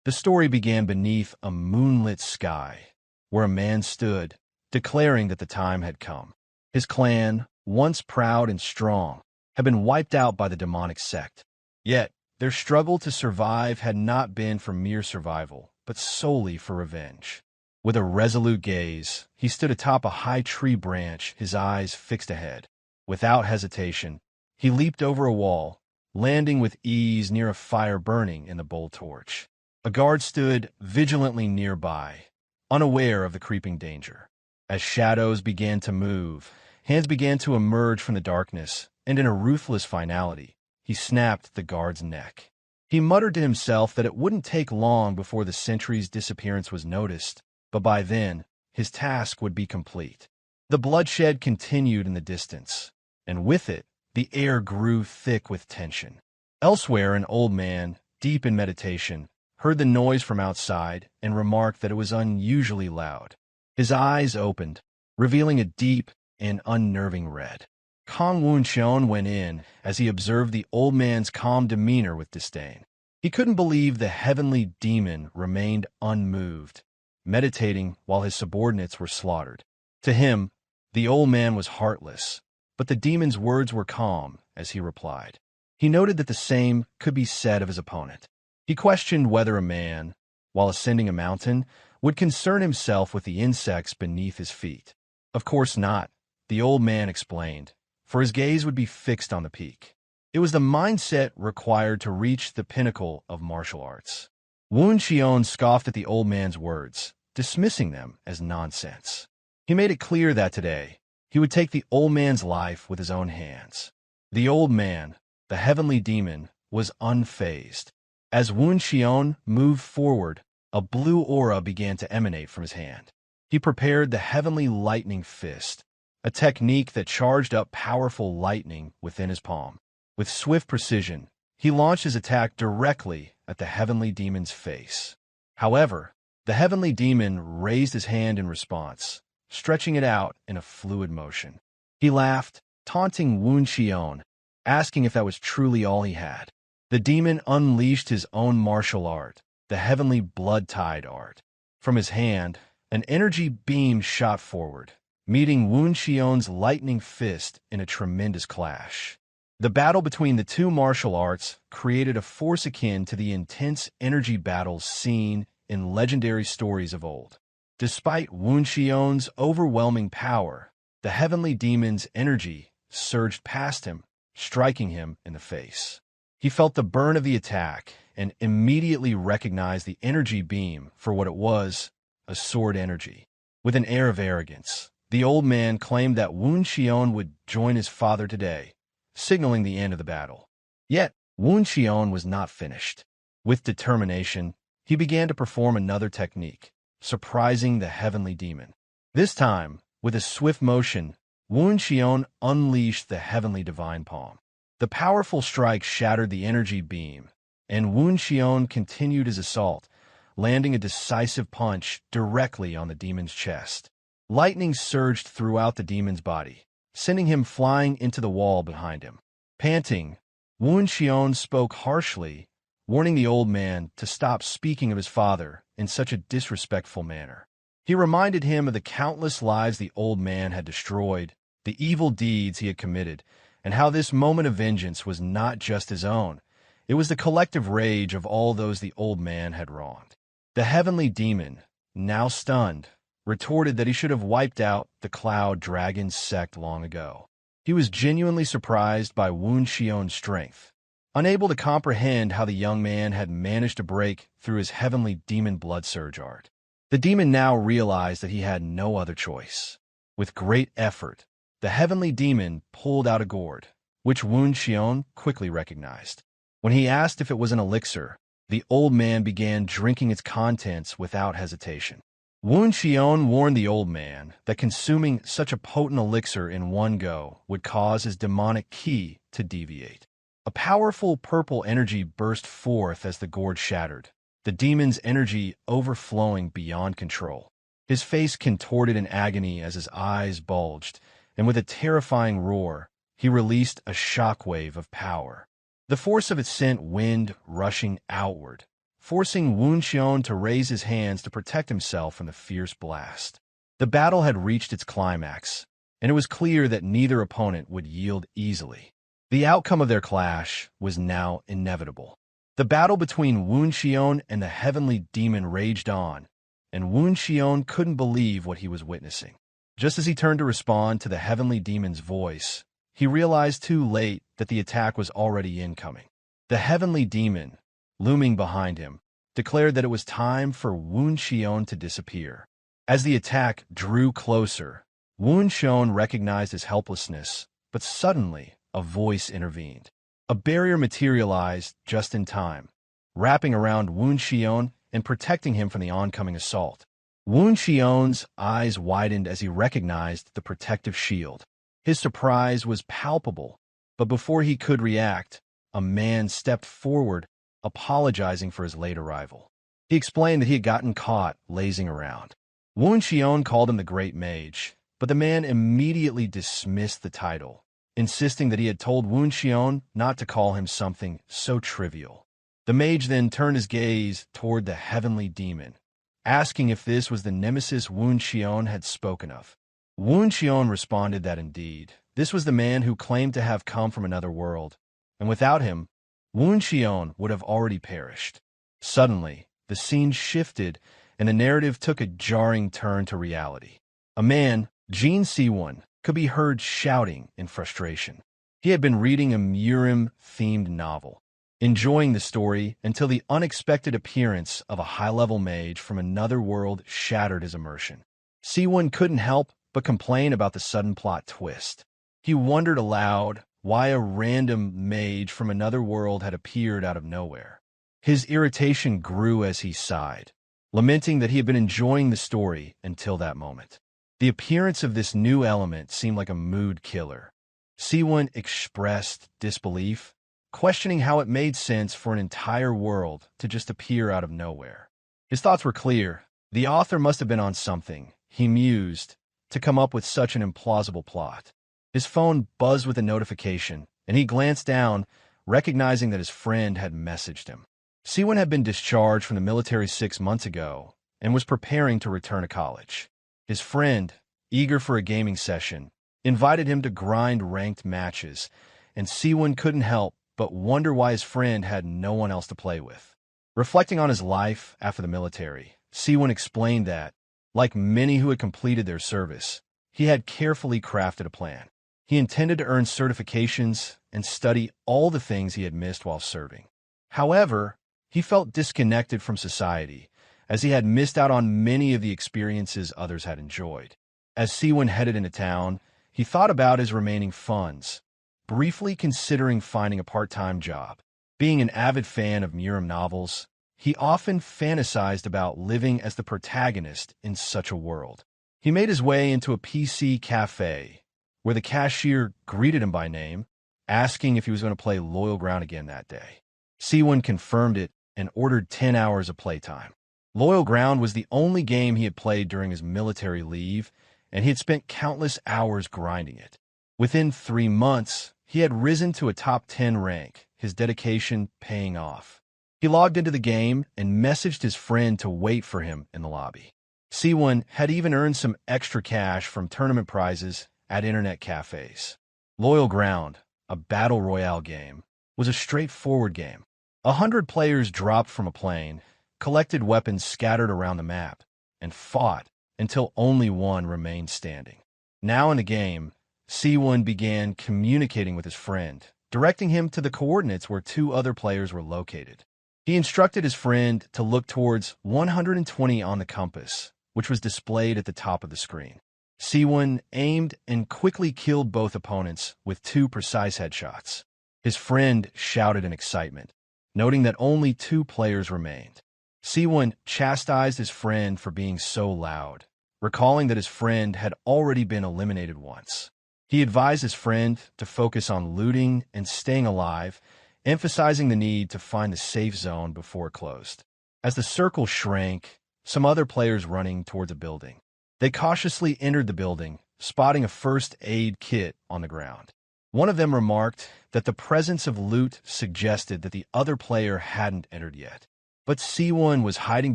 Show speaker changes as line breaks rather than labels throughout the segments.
The story began beneath a moonlit sky, where a man stood, declaring that the time had come. His clan, once proud and strong, had been wiped out by the demonic sect. Yet, their struggle to survive had not been for mere survival, but solely for revenge. With a resolute gaze, he stood atop a high tree branch, his eyes fixed ahead. Without hesitation, he leaped over a wall, landing with ease near a fire burning in the bowl torch. A guard stood vigilantly nearby, unaware of the creeping danger. As shadows began to move, hands began to emerge from the darkness, and in a ruthless finality, he snapped the guard's neck. He muttered to himself that it wouldn't take long before the sentry's disappearance was noticed, but by then, his task would be complete. The bloodshed continued in the distance, and with it, the air grew thick with tension. Elsewhere, an old man, deep in meditation, heard the noise from outside and remarked that it was unusually loud. His eyes opened, revealing a deep and unnerving red. Kang Woon-cheon went in as he observed the old man's calm demeanor with disdain. He couldn't believe the heavenly demon remained unmoved, meditating while his subordinates were slaughtered. To him, the old man was heartless, but the demon's words were calm as he replied. He noted that the same could be said of his opponent. He questioned whether a man, while ascending a mountain, would concern himself with the insects beneath his feet. Of course not, the old man explained, for his gaze would be fixed on the peak. It was the mindset required to reach the pinnacle of martial arts. Woon-cheon scoffed at the old man's words, dismissing them as nonsense. He made it clear that today, he would take the old man's life with his own hands. The old man, the heavenly demon, was unfazed. As Woon-cheon moved forward, a blue aura began to emanate from his hand. He prepared the heavenly lightning fist, a technique that charged up powerful lightning within his palm. With swift precision, he launched his attack directly at the heavenly demon's face. However, the heavenly demon raised his hand in response, stretching it out in a fluid motion. He laughed, taunting Woon-cheon, asking if that was truly all he had. The demon unleashed his own martial art, the heavenly blood-tide art. From his hand, an energy beam shot forward, meeting Woon-cheon's lightning fist in a tremendous clash. The battle between the two martial arts created a force akin to the intense energy battles seen in legendary stories of old. Despite Woon-cheon's overwhelming power, the heavenly demon's energy surged past him, striking him in the face. He felt the burn of the attack and immediately recognized the energy beam for what it was, a sword energy. With an air of arrogance, the old man claimed that Woon-cheon would join his father today, signaling the end of the battle. Yet, Woon-cheon was not finished. With determination, he began to perform another technique, surprising the heavenly demon. This time, with a swift motion, Woon-cheon unleashed the heavenly divine palm. The powerful strike shattered the energy beam, and Woon-cheon continued his assault, landing a decisive punch directly on the demon's chest. Lightning surged throughout the demon's body, sending him flying into the wall behind him. Panting, Woon-cheon spoke harshly, warning the old man to stop speaking of his father in such a disrespectful manner. He reminded him of the countless lives the old man had destroyed, the evil deeds he had committed, and how this moment of vengeance was not just his own. It was the collective rage of all those the old man had wronged. The heavenly demon, now stunned, retorted that he should have wiped out the Cloud Dragon sect long ago. He was genuinely surprised by Woon-cheon's strength, unable to comprehend how the young man had managed to break through his heavenly demon blood surge art. The demon now realized that he had no other choice. With great effort, the heavenly demon pulled out a gourd, which Woon-cheon quickly recognized. When he asked if it was an elixir, the old man began drinking its contents without hesitation. Woon-cheon warned the old man that consuming such a potent elixir in one go would cause his demonic ki to deviate. A powerful purple energy burst forth as the gourd shattered, the demon's energy overflowing beyond control. His face contorted in agony as his eyes bulged, and with a terrifying roar, he released a shockwave of power. The force of it sent wind rushing outward, forcing Woon Seowoon to raise his hands to protect himself from the fierce blast. The battle had reached its climax, and it was clear that neither opponent would yield easily. The outcome of their clash was now inevitable. The battle between Woon Seowoon and the heavenly demon raged on, and Woon Seowoon couldn't believe what he was witnessing. Just as he turned to respond to the heavenly demon's voice, he realized too late that the attack was already incoming. The heavenly demon, looming behind him, declared that it was time for Woon Seowoon to disappear. As the attack drew closer, Woon Seowoon recognized his helplessness, but suddenly a voice intervened. A barrier materialized just in time, wrapping around Woon Seowoon and protecting him from the oncoming assault. Woon Seowoon's eyes widened as he recognized the protective shield. His surprise was palpable, but before he could react, a man stepped forward, apologizing for his late arrival. He explained that he had gotten caught lazing around. Woon Seowoon called him the Great Mage, but the man immediately dismissed the title, insisting that he had told Woon Seowoon not to call him something so trivial. The mage then turned his gaze toward the heavenly demon, asking if this was the nemesis Woon Seowoon had spoken of. Woon Seowoon responded that indeed, this was the man who claimed to have come from another world, and without him, Woon Seowoon would have already perished. Suddenly, the scene shifted, and the narrative took a jarring turn to reality. A man, Jin Seawoon, could be heard shouting in frustration. He had been reading a Murim-themed novel, enjoying the story until the unexpected appearance of a high-level mage from another world shattered his immersion. Seawoon couldn't help but complain about the sudden plot twist. He wondered aloud why a random mage from another world had appeared out of nowhere. His irritation grew as he sighed, lamenting that he had been enjoying the story until that moment. The appearance of this new element seemed like a mood killer. Seawoon expressed disbelief, questioning how it made sense for an entire world to just appear out of nowhere. His thoughts were clear. The author must have been on something, he mused, to come up with such an implausible plot. His phone buzzed with a notification, and he glanced down, recognizing that his friend had messaged him. Seawoon had been discharged from the military 6 months ago and was preparing to return to college. His friend, eager for a gaming session, invited him to grind ranked matches, and Seawoon couldn't help but wonder why his friend had no one else to play with. Reflecting on his life after the military, Seawoon explained that, like many who had completed their service, he had carefully crafted a plan. He intended to earn certifications and study all the things he had missed while serving. However, he felt disconnected from society, as he had missed out on many of the experiences others had enjoyed. As Seawoon headed into town, he thought about his remaining funds, briefly considering finding a part-time job. Being an avid fan of Murim novels, he often fantasized about living as the protagonist in such a world. He made his way into a PC cafe, where the cashier greeted him by name, asking if he was going to play Loyal Ground again that day. Seawoon confirmed it and ordered 10 hours of playtime. Loyal Ground was the only game he had played during his military leave, and he had spent countless hours grinding it. Within 3 months, he had risen to a top 10 rank, his dedication paying off. He logged into the game and messaged his friend to wait for him in the lobby. Seawoon had even earned some extra cash from tournament prizes at internet cafes. Loyal Ground, a Battle Royale game, was a straightforward game. 100 players dropped from a plane, collected weapons scattered around the map, and fought until only one remained standing. Now in the game, Seawoon began communicating with his friend, directing him to the coordinates where 2 other players were located. He instructed his friend to look towards 120 on the compass, which was displayed at the top of the screen. Seawoon aimed and quickly killed both opponents with 2 precise headshots. His friend shouted in excitement, noting that only 2 players remained. Seawoon chastised his friend for being so loud, recalling that his friend had already been eliminated once. He advised his friend to focus on looting and staying alive, emphasizing the need to find the safe zone before it closed. As the circle shrank, some other players running towards a building. They cautiously entered the building, spotting a first aid kit on the ground. One of them remarked that the presence of loot suggested that the other player hadn't entered yet. But Seowoon was hiding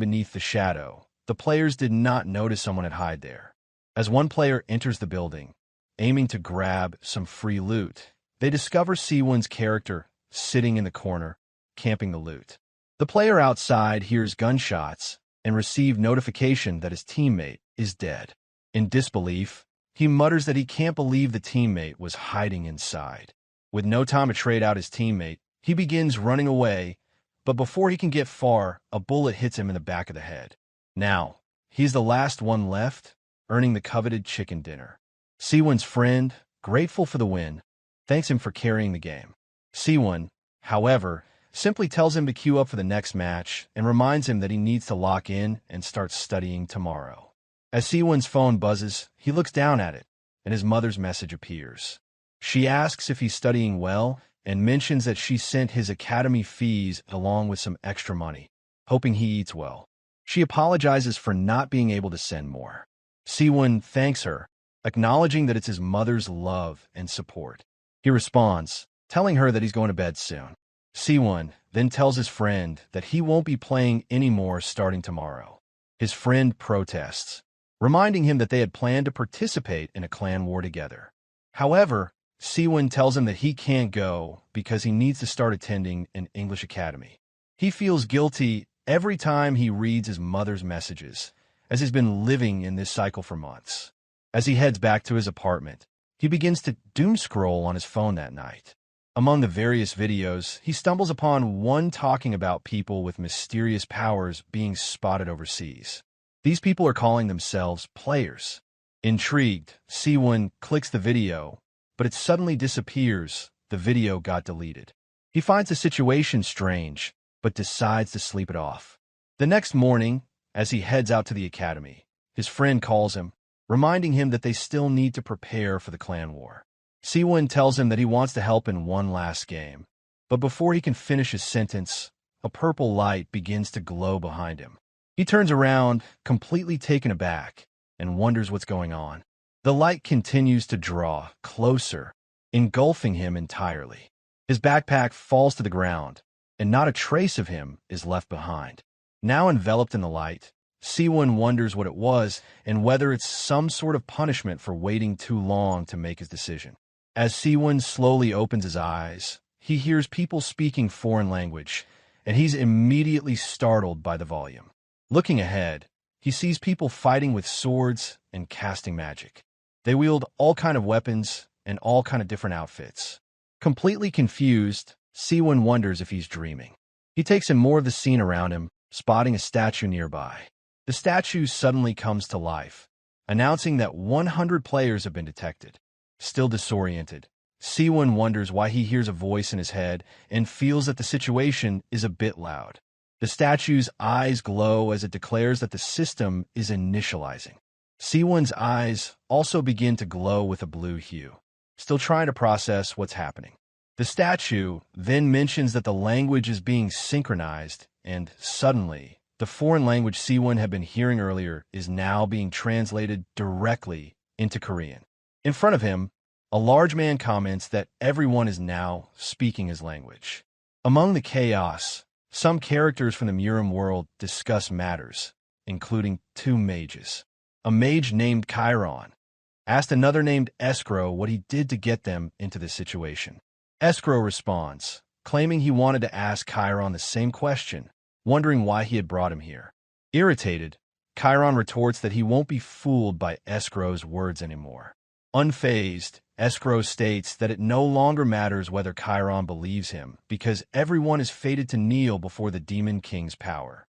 beneath the shadow. The players did not notice someone had hid there. As one player enters the building, aiming to grab some free loot, they discover Seowoon's character sitting in the corner, camping the loot. The player outside hears gunshots and receives notification that his teammate is dead. In disbelief, he mutters that he can't believe the teammate was hiding inside. With no time to trade out his teammate, he begins running away, but before he can get far, a bullet hits him in the back of the head. Now, he's the last one left, earning the coveted chicken dinner. Seowoon's friend, grateful for the win, thanks him for carrying the game. Seowoon, however, simply tells him to queue up for the next match and reminds him that he needs to lock in and start studying tomorrow. As Seowoon's phone buzzes, he looks down at it, and his mother's message appears. She asks if he's studying well and mentions that she sent his academy fees along with some extra money, hoping he eats well. She apologizes for not being able to send more. Seowoon thanks her, acknowledging that it's his mother's love and support. He responds, telling her that he's going to bed soon. Seowoon then tells his friend that he won't be playing anymore starting tomorrow. His friend protests, reminding him that they had planned to participate in a clan war together. However, Seowoon tells him that he can't go because he needs to start attending an English academy. He feels guilty every time he reads his mother's messages, as he's been living in this cycle for months. As he heads back to his apartment, he begins to doom scroll on his phone that night. Among the various videos, he stumbles upon one talking about people with mysterious powers being spotted overseas. These people are calling themselves players. Intrigued, Seowoon clicks the video, but it suddenly disappears. The video got deleted. He finds the situation strange, but decides to sleep it off. The next morning, as he heads out to the academy, his friend calls him, reminding him that they still need to prepare for the clan war. Seowoon tells him that he wants to help in one last game, but before he can finish his sentence, a purple light begins to glow behind him. He turns around, completely taken aback, and wonders what's going on. The light continues to draw closer, engulfing him entirely. His backpack falls to the ground, and not a trace of him is left behind. Now enveloped in the light, Seowoon wonders what it was and whether it's some sort of punishment for waiting too long to make his decision. As Seowoon slowly opens his eyes, he hears people speaking foreign language, and he's immediately startled by the volume. Looking ahead, he sees people fighting with swords and casting magic. They wield all kind of weapons and all kind of different outfits. Completely confused, Seowoon wonders if he's dreaming. He takes in more of the scene around him, spotting a statue nearby. The statue suddenly comes to life, announcing that 100 players have been detected. Still disoriented, Seowoon wonders why he hears a voice in his head and feels that the situation is a bit loud. The statue's eyes glow as it declares that the system is initializing. Seowoon's eyes also begin to glow with a blue hue, still trying to process what's happening. The statue then mentions that the language is being synchronized, and suddenly, the foreign language Seowoon had been hearing earlier is now being translated directly into Korean. In front of him, a large man comments that everyone is now speaking his language. Among the chaos, some characters from the Murim world discuss matters, including two mages. A mage named Chiron asked another named Escrow what he did to get them into this situation. Escrow responds, claiming he wanted to ask Chiron the same question, wondering why he had brought him here. Irritated, Chiron retorts that he won't be fooled by Escrow's words anymore. Unfazed, Escrow states that it no longer matters whether Chiron believes him, because everyone is fated to kneel before the Demon King's power.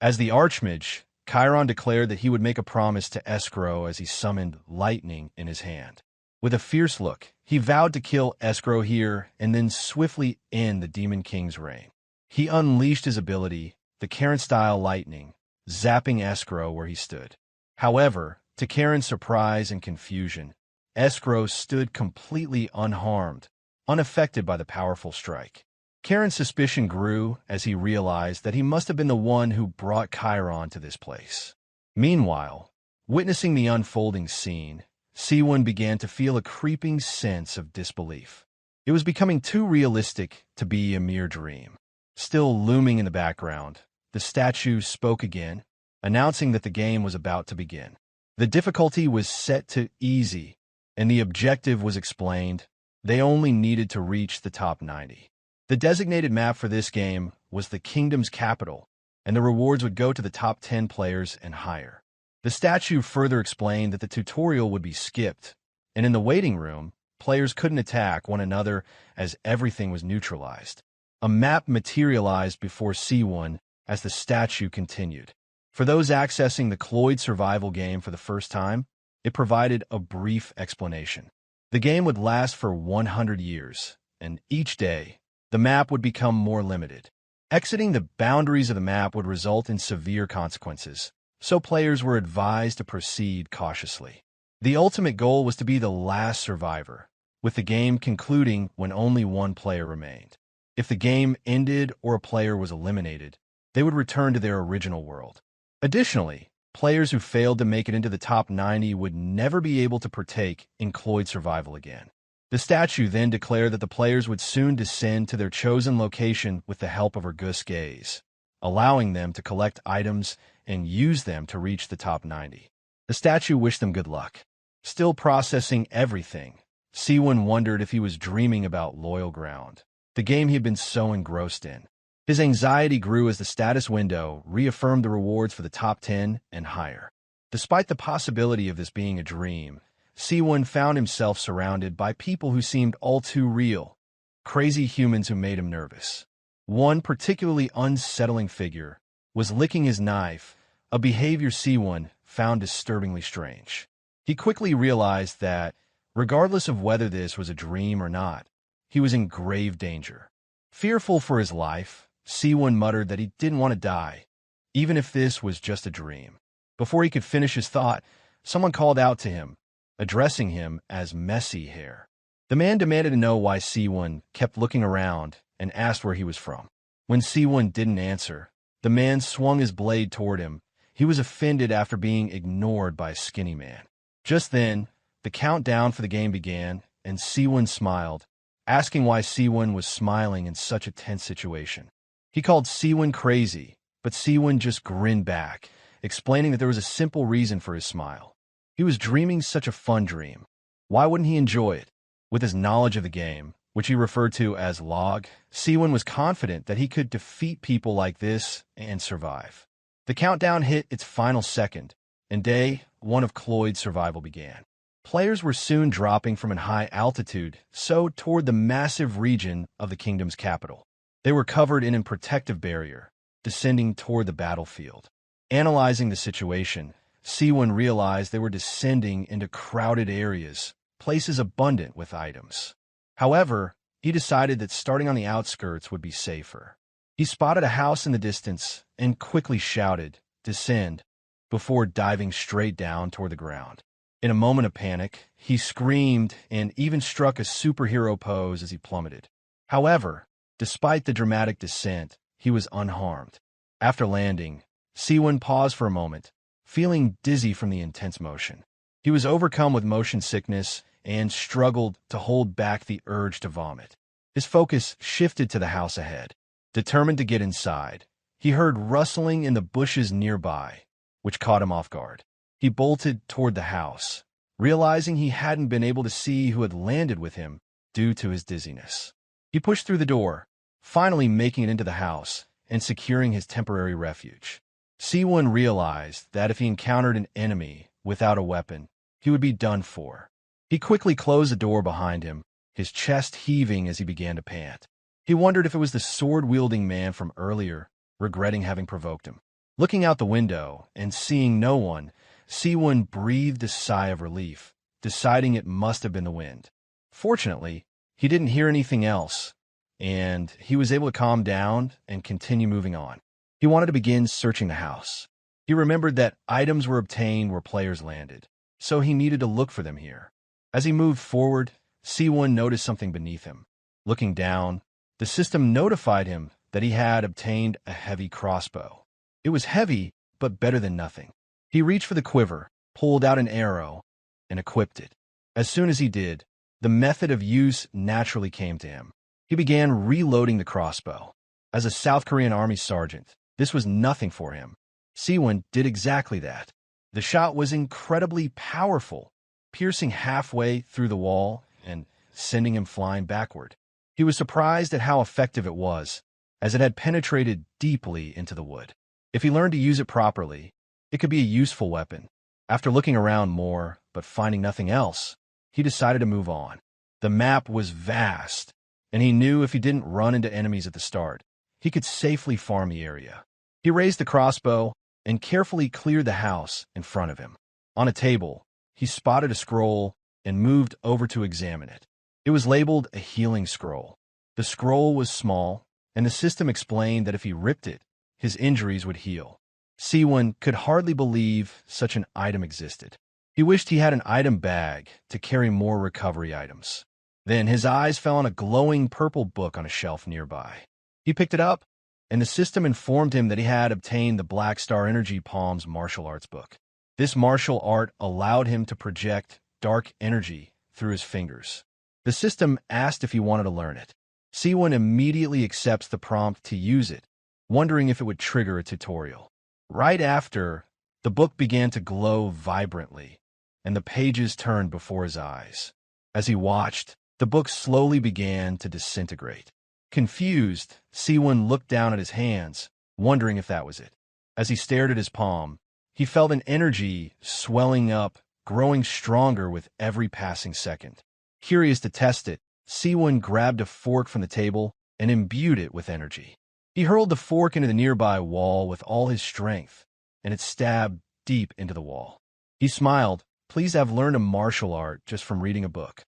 As the Archmage, Chiron declared that he would make a promise to Escrow as he summoned lightning in his hand. With a fierce look, he vowed to kill Escrow here and then swiftly end the Demon King's reign. He unleashed his ability, the Karen-style lightning, zapping Escrow where he stood. However, to Karen's surprise and confusion, Escrow stood completely unharmed, unaffected by the powerful strike. Karen's suspicion grew as he realized that he must have been the one who brought Chiron to this place. Meanwhile, witnessing the unfolding scene, Seowoon began to feel a creeping sense of disbelief. It was becoming too realistic to be a mere dream. Still looming in the background, the statue spoke again, announcing that the game was about to begin. The difficulty was set to easy, and the objective was explained. They only needed to reach the top 90. The designated map for this game was the kingdom's capital, and the rewards would go to the top 10 players and higher. The statue further explained that the tutorial would be skipped, and in the waiting room, players couldn't attack one another as everything was neutralized. A map materialized before Seowoon as the statue continued. For those accessing the Cloyd Survival game for the first time, it provided a brief explanation. The game would last for 100 years, and each day, the map would become more limited. Exiting the boundaries of the map would result in severe consequences, so players were advised to proceed cautiously. The ultimate goal was to be the last survivor, with the game concluding when only one player remained. If the game ended or a player was eliminated, they would return to their original world. Additionally, players who failed to make it into the top 90 would never be able to partake in Cloyd Survival again. The statue then declared that the players would soon descend to their chosen location with the help of her Gus gaze, allowing them to collect items and use them to reach the top 90. The statue wished them good luck. Still processing everything, Seowoon wondered if he was dreaming about Loyal Ground, the game he had been so engrossed in. His anxiety grew as the status window reaffirmed the rewards for the top 10 and higher. Despite the possibility of this being a dream, Seowoon found himself surrounded by people who seemed all too real, crazy humans who made him nervous. One particularly unsettling figure was licking his knife, a behavior Seowoon found disturbingly strange. He quickly realized that, regardless of whether this was a dream or not, he was in grave danger. Fearful for his life, Seowoon muttered that he didn't want to die, even if this was just a dream. Before he could finish his thought, someone called out to him, addressing him as Messy Hair. The man demanded to know why Seowoon kept looking around and asked where he was from. When Seowoon didn't answer, the man swung his blade toward him. He was offended after being ignored by a skinny man. Just then, the countdown for the game began, and Seowoon smiled, asking why Seowoon was smiling in such a tense situation. He called Seowoon crazy, but Seowoon just grinned back, explaining that there was a simple reason for his smile. He was dreaming such a fun dream. Why wouldn't he enjoy it? With his knowledge of the game, which he referred to as log, Seowoon was confident that he could defeat people like this and survive. The countdown hit its final second, and day 1 of Cloyd Survival began. Players were soon dropping from a high altitude, so toward the massive region of the kingdom's capital. They were covered in a protective barrier, descending toward the battlefield. Analyzing the situation, Seowoon realized they were descending into crowded areas, places abundant with items. However, he decided that starting on the outskirts would be safer. He spotted a house in the distance and quickly shouted, "Descend," before diving straight down toward the ground. In a moment of panic, he screamed and even struck a superhero pose as he plummeted. However, despite the dramatic descent, he was unharmed. After landing, Seowoon paused for a moment, feeling dizzy from the intense motion. He was overcome with motion sickness and struggled to hold back the urge to vomit. His focus shifted to the house ahead. Determined to get inside, he heard rustling in the bushes nearby, which caught him off guard. He bolted toward the house, realizing he hadn't been able to see who had landed with him due to his dizziness. He pushed through the door, finally making it into the house and securing his temporary refuge. Seowoon realized that if he encountered an enemy without a weapon, he would be done for. He quickly closed the door behind him, his chest heaving as he began to pant. He wondered if it was the sword-wielding man from earlier, regretting having provoked him. Looking out the window and seeing no one, Seowoon breathed a sigh of relief, deciding it must have been the wind. Fortunately, he didn't hear anything else, and he was able to calm down and continue moving on. He wanted to begin searching the house. He remembered that items were obtained where players landed, so he needed to look for them here. As he moved forward, Seowoon noticed something beneath him. Looking down, the system notified him that he had obtained a heavy crossbow. It was heavy, but better than nothing. He reached for the quiver, pulled out an arrow, and equipped it. As soon as he did, the method of use naturally came to him. He began reloading the crossbow. As a South Korean Army sergeant, This was nothing for him. Seowoon did exactly that. The shot was incredibly powerful, piercing halfway through the wall and sending him flying backward. He was surprised at how effective it was, as it had penetrated deeply into the wood. If he learned to use it properly, it could be a useful weapon. After looking around more, but finding nothing else, he decided to move on. The map was vast, and he knew if he didn't run into enemies at the start, he could safely farm the area. He raised the crossbow and carefully cleared the house in front of him. On a table, he spotted a scroll and moved over to examine it. It was labeled a healing scroll. The scroll was small, and the system explained that if he ripped it, his injuries would heal. Seowoon could hardly believe such an item existed. He wished he had an item bag to carry more recovery items. Then his eyes fell on a glowing purple book on a shelf nearby. He picked it up, and the system informed him that he had obtained the Black Star Energy Palm's martial arts book. This martial art allowed him to project dark energy through his fingers. The system asked if he wanted to learn it. Seowoon immediately accepts the prompt to use it, wondering if it would trigger a tutorial. Right after, the book began to glow vibrantly, and the pages turned before his eyes. As he watched, the book slowly began to disintegrate. Confused, Seowoon looked down at his hands, wondering if that was it. As he stared at his palm, he felt an energy swelling up, growing stronger with every passing second. Curious to test it, Seowoon grabbed a fork from the table and imbued it with energy. He hurled the fork into the nearby wall with all his strength, and it stabbed deep into the wall. He smiled, pleased to have learned a martial art just from reading a book.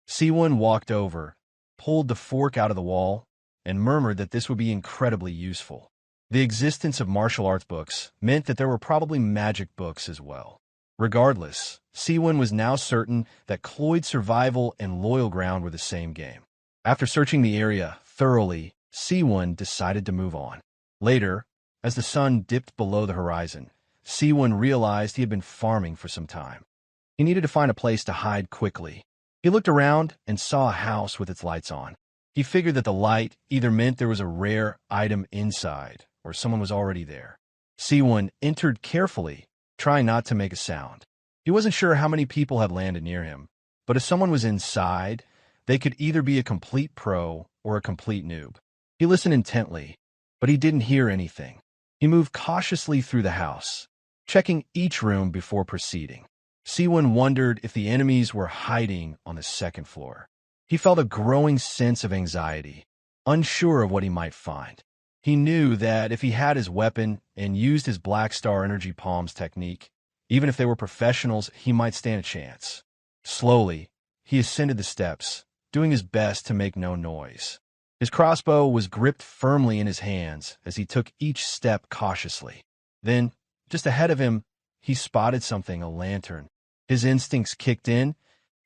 Seowoon walked over, pulled the fork out of the wall, and murmured that this would be incredibly useful. The existence of martial arts books meant that there were probably magic books as well. Regardless, Seowoon was now certain that Cloyd Survival and Loyal Ground were the same game. After searching the area thoroughly, Seowoon decided to move on. Later, as the sun dipped below the horizon, Seowoon realized he had been farming for some time. He needed to find a place to hide quickly. He looked around and saw a house with its lights on. He figured that the light either meant there was a rare item inside or someone was already there. Seowoon entered carefully, trying not to make a sound. He wasn't sure how many people had landed near him, but if someone was inside, they could either be a complete pro or a complete noob. He listened intently, but he didn't hear anything. He moved cautiously through the house, checking each room before proceeding. Seowoon wondered if the enemies were hiding on the second floor. He felt a growing sense of anxiety, unsure of what he might find. He knew that if he had his weapon and used his Black Star Energy Palms technique, even if they were professionals, he might stand a chance. Slowly, he ascended the steps, doing his best to make no noise. His crossbow was gripped firmly in his hands as he took each step cautiously. Then, just ahead of him, he spotted something, a lantern. His instincts kicked in,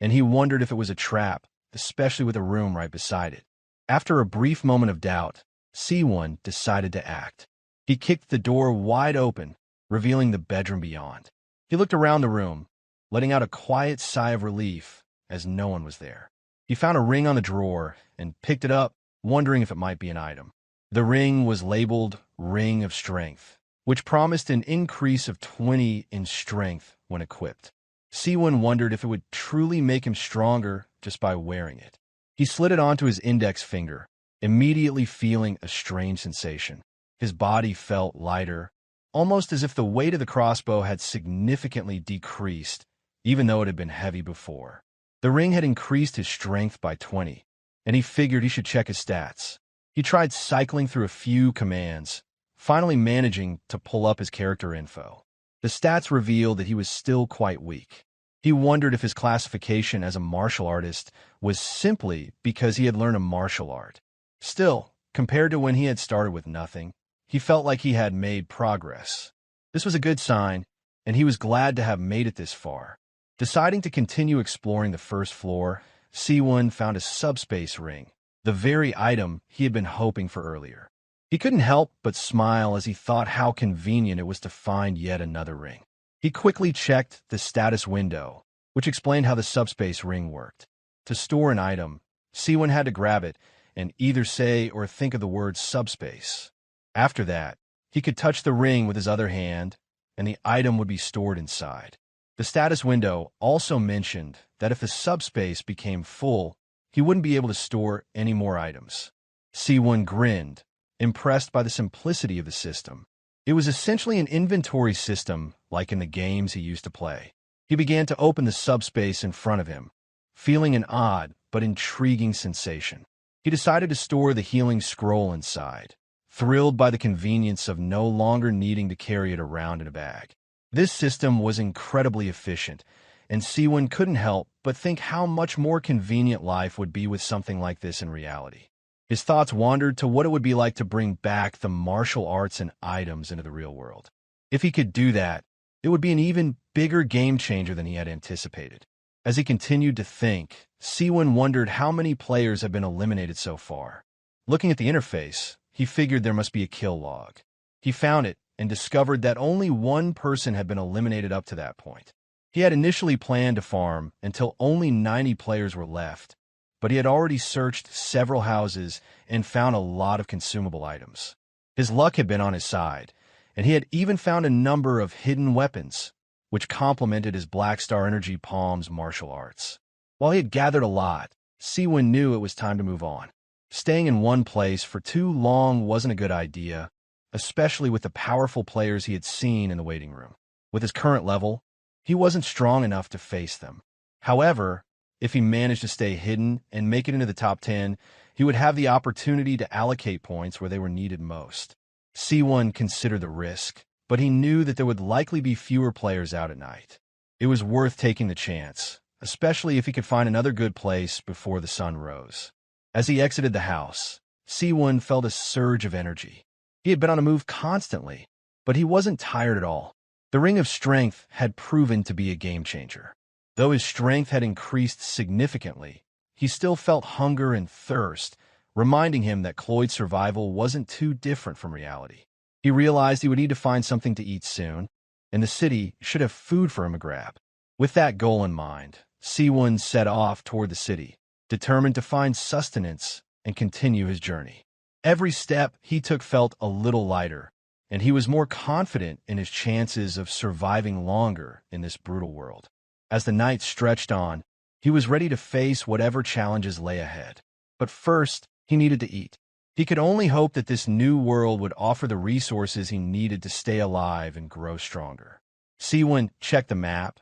and he wondered if it was a trap, especially with a room right beside it. After a brief moment of doubt, Seowoon decided to act. He kicked the door wide open, revealing the bedroom beyond. He looked around the room, letting out a quiet sigh of relief as no one was there. He found a ring on the drawer and picked it up, wondering if it might be an item. The ring was labeled Ring of Strength, which promised an increase of 20 in strength when equipped. Seowoon wondered if it would truly make him stronger just by wearing it. He slid it onto his index finger, immediately feeling a strange sensation. His body felt lighter, almost as if the weight of the crossbow had significantly decreased, even though it had been heavy before. The ring had increased his strength by 20, and he figured he should check his stats. He tried cycling through a few commands, finally managing to pull up his character info. The stats revealed that he was still quite weak. He wondered if his classification as a martial artist was simply because he had learned a martial art. Still, compared to when he had started with nothing, he felt like he had made progress. This was a good sign, and he was glad to have made it this far. Deciding to continue exploring the first floor, Seowoon found a subspace ring, the very item he had been hoping for earlier. He couldn't help but smile as he thought how convenient it was to find yet another ring. He quickly checked the status window, which explained how the subspace ring worked. To store an item, Seowoon had to grab it and either say or think of the word subspace. After that, He could touch the ring with his other hand, and the item would be stored inside. The status window also mentioned that if the subspace became full, he wouldn't be able to store any more items. Seowoon grinned, impressed by the simplicity of the system. It was essentially an inventory system like in the games he used to play. He began to open the subspace in front of him, feeling an odd but intriguing sensation. He decided to store the healing scroll inside, thrilled by the convenience of no longer needing to carry it around in a bag. This system was incredibly efficient, and Seowoon couldn't help but think how much more convenient life would be with something like this in reality. His thoughts wandered to what it would be like to bring back the martial arts and items into the real world. If he could do that, it would be an even bigger game changer than he had anticipated. As he continued to think, Seowoon wondered how many players had been eliminated so far. Looking at the interface, he figured there must be a kill log. He found it and discovered that only one person had been eliminated up to that point. He had initially planned to farm until only 90 players were left, but he had already searched several houses and found a lot of consumable items. His luck had been on his side, and he had even found a number of hidden weapons, which complemented his Black Star Energy Palm's martial arts. While he had gathered a lot, Seowoon knew it was time to move on. Staying in one place for too long wasn't a good idea, especially with the powerful players he had seen in the waiting room. With his current level, he wasn't strong enough to face them. However, if he managed to stay hidden and make it into the top 10, he would have the opportunity to allocate points where they were needed most. Seowoon considered the risk, but he knew that there would likely be fewer players out at night. It was worth taking the chance, especially if he could find another good place before the sun rose. As he exited the house, Seowoon felt a surge of energy. He had been on a move constantly, but he wasn't tired at all. The Ring of Strength had proven to be a game changer. Though his strength had increased significantly, he still felt hunger and thirst, reminding him that Cloyd Survival wasn't too different from reality. He realized he would need to find something to eat soon, and the city should have food for him to grab. With that goal in mind, Seowoon set off toward the city, determined to find sustenance and continue his journey. Every step he took felt a little lighter, and he was more confident in his chances of surviving longer in this brutal world. As the night stretched on, he was ready to face whatever challenges lay ahead. But first, he needed to eat. He could only hope that this new world would offer the resources he needed to stay alive and grow stronger. Seowoon checked the map,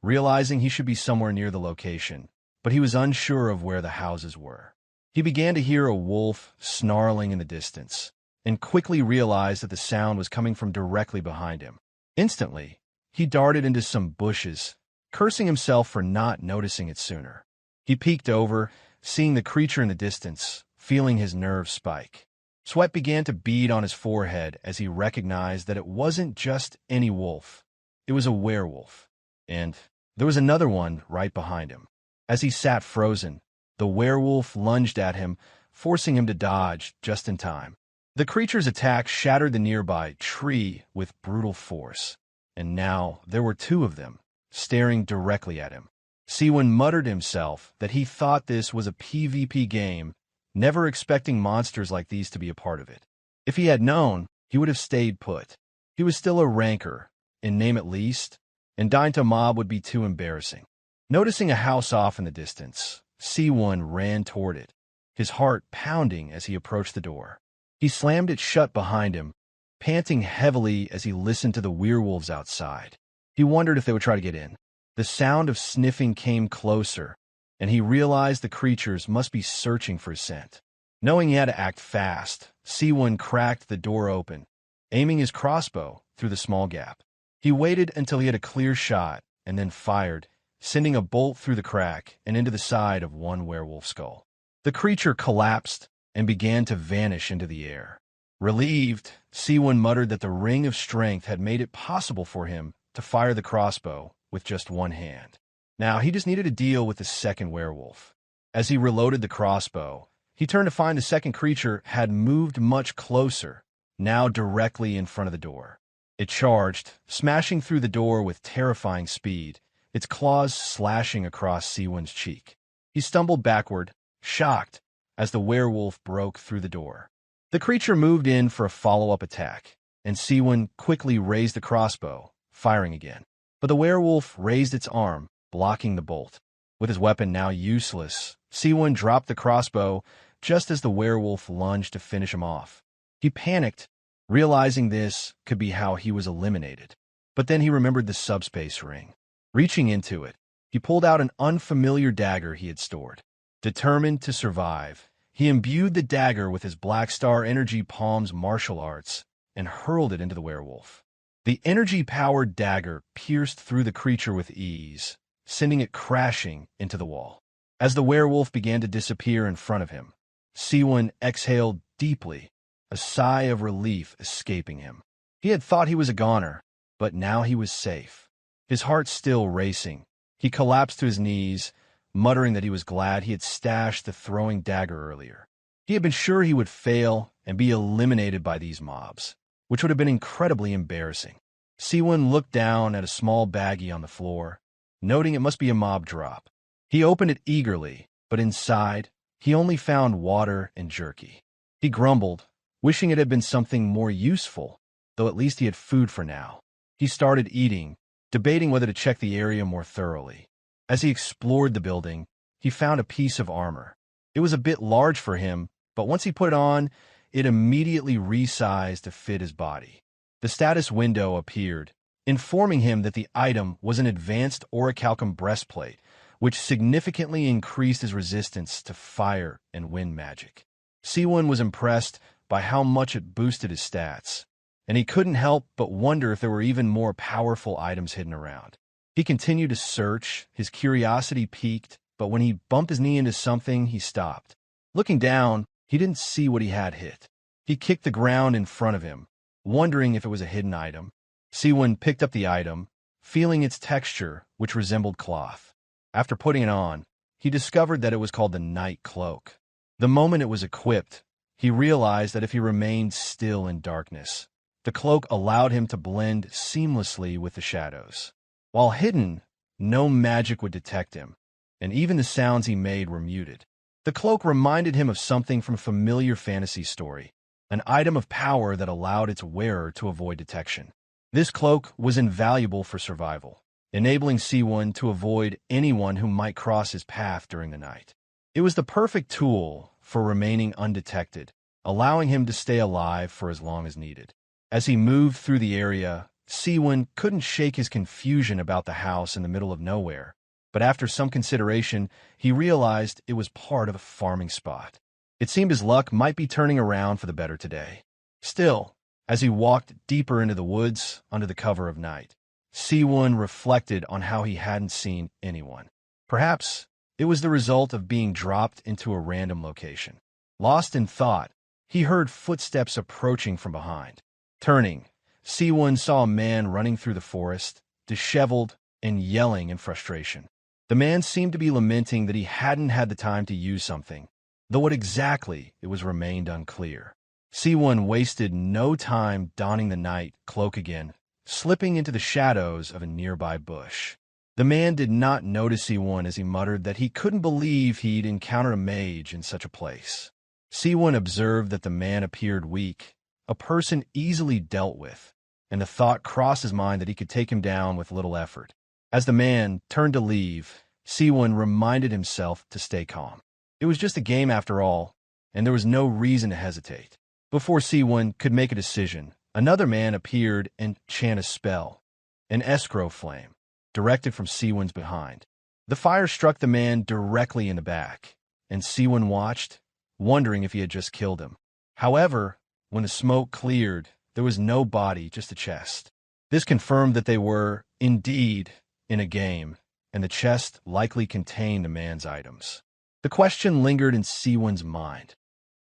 realizing he should be somewhere near the location, but he was unsure of where the houses were. He began to hear a wolf snarling in the distance, and quickly realized that the sound was coming from directly behind him. Instantly, he darted into some bushes, cursing himself for not noticing it sooner. He peeked over, seeing the creature in the distance, feeling his nerves spike. Sweat began to bead on his forehead as he recognized that it wasn't just any wolf. It was a werewolf, and there was another one right behind him. As he sat frozen, the werewolf lunged at him, forcing him to dodge just in time. The creature's attack shattered the nearby tree with brutal force, and now there were two of them, staring directly at him. Seowoon muttered to himself that he thought this was a PvP game, never expecting monsters like these to be a part of it. If he had known, he would have stayed put. He was still a ranker, in name at least, and dying to a mob would be too embarrassing. Noticing a house off in the distance, Seowoon ran toward it, his heart pounding as he approached the door. He slammed it shut behind him, panting heavily as he listened to the werewolves outside. He wondered if they would try to get in. The sound of sniffing came closer, and he realized the creatures must be searching for his scent. Knowing he had to act fast, Seowoon cracked the door open, aiming his crossbow through the small gap. He waited until he had a clear shot, and then fired, sending a bolt through the crack and into the side of one werewolf skull. The creature collapsed and began to vanish into the air. Relieved, Seowoon muttered that the Ring of Strength had made it possible for him to fire the crossbow with just one hand. Now he just needed to deal with the second werewolf. As he reloaded the crossbow, he turned to find the second creature had moved much closer, now directly in front of the door. It charged, smashing through the door with terrifying speed, its claws slashing across Seowoon's cheek. He stumbled backward, shocked, as the werewolf broke through the door. The creature moved in for a follow-up attack, and Seowoon quickly raised the crossbow, firing again. But the werewolf raised its arm, blocking the bolt. With his weapon now useless, Seowoon dropped the crossbow just as the werewolf lunged to finish him off. He panicked, realizing this could be how he was eliminated. But then he remembered the subspace ring. Reaching into it, he pulled out an unfamiliar dagger he had stored. Determined to survive, he imbued the dagger with his Black Star Energy Palm's martial arts and hurled it into the werewolf. The energy-powered dagger pierced through the creature with ease, sending it crashing into the wall. As the werewolf began to disappear in front of him, Seowoon exhaled deeply, a sigh of relief escaping him. He had thought he was a goner, but now he was safe. His heart still racing, he collapsed to his knees, muttering that he was glad he had stashed the throwing dagger earlier. He had been sure he would fail and be eliminated by these mobs, which would have been incredibly embarrassing. Seowoon looked down at a small baggie on the floor, noting it must be a mob drop. He opened it eagerly, but inside, he only found water and jerky. He grumbled, wishing it had been something more useful, though at least he had food for now. He started eating, debating whether to check the area more thoroughly. As he explored the building, he found a piece of armor. It was a bit large for him, but once he put it on, it immediately resized to fit his body. The status window appeared, informing him that the item was an advanced orichalcum breastplate, which significantly increased his resistance to fire and wind magic. Seowoon was impressed by how much it boosted his stats, and he couldn't help but wonder if there were even more powerful items hidden around. He continued to search, his curiosity piqued, but when he bumped his knee into something, he stopped. Looking down, he didn't see what he had hit. He kicked the ground in front of him, wondering if it was a hidden item. Seowoon picked up the item, feeling its texture, which resembled cloth. After putting it on, he discovered that it was called the Night Cloak. The moment it was equipped, he realized that if he remained still in darkness, the cloak allowed him to blend seamlessly with the shadows. While hidden, no magic would detect him, and even the sounds he made were muted. The cloak reminded him of something from a familiar fantasy story, an item of power that allowed its wearer to avoid detection. This cloak was invaluable for survival, enabling Seowoon to avoid anyone who might cross his path during the night. It was the perfect tool for remaining undetected, allowing him to stay alive for as long as needed. As he moved through the area, Seowoon couldn't shake his confusion about the house in the middle of nowhere, but after some consideration, he realized it was part of a farming spot. It seemed his luck might be turning around for the better today. Still, as he walked deeper into the woods under the cover of night, Seowoon reflected on how he hadn't seen anyone. Perhaps it was the result of being dropped into a random location. Lost in thought, he heard footsteps approaching from behind. Turning, Seowoon saw a man running through the forest, disheveled and yelling in frustration. The man seemed to be lamenting that he hadn't had the time to use something, though what exactly it was remained unclear. Seowoon wasted no time donning the night cloak again, slipping into the shadows of a nearby bush. The man did not notice Seowoon as he muttered that he couldn't believe he'd encountered a mage in such a place. Seowoon observed that the man appeared weak, a person easily dealt with, and the thought crossed his mind that he could take him down with little effort. As the man turned to leave, Seowoon reminded himself to stay calm. It was just a game after all, and there was no reason to hesitate. Before Seowoon could make a decision, another man appeared and chanted a spell, an escrow flame, directed from Seowoon's behind. The fire struck the man directly in the back, and Seowoon watched, wondering if he had just killed him. However, when the smoke cleared, there was no body, just a chest. This confirmed that they were, indeed, in a game, and the chest likely contained the man's items. The question lingered in Seowoon's mind.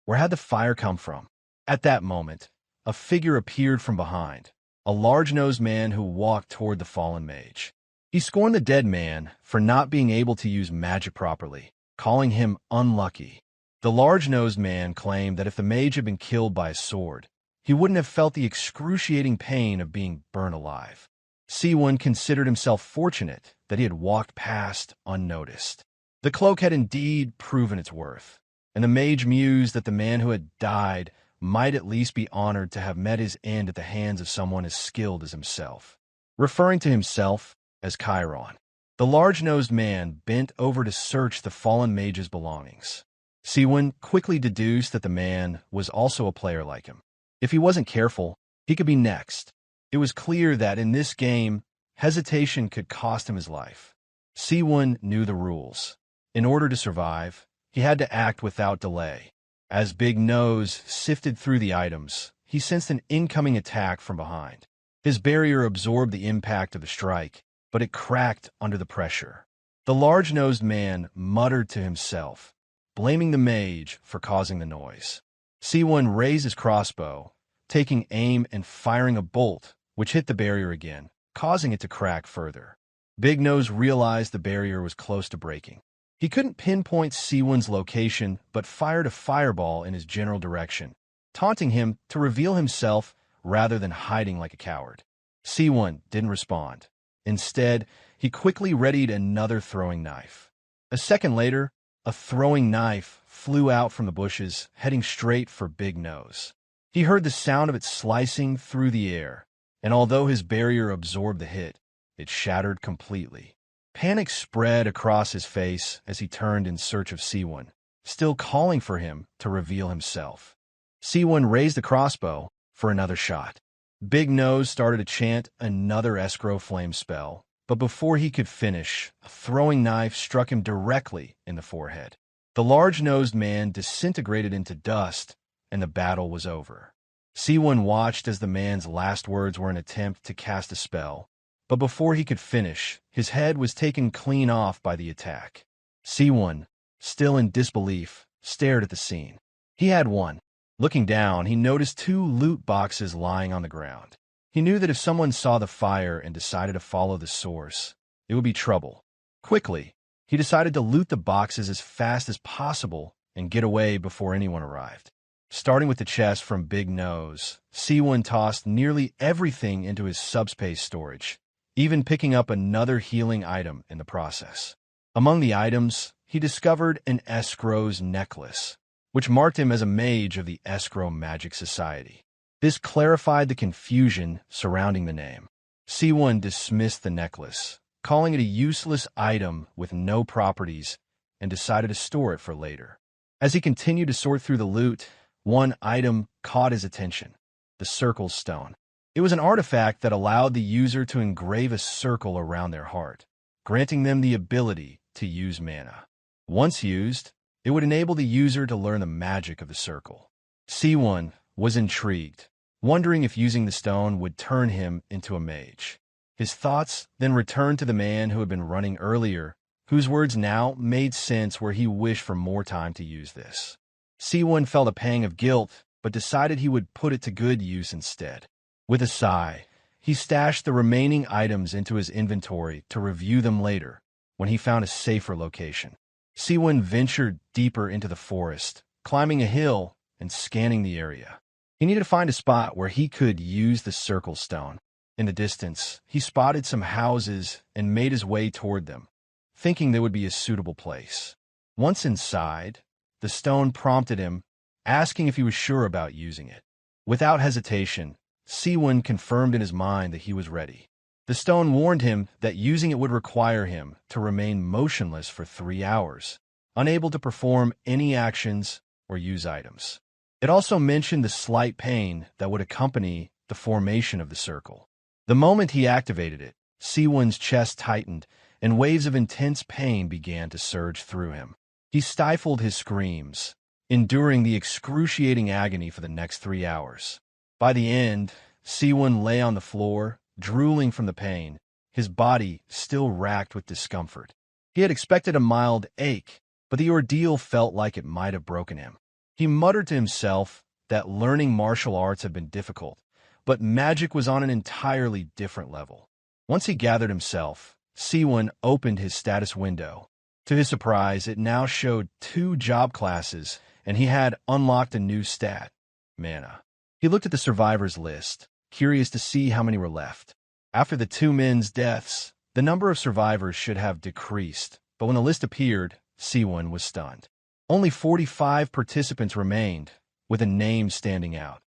Where had the fire come from? At that moment, a figure appeared from behind, a large-nosed man who walked toward the fallen mage. He scorned the dead man for not being able to use magic properly, calling him unlucky. The large-nosed man claimed that if the mage had been killed by a sword, he wouldn't have felt the excruciating pain of being burned alive. Seowoon considered himself fortunate that he had walked past unnoticed. The cloak had indeed proven its worth, and the mage mused that the man who had died might at least be honored to have met his end at the hands of someone as skilled as himself. Referring to himself as Chiron, the large-nosed man bent over to search the fallen mage's belongings. Seowoon quickly deduced that the man was also a player like him. If he wasn't careful, he could be next. It was clear that in this game, hesitation could cost him his life. Seowoon knew the rules. In order to survive, he had to act without delay. As Big Nose sifted through the items, he sensed an incoming attack from behind. His barrier absorbed the impact of the strike, but it cracked under the pressure. The large-nosed man muttered to himself, blaming the mage for causing the noise. Seowoon raised his crossbow, taking aim and firing a bolt, which hit the barrier again, causing it to crack further. Big Nose realized the barrier was close to breaking. He couldn't pinpoint Seowoon's location, but fired a fireball in his general direction, taunting him to reveal himself rather than hiding like a coward. Seowoon didn't respond. Instead, he quickly readied another throwing knife. A second later, a throwing knife flew out from the bushes, heading straight for Big Nose. He heard the sound of it slicing through the air, and although his barrier absorbed the hit, it shattered completely. Panic spread across his face as he turned in search of Seowoon, still calling for him to reveal himself. Seowoon raised the crossbow for another shot. Big Nose started to chant another escrow flame spell, but before he could finish, a throwing knife struck him directly in the forehead. The large-nosed man disintegrated into dust, and the battle was over. Seowoon watched as the man's last words were an attempt to cast a spell, but before he could finish, his head was taken clean off by the attack. Seowoon, still in disbelief, stared at the scene. He had won. Looking down, he noticed 2 loot boxes lying on the ground. He knew that if someone saw the fire and decided to follow the source, it would be trouble. Quickly, he decided to loot the boxes as fast as possible and get away before anyone arrived. Starting with the chest from Big Nose, Seowoon tossed nearly everything into his subspace storage, even picking up another healing item in the process. Among the items, he discovered an escrow's necklace, which marked him as a mage of the Escrow Magic Society. This clarified the confusion surrounding the name. Seowoon dismissed the necklace, calling it a useless item with no properties, and decided to store it for later. As he continued to sort through the loot, one item caught his attention: the Circle Stone. It was an artifact that allowed the user to engrave a circle around their heart, granting them the ability to use mana. Once used, it would enable the user to learn the magic of the circle. Seowoon was intrigued, wondering if using the stone would turn him into a mage. His thoughts then returned to the man who had been running earlier, whose words now made sense where he wished for more time to use this. Seowoon felt a pang of guilt, but decided he would put it to good use instead. With a sigh, he stashed the remaining items into his inventory to review them later, when he found a safer location. Seowoon ventured deeper into the forest, climbing a hill and scanning the area. He needed to find a spot where he could use the circle stone. In the distance, he spotted some houses and made his way toward them, thinking they would be a suitable place. Once inside, the stone prompted him, asking if he was sure about using it. Without hesitation, Seowoon confirmed in his mind that he was ready. The stone warned him that using it would require him to remain motionless for 3 hours, unable to perform any actions or use items. It also mentioned the slight pain that would accompany the formation of the circle. The moment he activated it, Seowoon's chest tightened, and waves of intense pain began to surge through him. He stifled his screams, enduring the excruciating agony for the next 3 hours. By the end, Seowoon lay on the floor, drooling from the pain, his body still racked with discomfort. He had expected a mild ache, but the ordeal felt like it might have broken him. He muttered to himself that learning martial arts had been difficult, but magic was on an entirely different level. Once he gathered himself, Seowoon opened his status window. To his surprise, it now showed 2 job classes, and he had unlocked a new stat: mana. He looked at the survivors list, curious to see how many were left. After the 2 men's deaths, the number of survivors should have decreased, but when the list appeared, Seowoon was stunned. Only 45 participants remained, with a name standing out: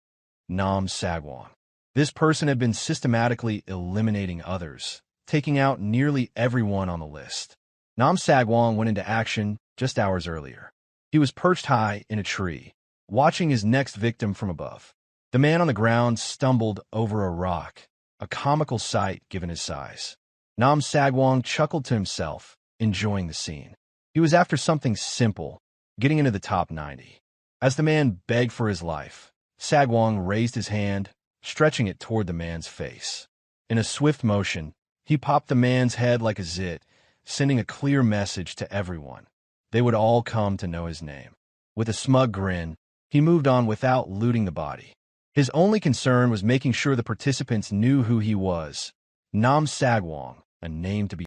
Nam Sagwon. This person had been systematically eliminating others, taking out nearly everyone on the list. Nam Sagwon went into action just hours earlier. He was perched high in a tree, watching his next victim from above. The man on the ground stumbled over a rock, a comical sight given his size. Nam Sagwon chuckled to himself, enjoying the scene. He was after something simple, getting into the top 90. As the man begged for his life, Sagwon raised his hand, stretching it toward the man's face. In a swift motion, he popped the man's head like a zit, sending a clear message to everyone. They would all come to know his name. With a smug grin, he moved on without looting the body. His only concern was making sure the participants knew who he was: Nam Sagwon, a name to be.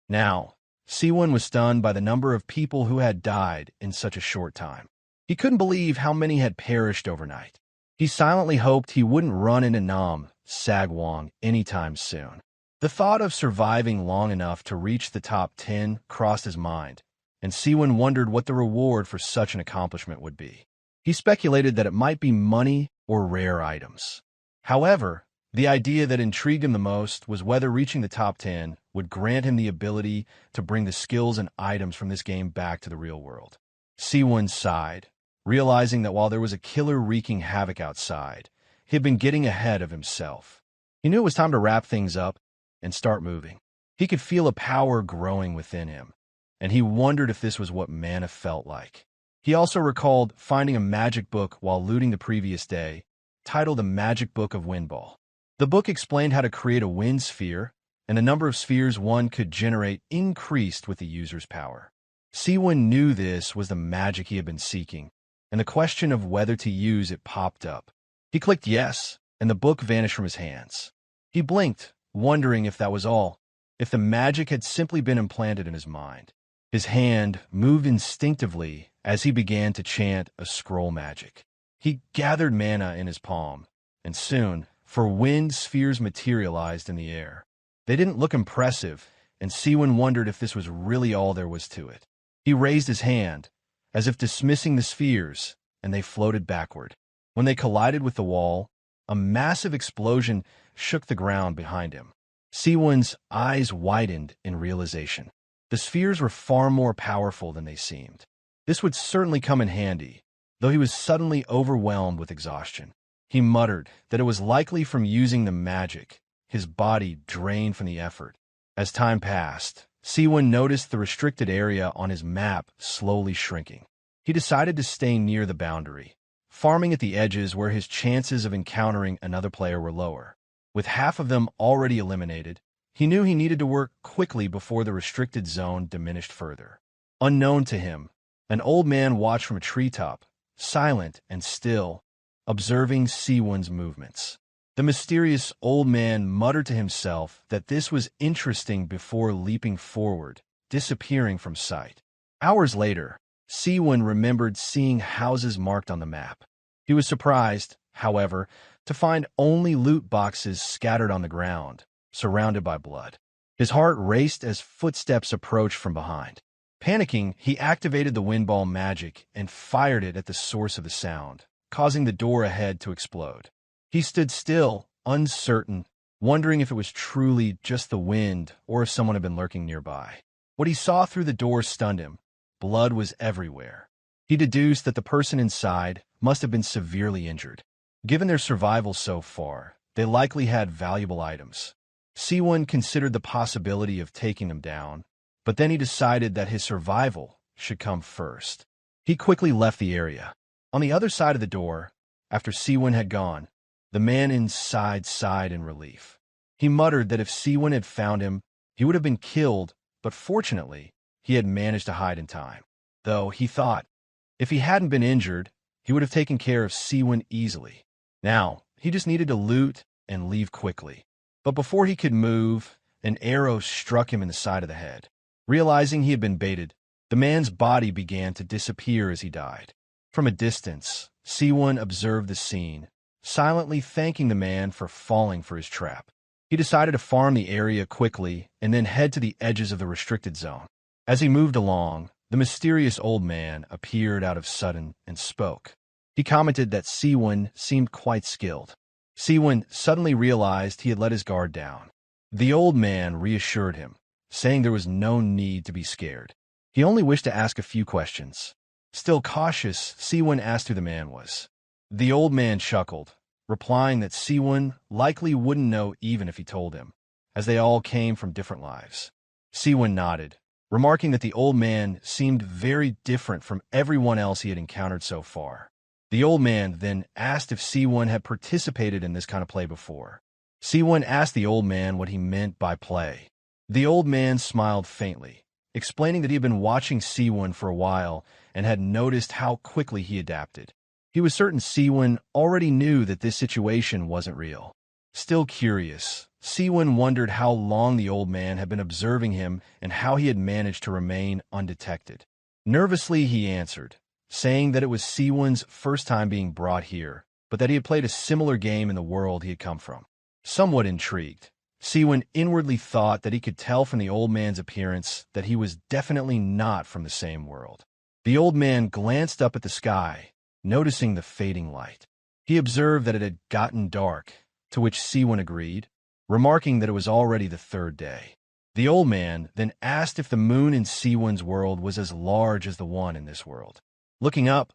Now, Seowoon was stunned by the number of people who had died in such a short time. He couldn't believe how many had perished overnight. He silently hoped he wouldn't run into Nam Sagwon anytime soon. The thought of surviving long enough to reach the top 10 crossed his mind, and Seowoon wondered what the reward for such an accomplishment would be. He speculated that it might be money or rare items. However, the idea that intrigued him the most was whether reaching the top 10 would grant him the ability to bring the skills and items from this game back to the real world. Seowoon sighed, realizing that while there was a killer wreaking havoc outside, he had been getting ahead of himself. He knew it was time to wrap things up and start moving. He could feel a power growing within him, and he wondered if this was what mana felt like. He also recalled finding a magic book while looting the previous day, titled The Magic Book of Windball. The book explained how to create a wind sphere, and the number of spheres one could generate increased with the user's power. Seowoon knew this was the magic he had been seeking, and the question of whether to use it popped up. He clicked yes, and the book vanished from his hands. He blinked, wondering if that was all, if the magic had simply been implanted in his mind. His hand moved instinctively as he began to chant a scroll magic. He gathered mana in his palm, and soon, four wind spheres materialized in the air. They didn't look impressive, and Seowoon wondered if this was really all there was to it. He raised his hand, as if dismissing the spheres, and they floated backward. When they collided with the wall, a massive explosion shook the ground behind him. Seowoon's eyes widened in realization. The spheres were far more powerful than they seemed. This would certainly come in handy, though he was suddenly overwhelmed with exhaustion. He muttered that it was likely from using the magic, his body drained from the effort. As time passed, Seowoon noticed the restricted area on his map slowly shrinking. He decided to stay near the boundary, farming at the edges where his chances of encountering another player were lower. With half of them already eliminated, he knew he needed to work quickly before the restricted zone diminished further. Unknown to him, an old man watched from a treetop, silent and still, observing Seowoon's movements. The mysterious old man muttered to himself that this was interesting before leaping forward, disappearing from sight. Hours later, Seowoon remembered seeing houses marked on the map. He was surprised, however, to find only loot boxes scattered on the ground, surrounded by blood. His heart raced as footsteps approached from behind. Panicking, he activated the windball magic and fired it at the source of the sound, causing the door ahead to explode. He stood still, uncertain, wondering if it was truly just the wind or if someone had been lurking nearby. What he saw through the door stunned him. Blood was everywhere. He deduced that the person inside must have been severely injured. Given their survival so far, they likely had valuable items. Seowoon considered the possibility of taking them down, but then he decided that his survival should come first. He quickly left the area. On the other side of the door, after Seowoon had gone, the man inside sighed in relief. He muttered that if Seowoon had found him, he would have been killed, but fortunately, he had managed to hide in time. Though, he thought, if he hadn't been injured, he would have taken care of Seowoon easily. Now, he just needed to loot and leave quickly. But before he could move, an arrow struck him in the side of the head. Realizing he had been baited, the man's body began to disappear as he died. From a distance, Seowoon observed the scene, silently thanking the man for falling for his trap. He decided to farm the area quickly and then head to the edges of the restricted zone. As he moved along, the mysterious old man appeared out of sudden and spoke. He commented that Seowoon seemed quite skilled. Seowoon suddenly realized he had let his guard down. The old man reassured him, saying there was no need to be scared. He only wished to ask a few questions. Still cautious, Seowoon asked who the man was. The old man chuckled, replying that Seowoon likely wouldn't know even if he told him, as they all came from different lives. Seowoon nodded, remarking that the old man seemed very different from everyone else he had encountered so far. The old man then asked if Seowoon had participated in this kind of play before. Seowoon asked the old man what he meant by play. The old man smiled faintly, explaining that he had been watching Seowoon for a while and had noticed how quickly he adapted. He was certain Seowoon already knew that this situation wasn't real. Still curious, Seowoon wondered how long the old man had been observing him and how he had managed to remain undetected. Nervously, he answered, saying that it was Seowoon's first time being brought here, but that he had played a similar game in the world he had come from. Somewhat intrigued, Seowoon inwardly thought that he could tell from the old man's appearance that he was definitely not from the same world. The old man glanced up at the sky, noticing the fading light. He observed that it had gotten dark, to which Seowoon agreed, remarking that it was already the third day. The old man then asked if the moon in Seowoon's world was as large as the one in this world. Looking up,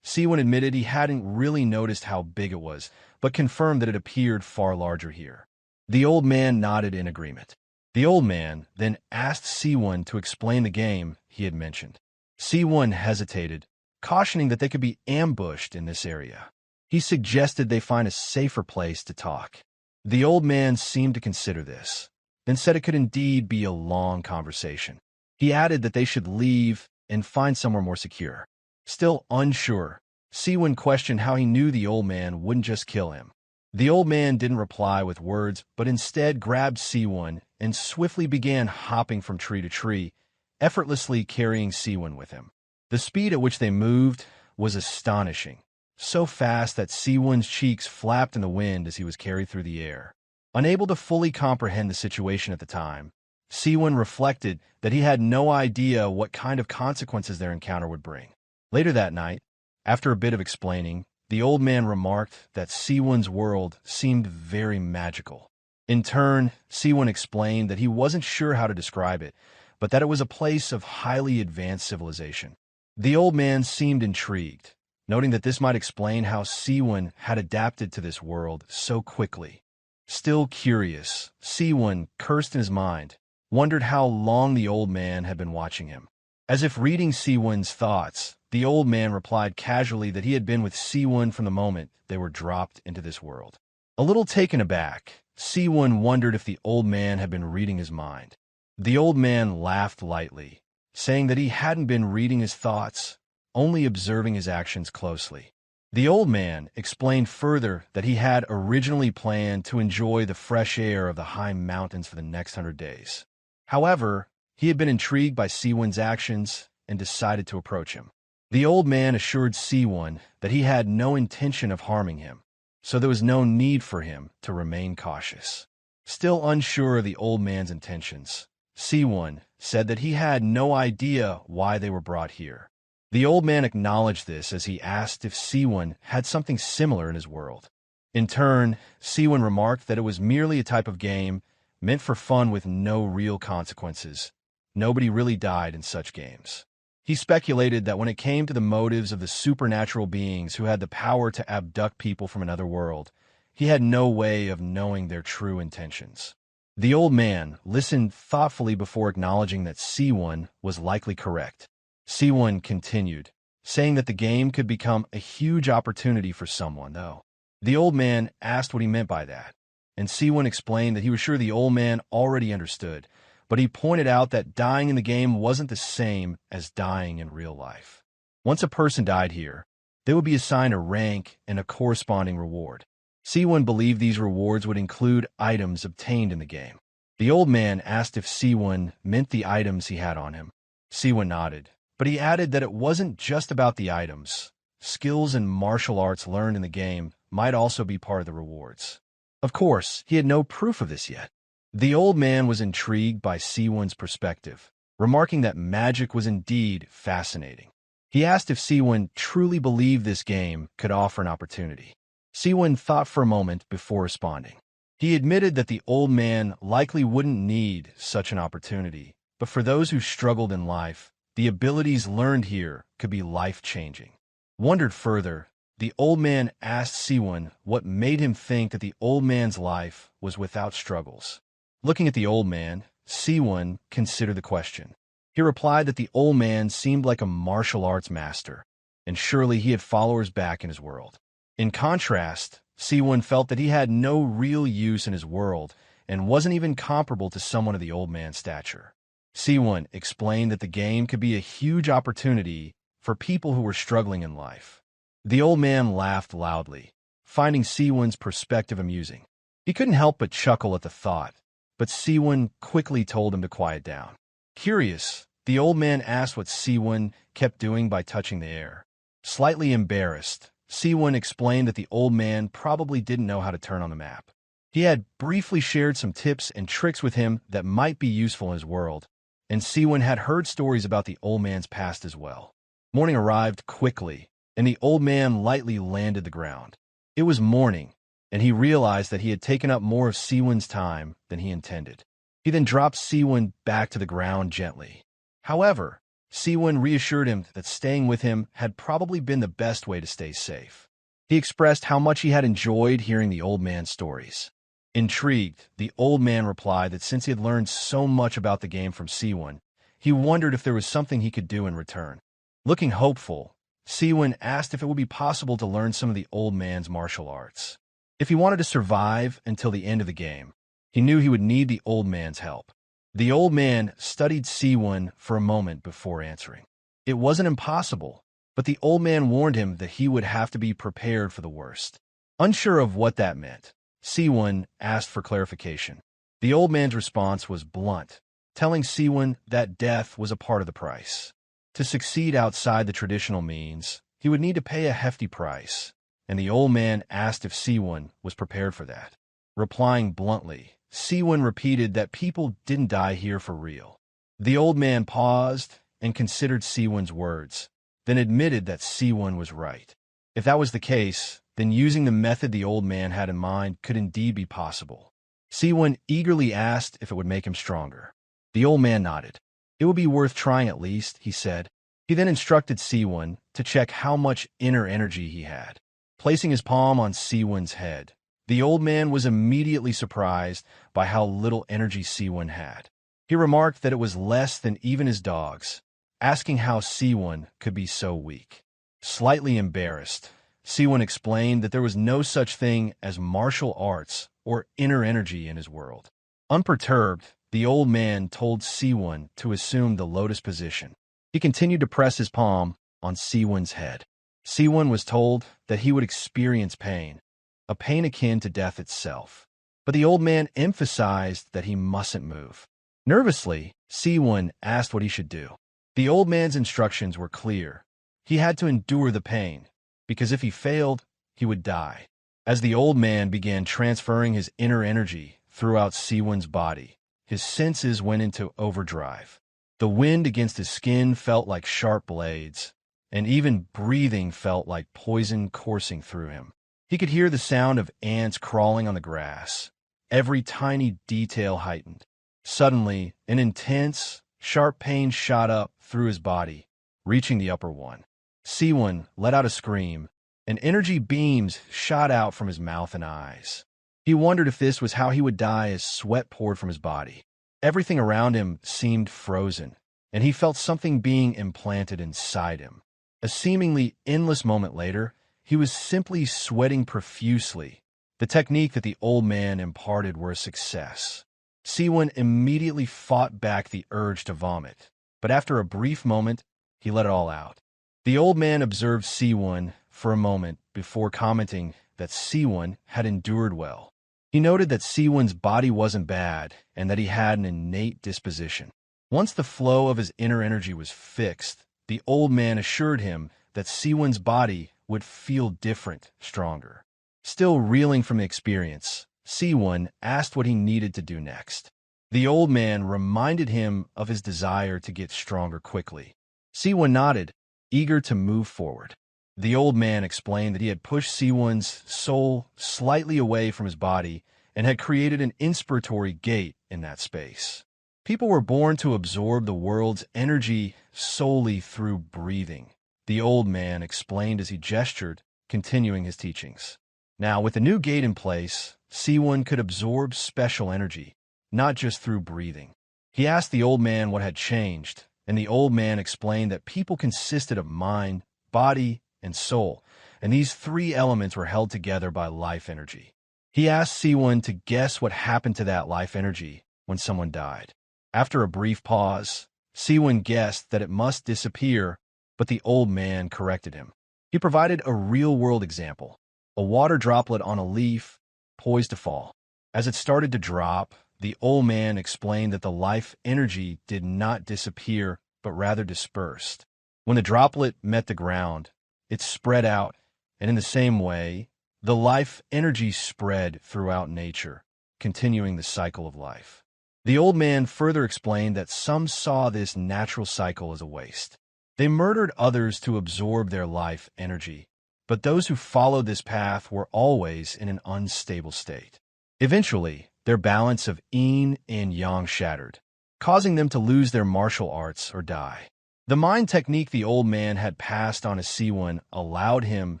Seowoon admitted he hadn't really noticed how big it was, but confirmed that it appeared far larger here. The old man nodded in agreement. The old man then asked Seowoon to explain the game he had mentioned. Seowoon hesitated, cautioning that they could be ambushed in this area. He suggested they find a safer place to talk. The old man seemed to consider this, then said it could indeed be a long conversation. He added that they should leave and find somewhere more secure. Still unsure, Seowoon questioned how he knew the old man wouldn't just kill him. The old man didn't reply with words, but instead grabbed Seowoon and swiftly began hopping from tree to tree, effortlessly carrying Seowoon with him. The speed at which they moved was astonishing, so fast that Seowoon's cheeks flapped in the wind as he was carried through the air. Unable to fully comprehend the situation at the time, Seowoon reflected that he had no idea what kind of consequences their encounter would bring. Later that night, after a bit of explaining, the old man remarked that Seowoon's world seemed very magical. In turn, Seowoon explained that he wasn't sure how to describe it, but that it was a place of highly advanced civilization. The old man seemed intrigued, noting that this might explain how Seowoon had adapted to this world so quickly. Still curious, Seowoon cursed in his mind, wondered how long the old man had been watching him. As if reading Seowoon's thoughts, the old man replied casually that he had been with Seowoon from the moment they were dropped into this world. A little taken aback, Seowoon wondered if the old man had been reading his mind. The old man laughed lightly, saying that he hadn't been reading his thoughts, only observing his actions closely. The old man explained further that he had originally planned to enjoy the fresh air of the high mountains for the next 100 days. However, he had been intrigued by Seowoon's actions and decided to approach him. The old man assured Seowoon that he had no intention of harming him, so there was no need for him to remain cautious. Still unsure of the old man's intentions, Seowoon said that he had no idea why they were brought here. The old man acknowledged this as he asked if Seowoon had something similar in his world. In turn, Seowoon remarked that it was merely a type of game meant for fun with no real consequences. Nobody really died in such games. He speculated that when it came to the motives of the supernatural beings who had the power to abduct people from another world, he had no way of knowing their true intentions. The old man listened thoughtfully before acknowledging that Seowoon was likely correct. Seowoon continued, saying that the game could become a huge opportunity for someone, though. The old man asked what he meant by that, and Seowoon explained that he was sure the old man already understood, but he pointed out that dying in the game wasn't the same as dying in real life. Once a person died here, they would be assigned a rank and a corresponding reward. Seowoon believed these rewards would include items obtained in the game. The old man asked if Seowoon meant the items he had on him. Seowoon nodded, but he added that it wasn't just about the items. Skills and martial arts learned in the game might also be part of the rewards. Of course, he had no proof of this yet. The old man was intrigued by Seowoon's perspective, remarking that magic was indeed fascinating. He asked if Seowoon truly believed this game could offer an opportunity. Seowoon thought for a moment before responding. He admitted that the old man likely wouldn't need such an opportunity, but for those who struggled in life, the abilities learned here could be life-changing. Wondered further, the old man asked Seowoon what made him think that the old man's life was without struggles. Looking at the old man, Seowoon considered the question. He replied that the old man seemed like a martial arts master, and surely he had followers back in his world. In contrast, Seowoon felt that he had no real use in his world and wasn't even comparable to someone of the old man's stature. Seowoon explained that the game could be a huge opportunity for people who were struggling in life. The old man laughed loudly, finding Seowoon's perspective amusing. He couldn't help but chuckle at the thought, but Seowoon quickly told him to quiet down. Curious, the old man asked what Seowoon kept doing by touching the air. Slightly embarrassed, Seowoon explained that the old man probably didn't know how to turn on the map. He had briefly shared some tips and tricks with him that might be useful in his world, and Seowoon had heard stories about the old man's past as well. Morning arrived quickly, and the old man lightly landed the ground. It was morning, and he realized that he had taken up more of Seowoon's time than he intended. He then dropped Seowoon back to the ground gently. However, Seowoon reassured him that staying with him had probably been the best way to stay safe. He expressed how much he had enjoyed hearing the old man's stories. Intrigued, the old man replied that since he had learned so much about the game from Seowoon, he wondered if there was something he could do in return. Looking hopeful, Seowoon asked if it would be possible to learn some of the old man's martial arts. If he wanted to survive until the end of the game, he knew he would need the old man's help. The old man studied Seowoon for a moment before answering. It wasn't impossible, but the old man warned him that he would have to be prepared for the worst. Unsure of what that meant, Seowoon asked for clarification. The old man's response was blunt, telling Seowoon that death was a part of the price. To succeed outside the traditional means, he would need to pay a hefty price, and the old man asked if Seowoon was prepared for that. Replying bluntly, Seowoon repeated that people didn't die here for real. The old man paused and considered Seowoon's words, then admitted that Seowoon was right. If that was the case, then using the method the old man had in mind could indeed be possible. Seowoon eagerly asked if it would make him stronger. The old man nodded. It would be worth trying at least, he said. He then instructed Seowoon to check how much inner energy he had. Placing his palm on Seowoon's head, the old man was immediately surprised by how little energy Seowoon had. He remarked that it was less than even his dog's, asking how Seowoon could be so weak. Slightly embarrassed, Seowoon explained that there was no such thing as martial arts or inner energy in his world. Unperturbed, the old man told Seowoon to assume the lotus position. He continued to press his palm on Seowoon's head. Seowoon was told that he would experience pain, a pain akin to death itself. But the old man emphasized that he mustn't move. Nervously, Seowoon asked what he should do. The old man's instructions were clear. He had to endure the pain, because if he failed, he would die. As the old man began transferring his inner energy throughout Seowoon's body, his senses went into overdrive. The wind against his skin felt like sharp blades, and even breathing felt like poison coursing through him. He could hear the sound of ants crawling on the grass, every tiny detail heightened. Suddenly, an intense, sharp pain shot up through his body, reaching the upper one. Seowoon let out a scream, and energy beams shot out from his mouth and eyes. He wondered if this was how he would die as sweat poured from his body. Everything around him seemed frozen, and he felt something being implanted inside him. A seemingly endless moment later, he was simply sweating profusely. The technique that the old man imparted were a success. Seowoon immediately fought back the urge to vomit, but after a brief moment, he let it all out. The old man observed Seowoon for a moment before commenting that Seowoon had endured well. He noted that Seowoon's body wasn't bad and that he had an innate disposition. Once the flow of his inner energy was fixed, the old man assured him that Seowoon's body would feel different, stronger. Still reeling from the experience, Seowoon asked what he needed to do next. The old man reminded him of his desire to get stronger quickly. Seowoon nodded, eager to move forward. The old man explained that he had pushed Seowoon's soul slightly away from his body and had created an inspiratory gate in that space. People were born to absorb the world's energy solely through breathing, the old man explained as he gestured, continuing his teachings. Now, with the new gate in place, Seowoon could absorb special energy, not just through breathing. He asked the old man what had changed, and the old man explained that people consisted of mind, body, and soul, and these three elements were held together by life energy. He asked Seowoon to guess what happened to that life energy when someone died. After a brief pause, Seowoon guessed that it must disappear, but the old man corrected him. He provided a real-world example, a water droplet on a leaf poised to fall. As it started to drop, the old man explained that the life energy did not disappear, but rather dispersed. When the droplet met the ground, it spread out, and in the same way, the life energy spread throughout nature, continuing the cycle of life. The old man further explained that some saw this natural cycle as a waste. They murdered others to absorb their life energy, but those who followed this path were always in an unstable state. Eventually, their balance of yin and yang shattered, causing them to lose their martial arts or die. The mind technique the old man had passed on to Seowoon allowed him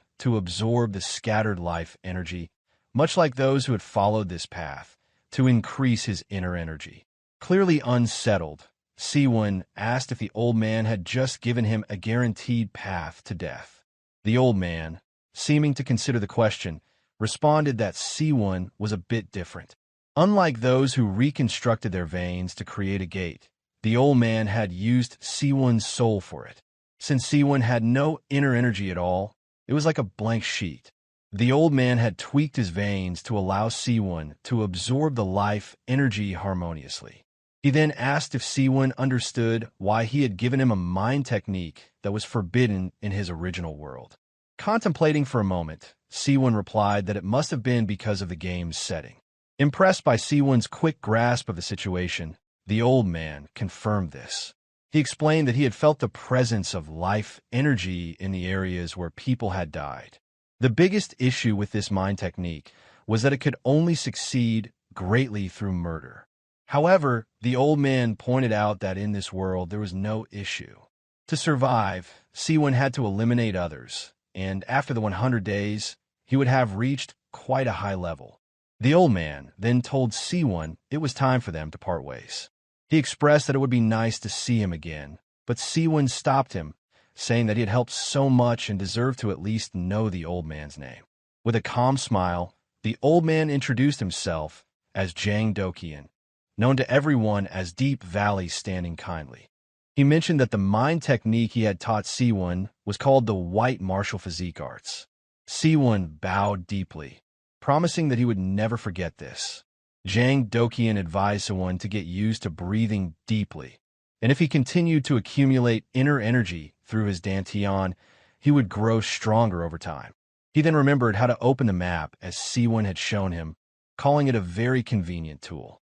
to absorb the scattered life energy, much like those who had followed this path, to increase his inner energy. Clearly unsettled, Seowoon asked if the old man had just given him a guaranteed path to death. The old man, seeming to consider the question, responded that Seowoon was a bit different. Unlike those who reconstructed their veins to create a gate, the old man had used Seowoon's soul for it. Since Seowoon had no inner energy at all, it was like a blank sheet. The old man had tweaked his veins to allow Seowoon to absorb the life energy harmoniously. He then asked if Seowoon understood why he had given him a mind technique that was forbidden in his original world. Contemplating for a moment, Seowoon replied that it must have been because of the game's setting. Impressed by Seowoon's quick grasp of the situation, the old man confirmed this. He explained that he had felt the presence of life energy in the areas where people had died. The biggest issue with this mind technique was that it could only succeed greatly through murder. However, the old man pointed out that in this world there was no issue. To survive, Seowoon had to eliminate others, and after the 100 days, he would have reached quite a high level. The old man then told Seowoon it was time for them to part ways. He expressed that it would be nice to see him again, but Seowoon stopped him, saying that he had helped so much and deserved to at least know the old man's name. With a calm smile, the old man introduced himself as Jang Dokian, known to everyone as Deep Valley Standing Kindly. He mentioned that the mind technique he had taught Seowoon was called the White Martial Physique Arts. Seowoon bowed deeply, promising that he would never forget this. Jang Dokian advised Seowoon to get used to breathing deeply, and if he continued to accumulate inner energy through his dantian, he would grow stronger over time. He then remembered how to open the map as Seowoon had shown him, calling it a very convenient tool.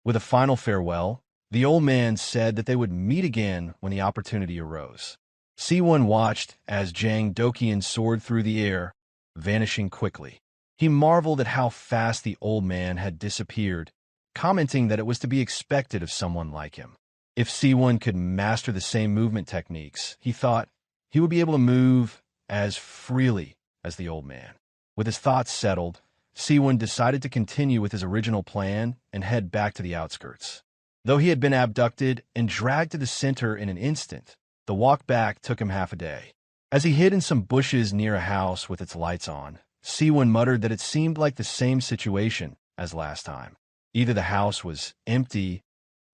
With a final farewell, the old man said that they would meet again when the opportunity arose. Seowoon watched as Jang Dokian soared through the air, vanishing quickly. He marveled at how fast the old man had disappeared, commenting that it was to be expected of someone like him. If Seowoon could master the same movement techniques, he thought he would be able to move as freely as the old man. With his thoughts settled, Seowoon decided to continue with his original plan and head back to the outskirts. Though he had been abducted and dragged to the center in an instant, the walk back took him half a day. As he hid in some bushes near a house with its lights on, Seowoon muttered that it seemed like the same situation as last time. Either the house was empty,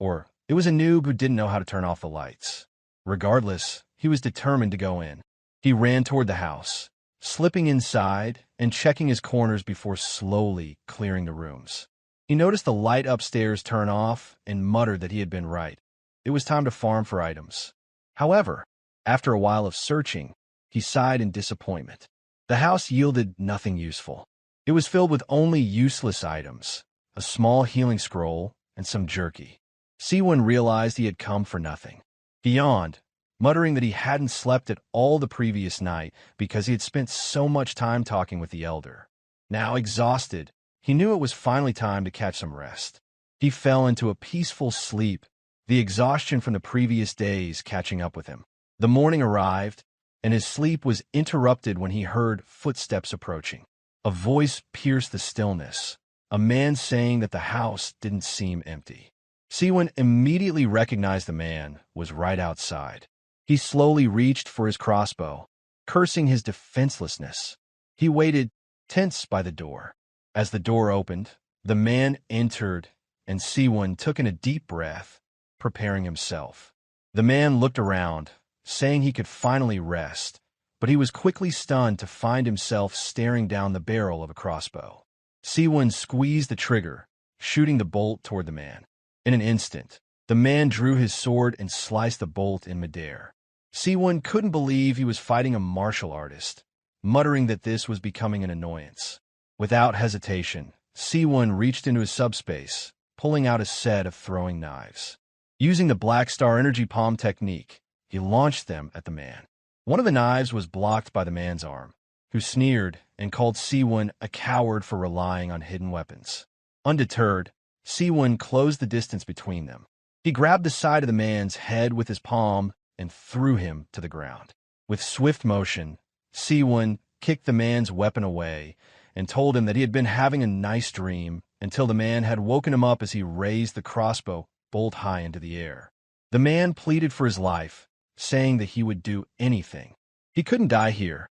or it was a noob who didn't know how to turn off the lights. Regardless, he was determined to go in. He ran toward the house, slipping inside and checking his corners before slowly clearing the rooms. He noticed the light upstairs turn off and muttered that he had been right. It was time to farm for items. However, after a while of searching, he sighed in disappointment. The house yielded nothing useful. It was filled with only useless items, a small healing scroll, and some jerky. Seowoon realized he had come for nothing. He yawned, muttering that he hadn't slept at all the previous night because he had spent so much time talking with the elder. Now exhausted, he knew it was finally time to catch some rest. He fell into a peaceful sleep, the exhaustion from the previous days catching up with him. The morning arrived, and his sleep was interrupted when he heard footsteps approaching. A voice pierced the stillness, a man saying that the house didn't seem empty. Seowoon immediately recognized the man was right outside. He slowly reached for his crossbow, cursing his defenselessness. He waited, tense by the door. As the door opened, the man entered, and Seowoon took in a deep breath, preparing himself. The man looked around, saying he could finally rest, but he was quickly stunned to find himself staring down the barrel of a crossbow. Seowoon squeezed the trigger, shooting the bolt toward the man. In an instant, the man drew his sword and sliced the bolt in midair. Seowoon couldn't believe he was fighting a martial artist, muttering that this was becoming an annoyance. Without hesitation, Seowoon reached into his subspace, pulling out a set of throwing knives. Using the Black Star Energy Palm technique, he launched them at the man. One of the knives was blocked by the man's arm, who sneered and called Seowoon a coward for relying on hidden weapons. Undeterred, Seowoon closed the distance between them. He grabbed the side of the man's head with his palm and threw him to the ground. With swift motion, Seowoon kicked the man's weapon away and told him that he had been having a nice dream until the man had woken him up as he raised the crossbow bolt high into the air. The man pleaded for his life, saying that he would do anything. He couldn't die here,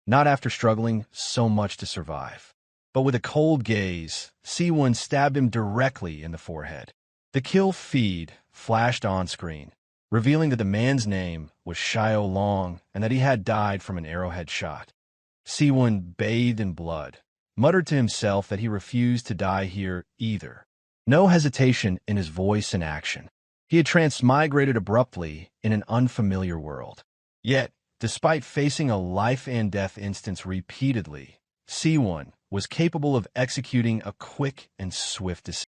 not after struggling so much to survive. But with a cold gaze, Seowoon stabbed him directly in the forehead. The kill feed flashed on screen, revealing that the man's name was Xiao Long and that he had died from an arrowhead shot. Seowoon bathed in blood, muttered to himself that he refused to die here either. No hesitation in his voice and action. He had transmigrated abruptly in an unfamiliar world. Yet, despite facing a life-and-death instance repeatedly, Seowoon was capable of executing a quick and swift decision.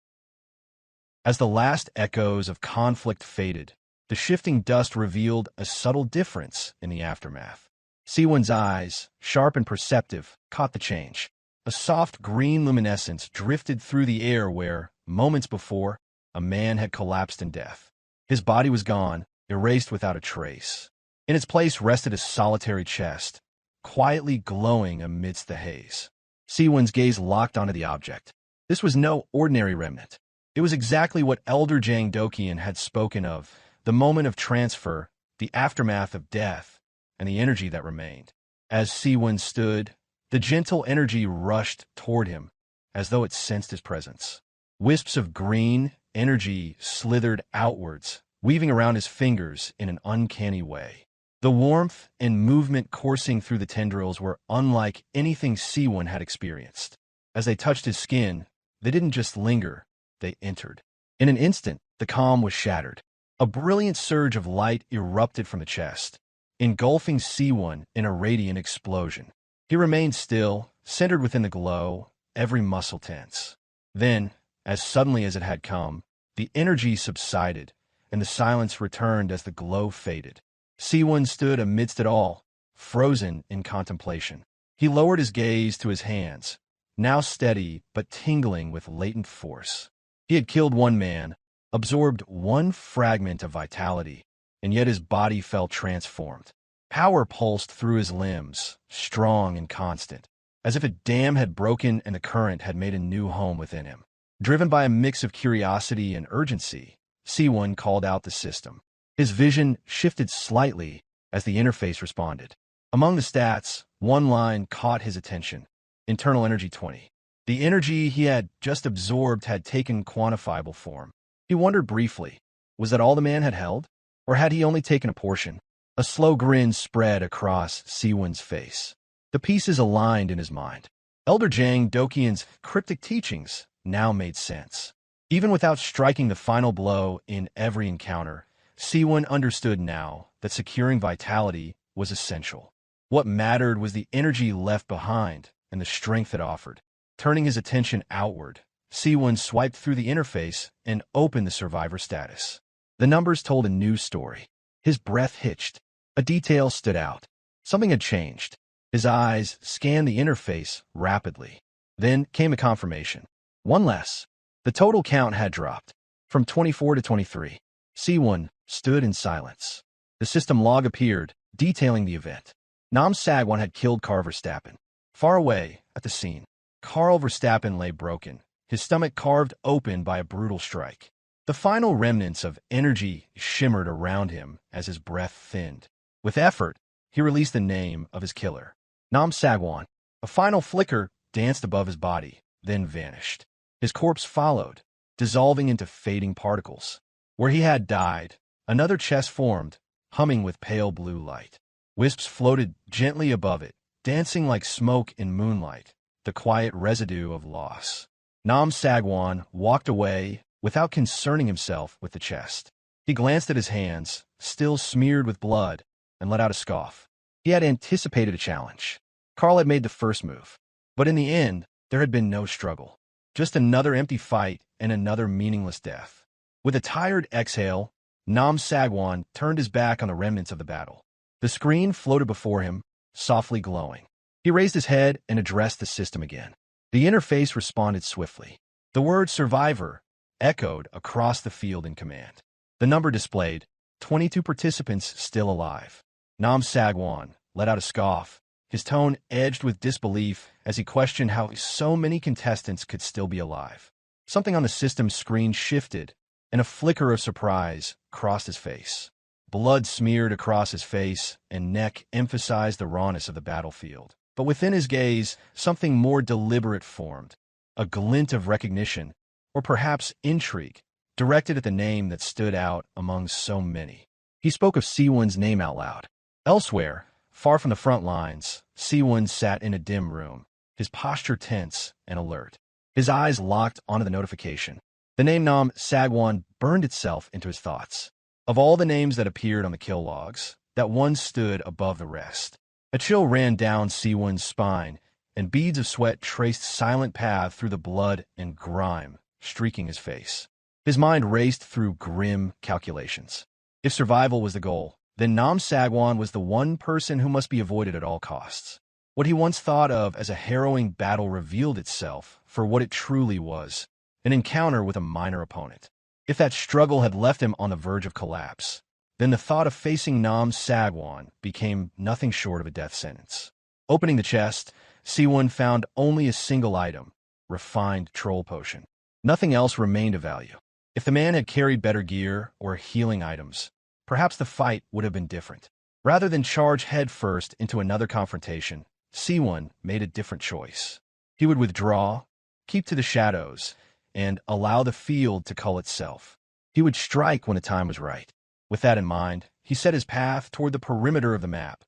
As the last echoes of conflict faded, the shifting dust revealed a subtle difference in the aftermath. Seowoon's eyes, sharp and perceptive, caught the change. A soft green luminescence drifted through the air where, moments before, a man had collapsed in death. His body was gone, erased without a trace. In its place rested a solitary chest, quietly glowing amidst the haze. Seowoon's gaze locked onto the object. This was no ordinary remnant. It was exactly what Elder Jang Dokian had spoken of, the moment of transfer, the aftermath of death, and the energy that remained. As Seowoon stood, the gentle energy rushed toward him, as though it sensed his presence. Wisps of green energy slithered outwards, weaving around his fingers in an uncanny way. The warmth and movement coursing through the tendrils were unlike anything Seowoon had experienced. As they touched his skin, they didn't just linger, they entered. In an instant, the calm was shattered. A brilliant surge of light erupted from the chest, engulfing Seowoon in a radiant explosion. He remained still, centered within the glow, every muscle tense. Then, as suddenly as it had come, the energy subsided, and the silence returned as the glow faded. Seowoon stood amidst it all, frozen in contemplation. He lowered his gaze to his hands, now steady but tingling with latent force. He had killed one man, absorbed one fragment of vitality, and yet his body felt transformed. Power pulsed through his limbs, strong and constant, as if a dam had broken and the current had made a new home within him. Driven by a mix of curiosity and urgency, Seowoon called out the system. His vision shifted slightly as the interface responded. Among the stats, one line caught his attention. Internal energy 20. The energy he had just absorbed had taken quantifiable form. He wondered briefly, was that all the man had held? Or had he only taken a portion? A slow grin spread across Seowoon's face. The pieces aligned in his mind. Elder Jang Dokian's cryptic teachings now made sense. Even without striking the final blow in every encounter, Seowoon understood now that securing vitality was essential. What mattered was the energy left behind and the strength it offered. Turning his attention outward, Seowoon swiped through the interface and opened the survivor status. The numbers told a new story. His breath hitched. A detail stood out. Something had changed. His eyes scanned the interface rapidly. Then came a confirmation. One less. The total count had dropped. From 24 to 23. Seowoon stood in silence. The system log appeared, detailing the event. Nam Sagwon had killed Karl Verstappen. Far away, at the scene, Karl Verstappen lay broken, his stomach carved open by a brutal strike. The final remnants of energy shimmered around him as his breath thinned. With effort, he released the name of his killer. Nam Sagwon. A final flicker danced above his body, then vanished. His corpse followed, dissolving into fading particles. Where he had died, another chest formed, humming with pale blue light. Wisps floated gently above it, dancing like smoke in moonlight, the quiet residue of loss. Nam Sagwon walked away without concerning himself with the chest. He glanced at his hands, still smeared with blood, and let out a scoff. He had anticipated a challenge. Karl had made the first move. But in the end, there had been no struggle. Just another empty fight and another meaningless death. With a tired exhale, Nam Sagwon turned his back on the remnants of the battle. The screen floated before him, softly glowing. He raised his head and addressed the system again. The interface responded swiftly. The word survivor echoed across the field in command. The number displayed, 22 participants still alive. Nam Sagwon let out a scoff, his tone edged with disbelief as he questioned how so many contestants could still be alive. Something on the system's screen shifted, and a flicker of surprise crossed his face. Blood smeared across his face and neck emphasized the rawness of the battlefield. But within his gaze, something more deliberate formed, a glint of recognition, or perhaps intrigue, directed at the name that stood out among so many. He spoke of Seowoon's name out loud. Elsewhere, far from the front lines, Seowoon sat in a dim room, his posture tense and alert. His eyes locked onto the notification. The name Nam Sagwon burned itself into his thoughts. Of all the names that appeared on the kill logs, that one stood above the rest. A chill ran down Seowoon's spine, and beads of sweat traced silent paths through the blood and grime, streaking his face. His mind raced through grim calculations. If survival was the goal, then Nam Sagwon was the one person who must be avoided at all costs. What he once thought of as a harrowing battle revealed itself for what it truly was, an encounter with a minor opponent. If that struggle had left him on the verge of collapse, then the thought of facing Nam Sagwon became nothing short of a death sentence. Opening the chest, Seowoon found only a single item, refined troll potion. Nothing else remained of value. If the man had carried better gear or healing items, perhaps the fight would have been different. Rather than charge headfirst into another confrontation, Seowoon made a different choice. He would withdraw, keep to the shadows, and allow the field to cull itself. He would strike when the time was right. With that in mind, he set his path toward the perimeter of the map,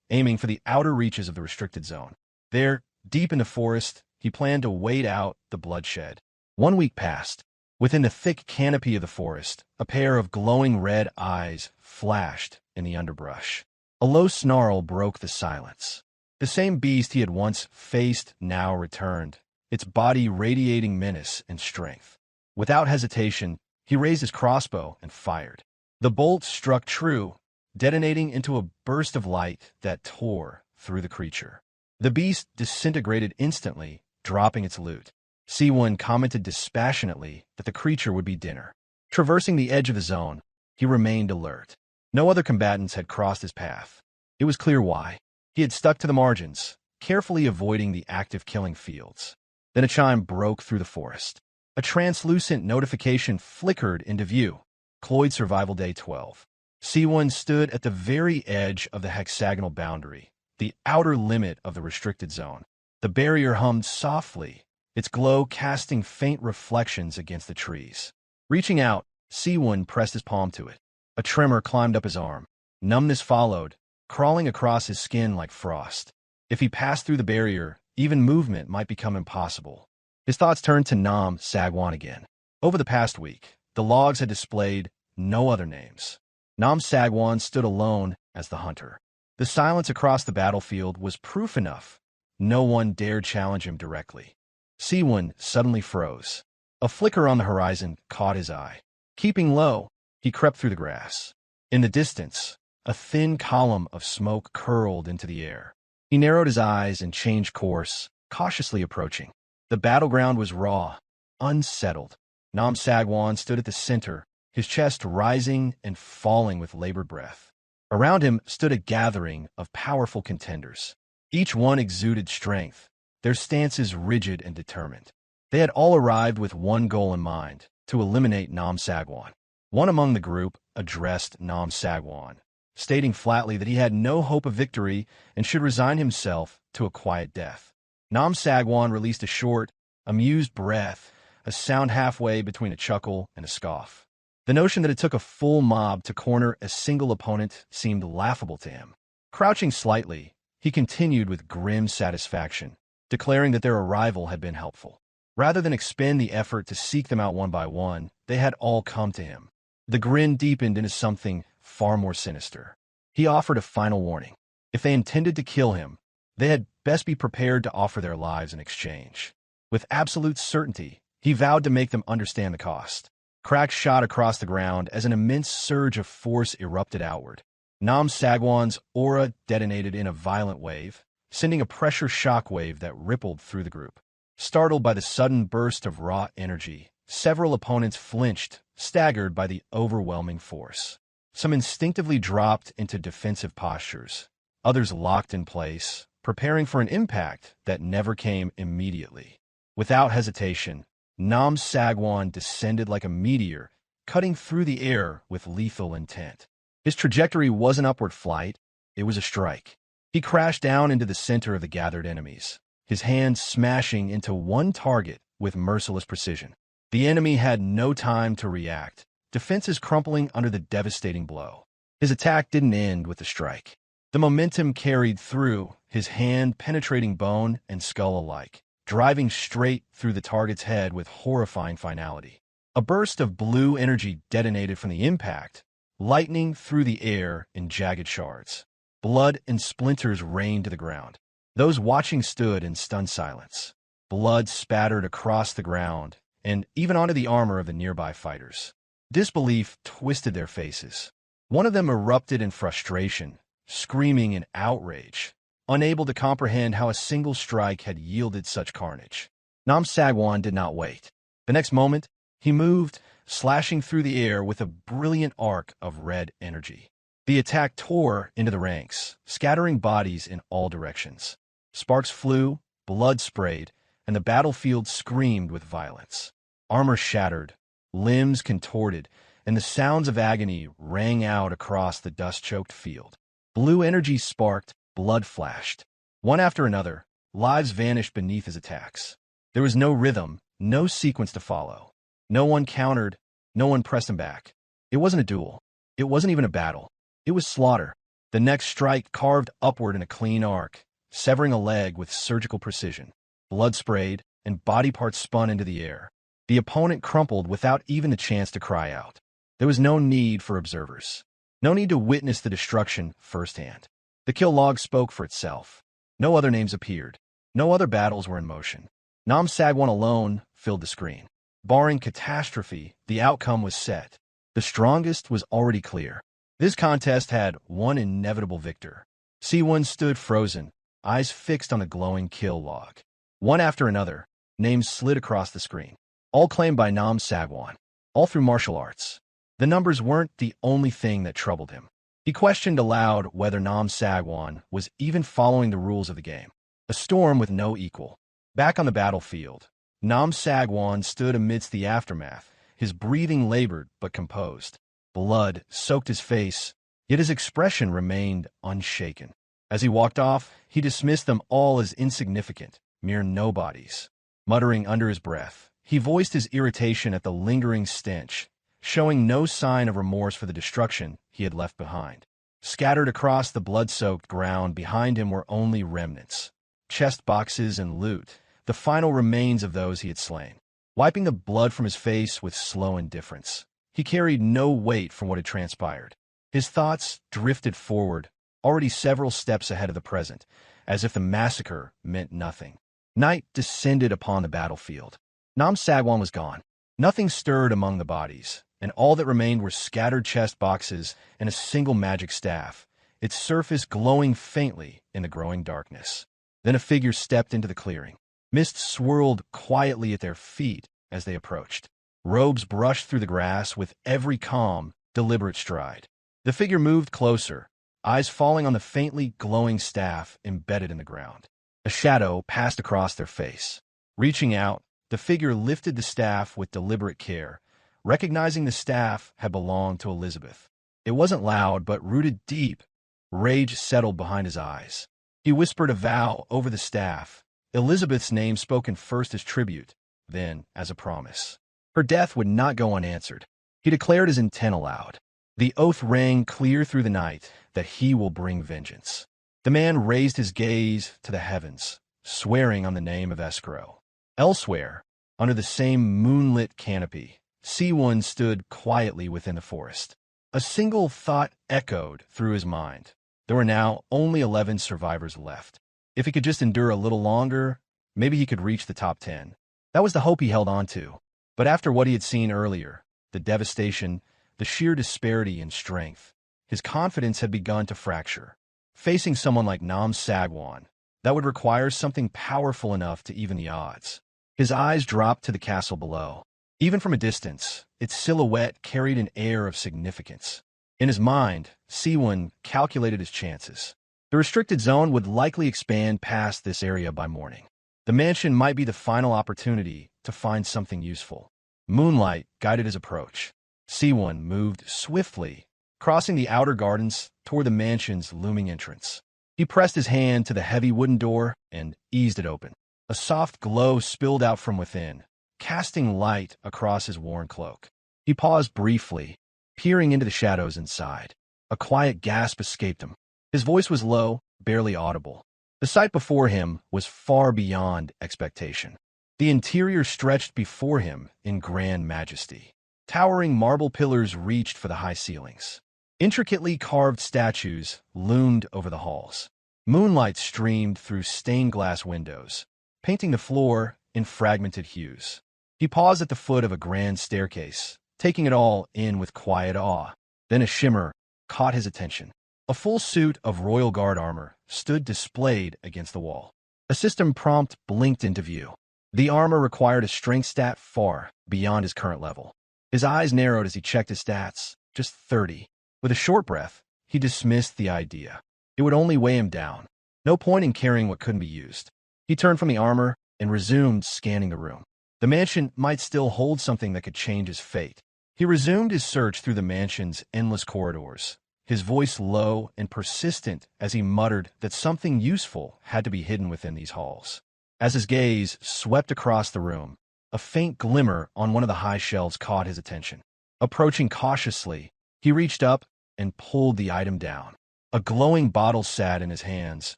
aiming for the outer reaches of the restricted zone. There, deep in the forest, he planned to wait out the bloodshed. 1 week passed. Within the thick canopy of the forest, a pair of glowing red eyes flashed in the underbrush. A low snarl broke the silence. The same beast he had once faced now returned, its body radiating menace and strength. Without hesitation, he raised his crossbow and fired. The bolt struck true, detonating into a burst of light that tore through the creature. The beast disintegrated instantly, dropping its loot. Seowoon commented dispassionately that the creature would be dinner. Traversing the edge of the zone, he remained alert. No other combatants had crossed his path. It was clear why. He had stuck to the margins, carefully avoiding the active killing fields. Then a chime broke through the forest. A translucent notification flickered into view. Cloyd Survival Day 12. Seowoon stood at the very edge of the hexagonal boundary, the outer limit of the restricted zone. The barrier hummed softly, its glow casting faint reflections against the trees. Reaching out, Seowoon pressed his palm to it. A tremor climbed up his arm. Numbness followed, crawling across his skin like frost. If he passed through the barrier, even movement might become impossible. His thoughts turned to Nam Sagwon again. Over the past week, the logs had displayed no other names. Nam Sagwon stood alone as the hunter. The silence across the battlefield was proof enough. No one dared challenge him directly. Seowoon suddenly froze. A flicker on the horizon caught his eye. Keeping low, he crept through the grass. In the distance, a thin column of smoke curled into the air. He narrowed his eyes and changed course, cautiously approaching. The battleground was raw, unsettled. Nam Sagwan stood at the center, his chest rising and falling with labored breath. Around him stood a gathering of powerful contenders. Each one exuded strength, their stances rigid and determined. They had all arrived with one goal in mind, to eliminate Nam Sagwan. One among the group addressed Nam Sagwan, stating flatly that he had no hope of victory and should resign himself to a quiet death. Nam Sagwan released a short, amused breath, a sound halfway between a chuckle and a scoff. The notion that it took a full mob to corner a single opponent seemed laughable to him. Crouching slightly, he continued with grim satisfaction, declaring that their arrival had been helpful. Rather than expend the effort to seek them out one by one, they had all come to him. The grin deepened into something far more sinister. He offered a final warning. If they intended to kill him, they had best be prepared to offer their lives in exchange. With absolute certainty, he vowed to make them understand the cost. Cracks shot across the ground as an immense surge of force erupted outward. Nam Sagwan's aura detonated in a violent wave, sending a pressure shockwave that rippled through the group. Startled by the sudden burst of raw energy, several opponents flinched, staggered by the overwhelming force. Some instinctively dropped into defensive postures. Others locked in place, preparing for an impact that never came immediately. Without hesitation, Nam Sagwan descended like a meteor, cutting through the air with lethal intent. His trajectory wasn't upward flight, it was a strike. He crashed down into the center of the gathered enemies, his hands smashing into one target with merciless precision. The enemy had no time to react, defenses crumpling under the devastating blow. His attack didn't end with the strike. The momentum carried through, his hand penetrating bone and skull alike, driving straight through the target's head with horrifying finality. A burst of blue energy detonated from the impact, lightning through the air in jagged shards. Blood and splinters rained to the ground. Those watching stood in stunned silence. Blood spattered across the ground and even onto the armor of the nearby fighters. Disbelief twisted their faces. One of them erupted in frustration, screaming in outrage, unable to comprehend how a single strike had yielded such carnage. Nam Sagwan did not wait. The next moment, he moved, slashing through the air with a brilliant arc of red energy. The attack tore into the ranks, scattering bodies in all directions. Sparks flew, blood sprayed, and the battlefield screamed with violence. Armor shattered, limbs contorted, and the sounds of agony rang out across the dust-choked field. Blue energy sparked, blood flashed. One after another, lives vanished beneath his attacks. There was no rhythm, no sequence to follow. No one countered, no one pressed him back. It wasn't a duel. It wasn't even a battle. It was slaughter. The next strike carved upward in a clean arc, severing a leg with surgical precision. Blood sprayed, and body parts spun into the air. The opponent crumpled without even a chance to cry out. There was no need for observers. No need to witness the destruction firsthand. The kill log spoke for itself. No other names appeared. No other battles were in motion. Nam Sagwan alone filled the screen. Barring catastrophe, the outcome was set. The strongest was already clear. This contest had one inevitable victor. Seowoon stood frozen, eyes fixed on the glowing kill log. One after another, names slid across the screen. All claimed by Nam Sagwan. All through martial arts. The numbers weren't the only thing that troubled him. He questioned aloud whether Nam Sagwan was even following the rules of the game. A storm with no equal. Back on the battlefield, Nam Sagwan stood amidst the aftermath, his breathing labored but composed. Blood soaked his face, yet his expression remained unshaken. As he walked off, he dismissed them all as insignificant, mere nobodies. Muttering under his breath, he voiced his irritation at the lingering stench, showing no sign of remorse for the destruction he had left behind. Scattered across the blood-soaked ground behind him were only remnants. Chest boxes and loot, the final remains of those he had slain. Wiping the blood from his face with slow indifference, he carried no weight from what had transpired. His thoughts drifted forward, already several steps ahead of the present, as if the massacre meant nothing. Night descended upon the battlefield. Nam Sagwan was gone. Nothing stirred among the bodies, and all that remained were scattered chest boxes and a single magic staff, its surface glowing faintly in the growing darkness. Then a figure stepped into the clearing. Mist swirled quietly at their feet as they approached. Robes brushed through the grass with every calm, deliberate stride. The figure moved closer, eyes falling on the faintly glowing staff embedded in the ground. A shadow passed across their face. Reaching out, the figure lifted the staff with deliberate care, recognizing the staff had belonged to Elizabeth. It wasn't loud, but rooted deep. Rage settled behind his eyes. He whispered a vow over the staff, Elizabeth's name spoken first as tribute, then as a promise. Her death would not go unanswered. He declared his intent aloud. The oath rang clear through the night that he will bring vengeance. The man raised his gaze to the heavens, swearing on the name of Escrow. Elsewhere, under the same moonlit canopy, Seawoon stood quietly within the forest. A single thought echoed through his mind. There were now only 11 survivors left. If he could just endure a little longer, maybe he could reach the top 10. That was the hope he held on to. But after what he had seen earlier, the devastation, the sheer disparity in strength, his confidence had begun to fracture. Facing someone like Nam Sagwan, that would require something powerful enough to even the odds. His eyes dropped to the castle below. Even from a distance, its silhouette carried an air of significance. In his mind, Seawoon calculated his chances. The restricted zone would likely expand past this area by morning. The mansion might be the final opportunity to find something useful. Moonlight guided his approach. Seawoon moved swiftly, crossing the outer gardens toward the mansion's looming entrance. He pressed his hand to the heavy wooden door and eased it open. A soft glow spilled out from within, casting light across his worn cloak. He paused briefly, peering into the shadows inside. A quiet gasp escaped him. His voice was low, barely audible. The sight before him was far beyond expectation. The interior stretched before him in grand majesty. Towering marble pillars reached for the high ceilings. Intricately carved statues loomed over the halls. Moonlight streamed through stained glass windows, painting the floor in fragmented hues. He paused at the foot of a grand staircase, taking it all in with quiet awe. Then a shimmer caught his attention. A full suit of Royal Guard armor stood displayed against the wall. A system prompt blinked into view. The armor required a strength stat far beyond his current level. His eyes narrowed as he checked his stats, just 30. With a short breath, he dismissed the idea. It would only weigh him down. No point in carrying what couldn't be used. He turned from the armor and resumed scanning the room. The mansion might still hold something that could change his fate. He resumed his search through the mansion's endless corridors, his voice low and persistent as he muttered that something useful had to be hidden within these halls. As his gaze swept across the room, a faint glimmer on one of the high shelves caught his attention. Approaching cautiously, he reached up and pulled the item down. A glowing bottle sat in his hands,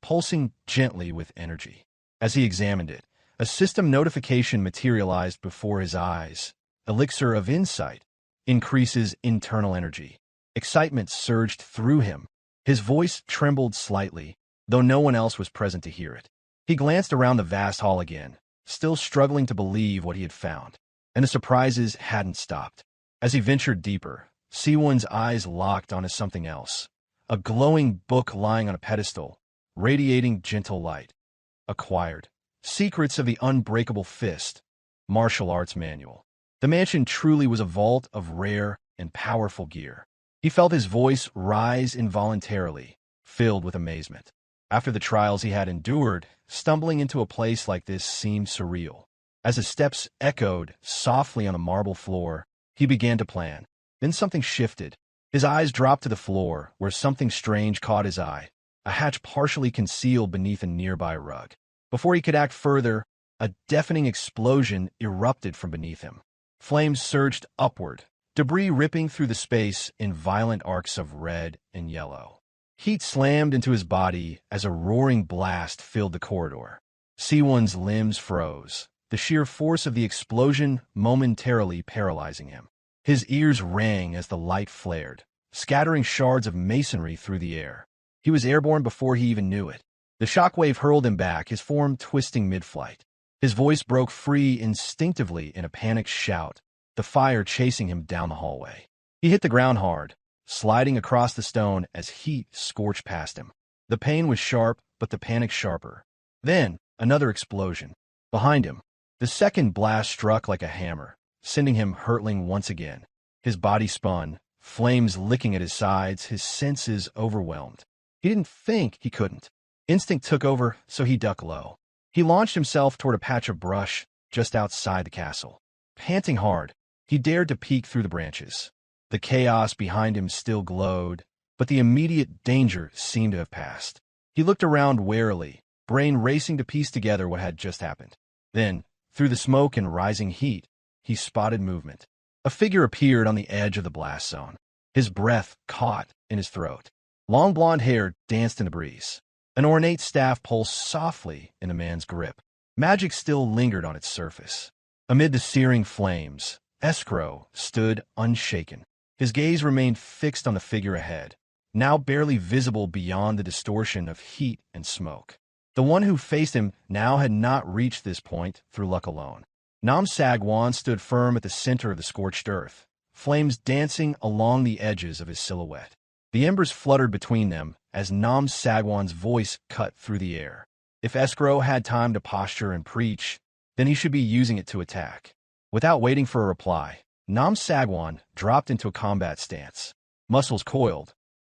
pulsing gently with energy. As he examined it, a system notification materialized before his eyes. Elixir of Insight increases internal energy. Excitement surged through him. His voice trembled slightly, though no one else was present to hear it. He glanced around the vast hall again, still struggling to believe what he had found. And the surprises hadn't stopped. As he ventured deeper, Seawoon's eyes locked onto something else. A glowing book lying on a pedestal, radiating gentle light. Acquired. Secrets of the Unbreakable Fist. Martial Arts Manual. The mansion truly was a vault of rare and powerful gear. He felt his voice rise involuntarily, filled with amazement. After the trials he had endured, stumbling into a place like this seemed surreal. As his steps echoed softly on the marble floor, he began to plan. Then something shifted. His eyes dropped to the floor, where something strange caught his eye, a hatch partially concealed beneath a nearby rug. Before he could act further, a deafening explosion erupted from beneath him. Flames surged upward, debris ripping through the space in violent arcs of red and yellow. Heat slammed into his body as a roaring blast filled the corridor. Seawoon's limbs froze, the sheer force of the explosion momentarily paralyzing him. His ears rang as the light flared, scattering shards of masonry through the air. He was airborne before he even knew it. The shockwave hurled him back, his form twisting mid-flight. His voice broke free instinctively in a panicked shout, the fire chasing him down the hallway. He hit the ground hard, sliding across the stone as heat scorched past him. The pain was sharp, but the panic sharper. Then, another explosion. Behind him, the second blast struck like a hammer, sending him hurtling once again. His body spun, flames licking at his sides, his senses overwhelmed. He didn't think he couldn't. Instinct took over, so he ducked low. He launched himself toward a patch of brush just outside the castle. Panting hard, he dared to peek through the branches. The chaos behind him still glowed, but the immediate danger seemed to have passed. He looked around warily, brain racing to piece together what had just happened. Then, through the smoke and rising heat, he spotted movement. A figure appeared on the edge of the blast zone. His breath caught in his throat. Long blonde hair danced in the breeze. An ornate staff pulsed softly in the man's grip. Magic still lingered on its surface. Amid the searing flames, Escrow stood unshaken. His gaze remained fixed on the figure ahead, now barely visible beyond the distortion of heat and smoke. The one who faced him now had not reached this point through luck alone. Nam Sagwan stood firm at the center of the scorched earth, flames dancing along the edges of his silhouette. The embers fluttered between them as Nam Sagwan's voice cut through the air. If Escrow had time to posture and preach, then he should be using it to attack. Without waiting for a reply, Nam Sagwan dropped into a combat stance. Muscles coiled,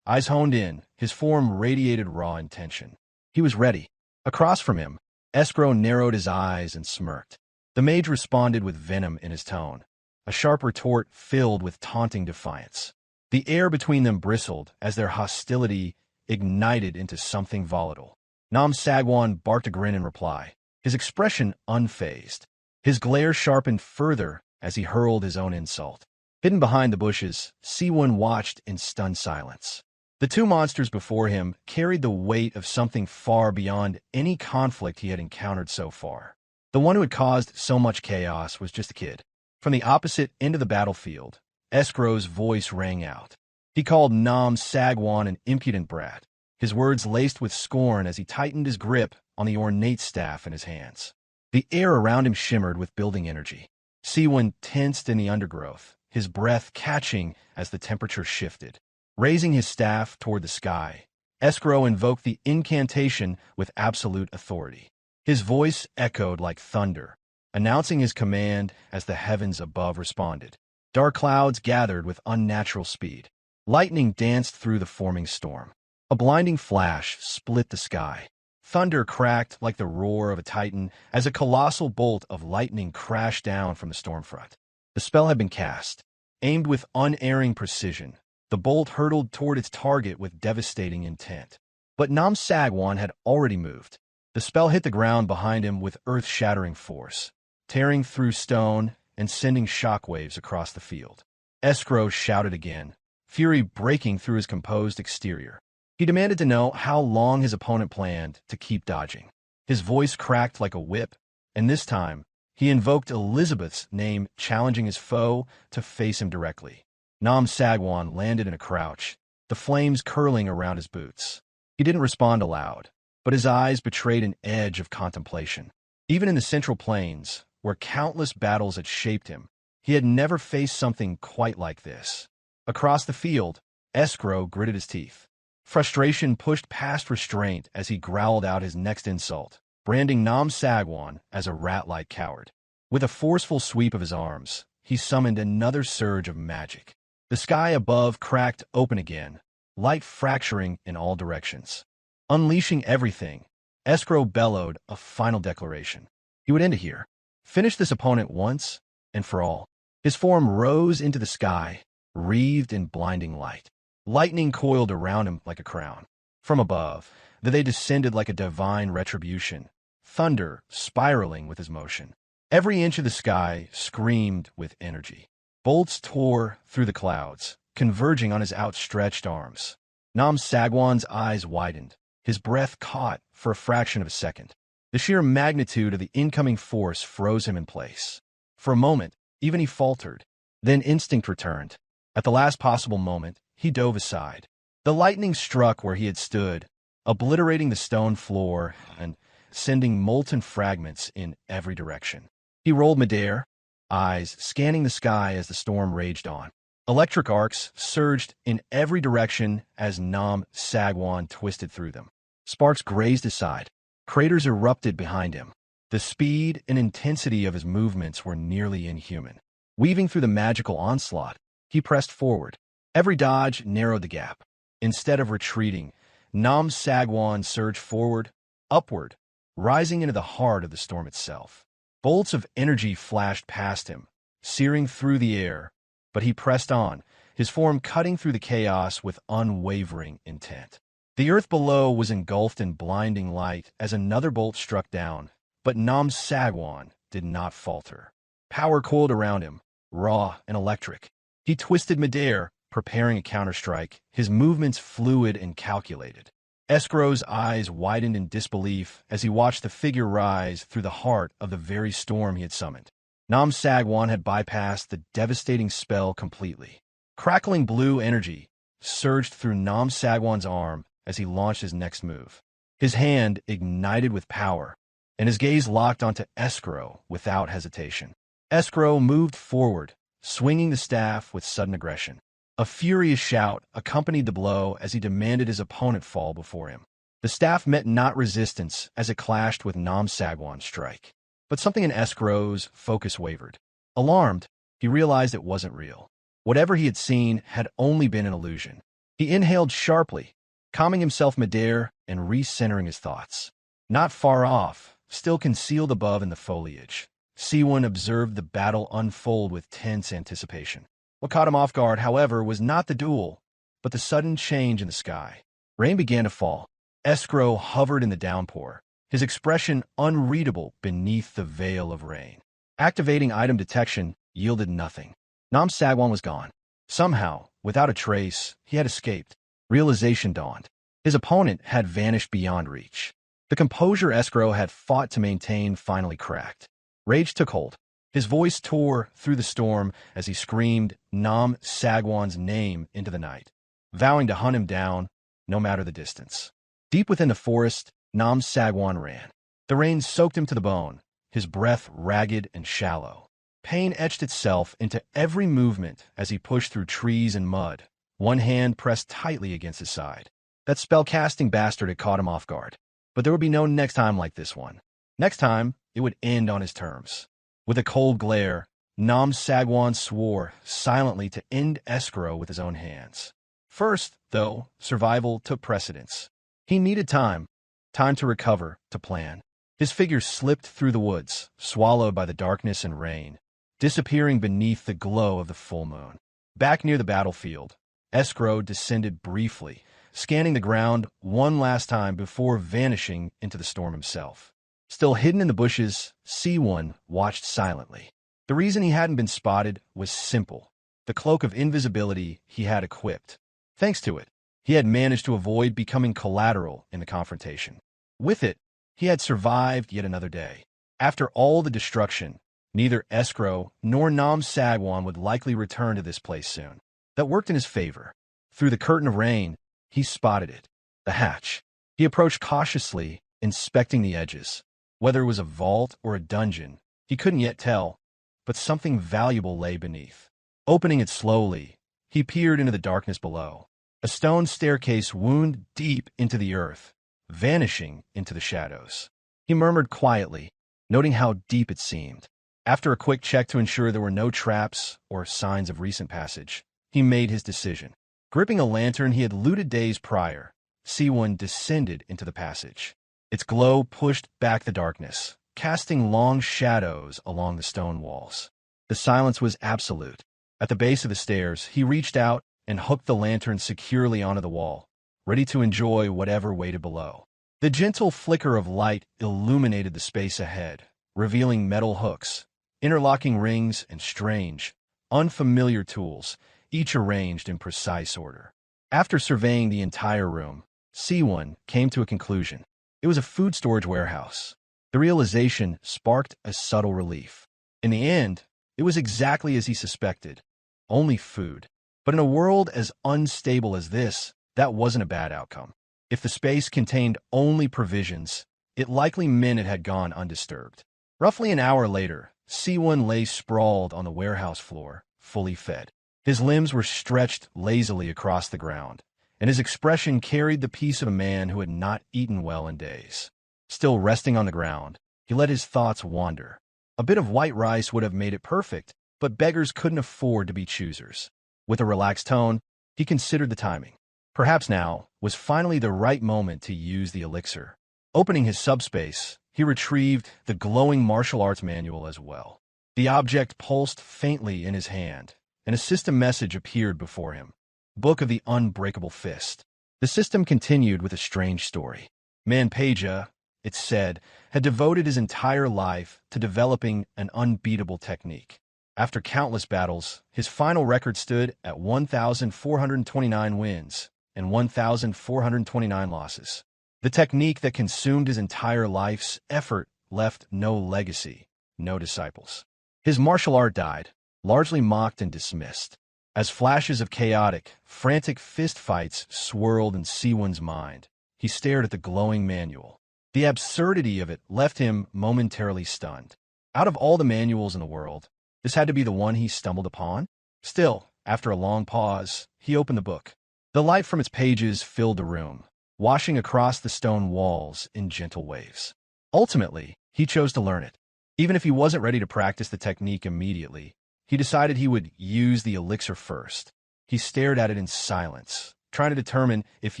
eyes honed in, his form radiated raw intention. He was ready. Across from him, Escrow narrowed his eyes and smirked. The mage responded with venom in his tone, a sharp retort filled with taunting defiance. The air between them bristled as their hostility ignited into something volatile. Nam Sagwan barked a grin in reply, his expression unfazed. His glare sharpened further as he hurled his own insult. Hidden behind the bushes, Seawoon watched in stunned silence. The two monsters before him carried the weight of something far beyond any conflict he had encountered so far. The one who had caused so much chaos was just a kid. From the opposite end of the battlefield, Escrow's voice rang out. He called Nam Sagwan an impudent brat, his words laced with scorn as he tightened his grip on the ornate staff in his hands. The air around him shimmered with building energy. Seawoon tensed in the undergrowth, his breath catching as the temperature shifted. Raising his staff toward the sky, Escrow invoked the incantation with absolute authority. His voice echoed like thunder, announcing his command as the heavens above responded. Dark clouds gathered with unnatural speed. Lightning danced through the forming storm. A blinding flash split the sky. Thunder cracked like the roar of a titan as a colossal bolt of lightning crashed down from the stormfront. The spell had been cast. Aimed with unerring precision, the bolt hurtled toward its target with devastating intent. But Nam Sagwan had already moved. The spell hit the ground behind him with earth-shattering force, tearing through stone and sending shockwaves across the field. Escrow shouted again, fury breaking through his composed exterior. He demanded to know how long his opponent planned to keep dodging. His voice cracked like a whip, and this time, he invoked Elizabeth's name, challenging his foe to face him directly. Nam Sagwan landed in a crouch, the flames curling around his boots. He didn't respond aloud, but his eyes betrayed an edge of contemplation. Even in the Central Plains, where countless battles had shaped him, he had never faced something quite like this. Across the field, Escrow gritted his teeth. Frustration pushed past restraint as he growled out his next insult, branding Nam Sagwan as a rat-like coward. With a forceful sweep of his arms, he summoned another surge of magic. The sky above cracked open again, light fracturing in all directions. Unleashing everything, Escrow bellowed a final declaration. He would end it here, finish this opponent once and for all. His form rose into the sky, wreathed in blinding light. Lightning coiled around him like a crown. From above, they descended like a divine retribution, thunder spiraling with his motion. Every inch of the sky screamed with energy. Bolts tore through the clouds, converging on his outstretched arms. Nam Sagwan's eyes widened, his breath caught for a fraction of a second. The sheer magnitude of the incoming force froze him in place. For a moment, even he faltered. Then instinct returned. At the last possible moment, he dove aside. The lightning struck where he had stood, obliterating the stone floor, and sending molten fragments in every direction. He rolled midair, eyes scanning the sky as the storm raged on. Electric arcs surged in every direction as Nam Sagwan twisted through them. Sparks grazed his side. Craters erupted behind him. The speed and intensity of his movements were nearly inhuman. Weaving through the magical onslaught, he pressed forward. Every dodge narrowed the gap. Instead of retreating, Nam Sagwan surged forward, upward, rising into the heart of the storm itself. Bolts of energy flashed past him, searing through the air, but he pressed on, his form cutting through the chaos with unwavering intent. The earth below was engulfed in blinding light as another bolt struck down, but Nam Sagwan did not falter. Power coiled around him, raw and electric. He twisted midair, preparing a counterstrike, his movements fluid and calculated. Escrow's eyes widened in disbelief as he watched the figure rise through the heart of the very storm he had summoned. Nam Sagwan had bypassed the devastating spell completely. Crackling blue energy surged through Nam Sagwan's arm as he launched his next move. His hand ignited with power, and his gaze locked onto Escrow without hesitation. Escrow moved forward, swinging the staff with sudden aggression. A furious shout accompanied the blow as he demanded his opponent fall before him. The staff met not resistance as it clashed with Nam Sagwan's strike. But something in Escrow's focus wavered. Alarmed, he realized it wasn't real. Whatever he had seen had only been an illusion. He inhaled sharply, calming himself midair and recentering his thoughts. Not far off, still concealed above in the foliage, Seowoon observed the battle unfold with tense anticipation. What caught him off guard, however, was not the duel, but the sudden change in the sky. Rain began to fall. Escrow hovered in the downpour, his expression unreadable beneath the veil of rain. Activating item detection yielded nothing. Nam Sagwan was gone. Somehow, without a trace, he had escaped. Realization dawned. His opponent had vanished beyond reach. The composure Escrow had fought to maintain finally cracked. Rage took hold. His voice tore through the storm as he screamed Nam Sagwan's name into the night, vowing to hunt him down, no matter the distance. Deep within the forest, Nam Sagwan ran. The rain soaked him to the bone, his breath ragged and shallow. Pain etched itself into every movement as he pushed through trees and mud, one hand pressed tightly against his side. That spell-casting bastard had caught him off guard. But there would be no next time like this one. Next time, it would end on his terms. With a cold glare, Nam Sagwan swore silently to end Escrow with his own hands. First, though, survival took precedence. He needed time to recover, to plan. His figure slipped through the woods, swallowed by the darkness and rain, disappearing beneath the glow of the full moon. Back near the battlefield, Escrow descended briefly, scanning the ground one last time before vanishing into the storm himself. Still hidden in the bushes, Seowoon watched silently. The reason he hadn't been spotted was simple. The cloak of invisibility he had equipped. Thanks to it, he had managed to avoid becoming collateral in the confrontation. With it, he had survived yet another day. After all the destruction, neither Escrow nor Nam Sagwan would likely return to this place soon. That worked in his favor. Through the curtain of rain, he spotted it. The hatch. He approached cautiously, inspecting the edges. Whether it was a vault or a dungeon, he couldn't yet tell, but something valuable lay beneath. Opening it slowly, he peered into the darkness below. A stone staircase wound deep into the earth, vanishing into the shadows. He murmured quietly, noting how deep it seemed. After a quick check to ensure there were no traps or signs of recent passage, he made his decision. Gripping a lantern he had looted days prior, Seowoon descended into the passage. Its glow pushed back the darkness, casting long shadows along the stone walls. The silence was absolute. At the base of the stairs, he reached out and hooked the lantern securely onto the wall, ready to enjoy whatever waited below. The gentle flicker of light illuminated the space ahead, revealing metal hooks, interlocking rings, and strange, unfamiliar tools, each arranged in precise order. After surveying the entire room, Seowoon came to a conclusion. It was a food storage warehouse. The realization sparked a subtle relief. In the end, it was exactly as he suspected. Only food. But in a world as unstable as this, that wasn't a bad outcome. If the space contained only provisions, it likely meant it had gone undisturbed. Roughly an hour later, Seowoon lay sprawled on the warehouse floor, fully fed. His limbs were stretched lazily across the ground, and his expression carried the peace of a man who had not eaten well in days. Still resting on the ground, he let his thoughts wander. A bit of white rice would have made it perfect, but beggars couldn't afford to be choosers. With a relaxed tone, he considered the timing. Perhaps now was finally the right moment to use the elixir. Opening his subspace, he retrieved the glowing martial arts manual as well. The object pulsed faintly in his hand, and a system message appeared before him. Book of the Unbreakable Fist. The system continued with a strange story. Mage, it said, had devoted his entire life to developing an unbeatable technique. After countless battles, his final record stood at 1,429 wins and 1,429 losses. The technique that consumed his entire life's effort left no legacy, no disciples. His martial art died, largely mocked and dismissed. As flashes of chaotic, frantic fistfights swirled in Seowoon's mind, he stared at the glowing manual. The absurdity of it left him momentarily stunned. Out of all the manuals in the world, this had to be the one he stumbled upon? Still, after a long pause, he opened the book. The light from its pages filled the room, washing across the stone walls in gentle waves. Ultimately, he chose to learn it. Even if he wasn't ready to practice the technique immediately, he decided he would use the elixir first. He stared at it in silence, trying to determine if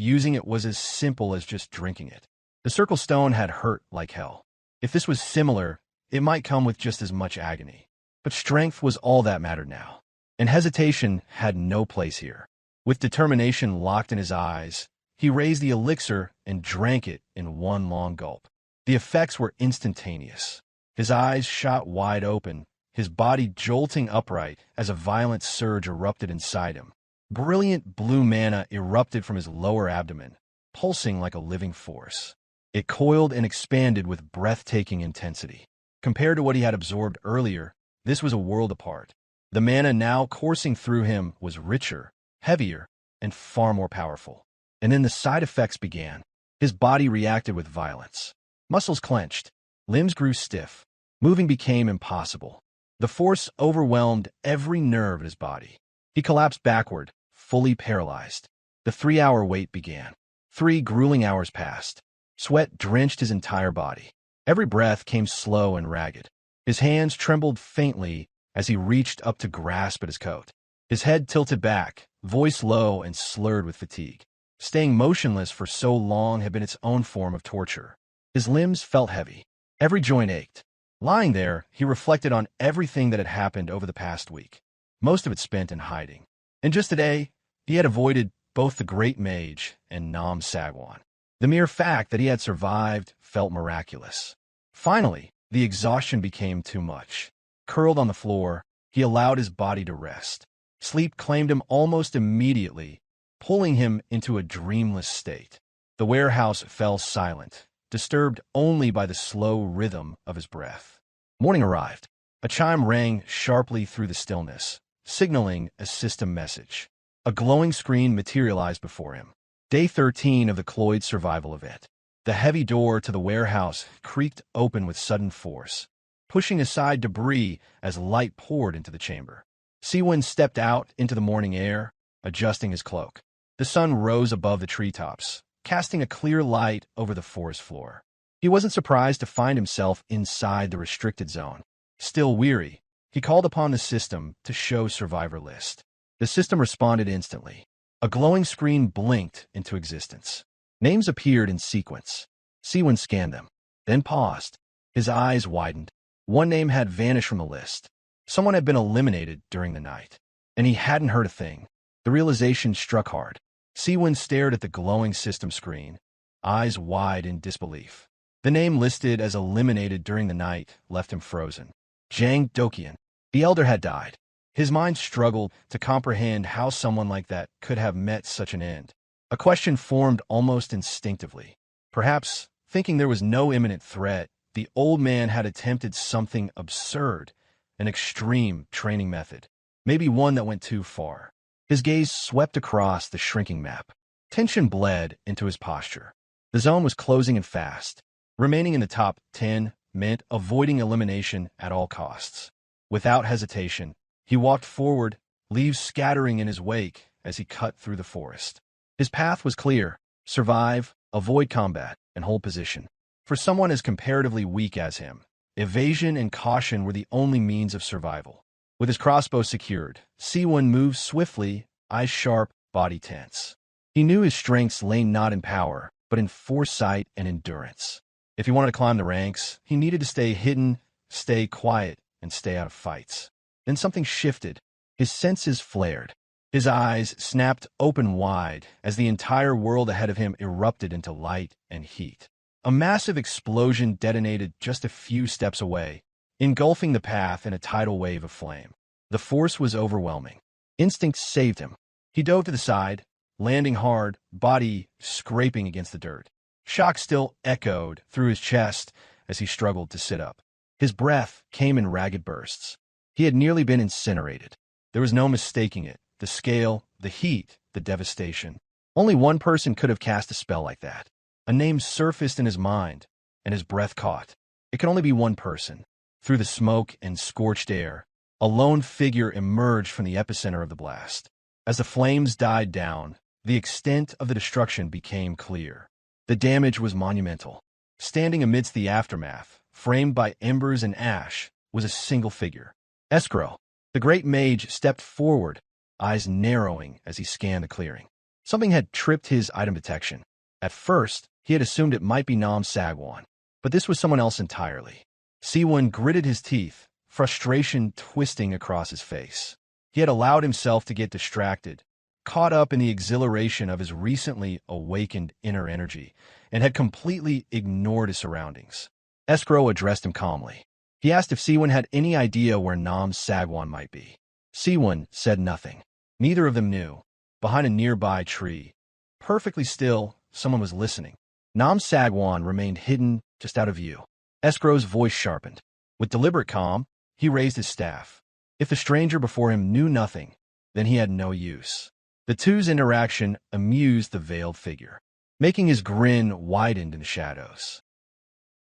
using it was as simple as just drinking it. The circle stone had hurt like hell. If this was similar, it might come with just as much agony. But strength was all that mattered now, and hesitation had no place here. With determination locked in his eyes, he raised the elixir and drank it in one long gulp. The effects were instantaneous. His eyes shot wide open, his body jolting upright as a violent surge erupted inside him. Brilliant blue mana erupted from his lower abdomen, pulsing like a living force. It coiled and expanded with breathtaking intensity. Compared to what he had absorbed earlier, this was a world apart. The mana now coursing through him was richer, heavier, and far more powerful. And then the side effects began. His body reacted with violence. Muscles clenched, limbs grew stiff. Moving became impossible. The force overwhelmed every nerve in his body. He collapsed backward, fully paralyzed. The 3-hour wait began. 3 grueling hours passed. Sweat drenched his entire body. Every breath came slow and ragged. His hands trembled faintly as he reached up to grasp at his coat. His head tilted back, voice low and slurred with fatigue. Staying motionless for so long had been its own form of torture. His limbs felt heavy. Every joint ached. Lying there, he reflected on everything that had happened over the past week, most of it spent in hiding. And just today, he had avoided both the great Mage and Nam Sagwan. The mere fact that he had survived felt miraculous. Finally, the exhaustion became too much. Curled on the floor, he allowed his body to rest. Sleep claimed him almost immediately, pulling him into a dreamless state. The warehouse fell silent, disturbed only by the slow rhythm of his breath. Morning arrived. A chime rang sharply through the stillness, signaling a system message. A glowing screen materialized before him. Day 13 of the Cloyd Survival event. The heavy door to the warehouse creaked open with sudden force, pushing aside debris as light poured into the chamber. Seowoon stepped out into the morning air, adjusting his cloak. The sun rose above the treetops, casting a clear light over the forest floor. He wasn't surprised to find himself inside the restricted zone. Still weary, he called upon the system to show survivor list. The system responded instantly. A glowing screen blinked into existence. Names appeared in sequence. Seowoon scanned them, then paused. His eyes widened. One name had vanished from the list. Someone had been eliminated during the night, and he hadn't heard a thing. The realization struck hard. Seowoon stared at the glowing system screen, eyes wide in disbelief. The name listed as eliminated during the night left him frozen. Jang Dokyeon. The elder had died. His mind struggled to comprehend how someone like that could have met such an end. A question formed almost instinctively. Perhaps, thinking there was no imminent threat, the old man had attempted something absurd, an extreme training method, maybe one that went too far. His gaze swept across the shrinking map. Tension bled into his posture. The zone was closing in fast. Remaining in the top 10 meant avoiding elimination at all costs. Without hesitation, he walked forward, leaves scattering in his wake as he cut through the forest. His path was clear: survive, avoid combat, and hold position. For someone as comparatively weak as him, evasion and caution were the only means of survival. With his crossbow secured, Seowoon moved swiftly, eyes sharp, body tense. He knew his strengths lay not in power, but in foresight and endurance. If he wanted to climb the ranks, he needed to stay hidden, stay quiet, and stay out of fights. Then something shifted. His senses flared. His eyes snapped open wide as the entire world ahead of him erupted into light and heat. A massive explosion detonated just a few steps away, engulfing the path in a tidal wave of flame. The force was overwhelming. Instinct saved him. He dove to the side, landing hard, body scraping against the dirt. Shock still echoed through his chest as he struggled to sit up. His breath came in ragged bursts. He had nearly been incinerated. There was no mistaking it. The scale, the heat, the devastation. Only one person could have cast a spell like that. A name surfaced in his mind, and his breath caught. It could only be one person. Through the smoke and scorched air, a lone figure emerged from the epicenter of the blast. As the flames died down, the extent of the destruction became clear. The damage was monumental. Standing amidst the aftermath, framed by embers and ash, was a single figure. Escrow. The great mage stepped forward, eyes narrowing as he scanned the clearing. Something had tripped his item detection. At first, he had assumed it might be Nam Sagwan, but this was someone else entirely. Seowoon gritted his teeth, frustration twisting across his face. He had allowed himself to get distracted, caught up in the exhilaration of his recently awakened inner energy, and had completely ignored his surroundings. Escrow addressed him calmly. He asked if Seowoon had any idea where Nam Sagwan might be. Seowoon said nothing. Neither of them knew. Behind a nearby tree, perfectly still, someone was listening. Nam Sagwan remained hidden, just out of view. Escrow's voice sharpened. With deliberate calm, he raised his staff. If the stranger before him knew nothing, then he had no use. The two's interaction amused the veiled figure, making his grin widened in the shadows.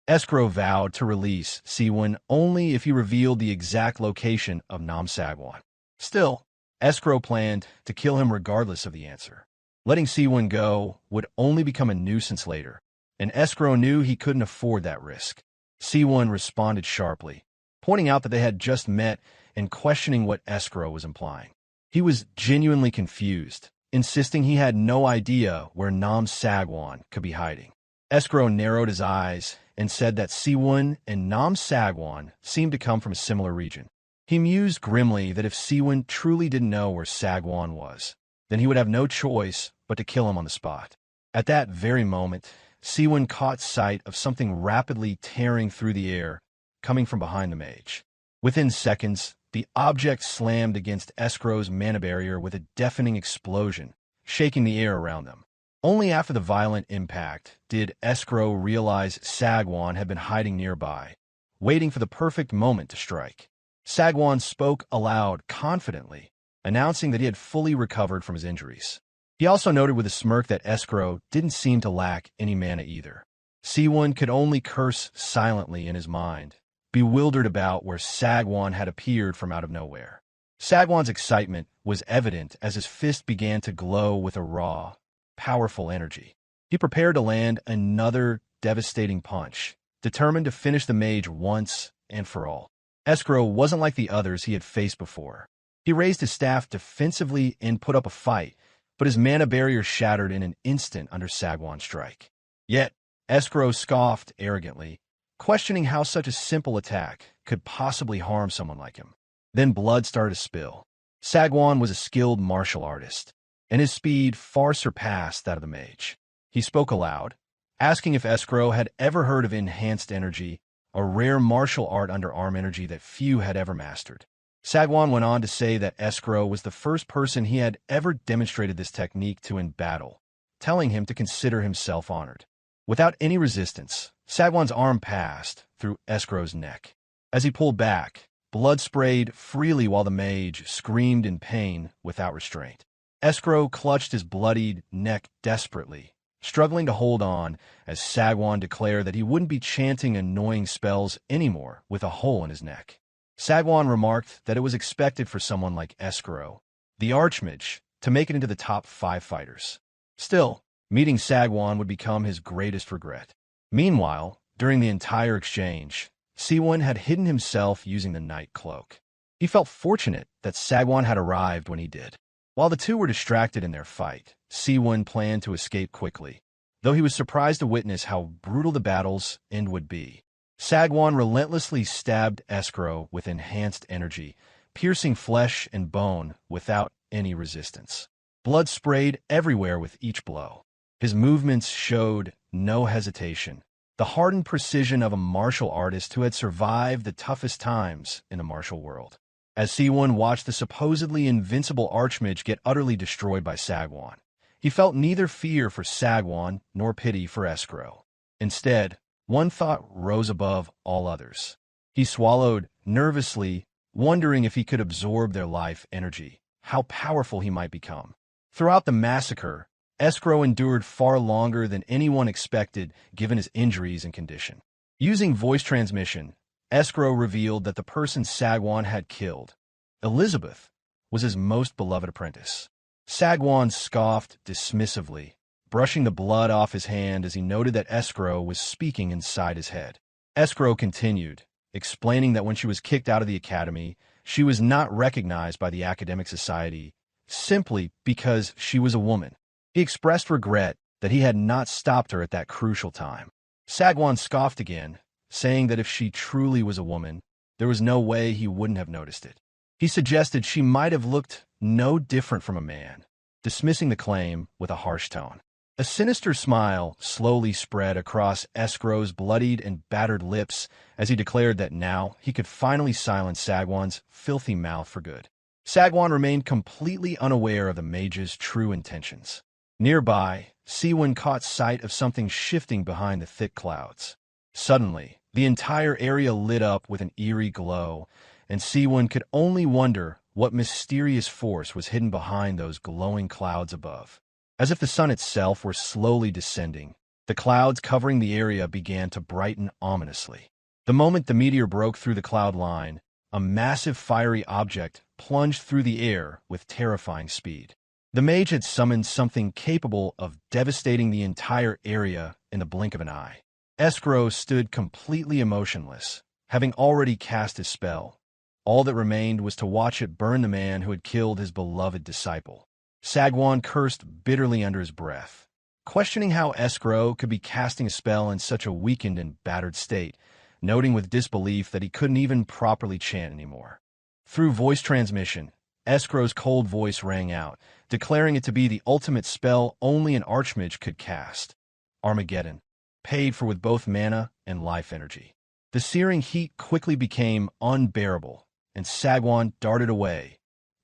Escrow vowed to release Seowoon only if he revealed the exact location of Nam Sagwan. Still, Escrow planned to kill him regardless of the answer. Letting Seowoon go would only become a nuisance later, and Escrow knew he couldn't afford that risk. Seowoon responded sharply, pointing out that they had just met and questioning what Escrow was implying. He was genuinely confused, insisting he had no idea where Nam Sagwan could be hiding. Escrow narrowed his eyes and said that Seowoon and Nam Sagwan seemed to come from a similar region. He mused grimly that if Seowoon truly didn't know where Sagwan was, then he would have no choice but to kill him on the spot. At that very moment, Seowoon caught sight of something rapidly tearing through the air, coming from behind the mage. Within seconds, the object slammed against Escrow's mana barrier with a deafening explosion, shaking the air around them. Only after the violent impact did Escrow realize Sagwan had been hiding nearby, waiting for the perfect moment to strike. Sagwan spoke aloud confidently, announcing that he had fully recovered from his injuries. He also noted with a smirk that Escrow didn't seem to lack any mana either. Seowoon could only curse silently in his mind, bewildered about where Sagwan had appeared from out of nowhere. Sagwan's excitement was evident as his fist began to glow with a raw, powerful energy. He prepared to land another devastating punch, determined to finish the mage once and for all. Escrow wasn't like the others he had faced before. He raised his staff defensively and put up a fight, but his mana barrier shattered in an instant under Sagwan's strike. Yet, Escrow scoffed arrogantly, questioning how such a simple attack could possibly harm someone like him. Then blood started to spill. Sagwan was a skilled martial artist, and his speed far surpassed that of the mage. He spoke aloud, asking if Escrow had ever heard of enhanced energy, a rare martial art underarm energy that few had ever mastered. Sagwan went on to say that Escrow was the first person he had ever demonstrated this technique to in battle, telling him to consider himself honored. Without any resistance, Sagwan's arm passed through Escrow's neck. As he pulled back, blood sprayed freely while the mage screamed in pain without restraint. Escrow clutched his bloodied neck desperately, struggling to hold on as Sagwan declared that he wouldn't be chanting annoying spells anymore with a hole in his neck. Sagwan remarked that it was expected for someone like Escuro, the Archmage, to make it into the top 5 fighters. Still, meeting Sagwan would become his greatest regret. Meanwhile, during the entire exchange, Seowoon had hidden himself using the night cloak. He felt fortunate that Sagwan had arrived when he did. While the two were distracted in their fight, Seowoon planned to escape quickly, though he was surprised to witness how brutal the battle's end would be. Sagwan relentlessly stabbed Escuro with enhanced energy, piercing flesh and bone without any resistance. Blood sprayed everywhere with each blow. His movements showed no hesitation, the hardened precision of a martial artist who had survived the toughest times in the martial world. As Seowoon watched the supposedly invincible Archmage get utterly destroyed by Sagwan, he felt neither fear for Sagwan nor pity for Escuro. Instead, one thought rose above all others. He swallowed nervously, wondering if he could absorb their life energy, how powerful he might become. Throughout the massacre, Escuro endured far longer than anyone expected given his injuries and condition. Using voice transmission, Escuro revealed that the person Sagwan had killed, Elizabeth, was his most beloved apprentice. Sagwan scoffed dismissively, brushing the blood off his hand as he noted that Escuro was speaking inside his head. Escuro continued, explaining that when she was kicked out of the academy, she was not recognized by the academic society simply because she was a woman. He expressed regret that he had not stopped her at that crucial time. Sagwan scoffed again, saying that if she truly was a woman, there was no way he wouldn't have noticed it. He suggested she might have looked no different from a man, dismissing the claim with a harsh tone. A sinister smile slowly spread across Escuro's bloodied and battered lips as he declared that now he could finally silence Sagwan's filthy mouth for good. Sagwan remained completely unaware of the mage's true intentions. Nearby, Seowoon caught sight of something shifting behind the thick clouds. Suddenly, the entire area lit up with an eerie glow, and Seowoon could only wonder what mysterious force was hidden behind those glowing clouds above. As if the sun itself were slowly descending, the clouds covering the area began to brighten ominously. The moment the meteor broke through the cloud line, a massive fiery object plunged through the air with terrifying speed. The mage had summoned something capable of devastating the entire area in the blink of an eye. Escuro stood completely emotionless, having already cast his spell. All that remained was to watch it burn the man who had killed his beloved disciple. Sagwan cursed bitterly under his breath, questioning how Escuro could be casting a spell in such a weakened and battered state, noting with disbelief that he couldn't even properly chant anymore. Through voice transmission, Escuro's cold voice rang out, declaring it to be the ultimate spell only an Archmage could cast. Armageddon, paid for with both mana and life energy. The searing heat quickly became unbearable, and Sagwan darted away,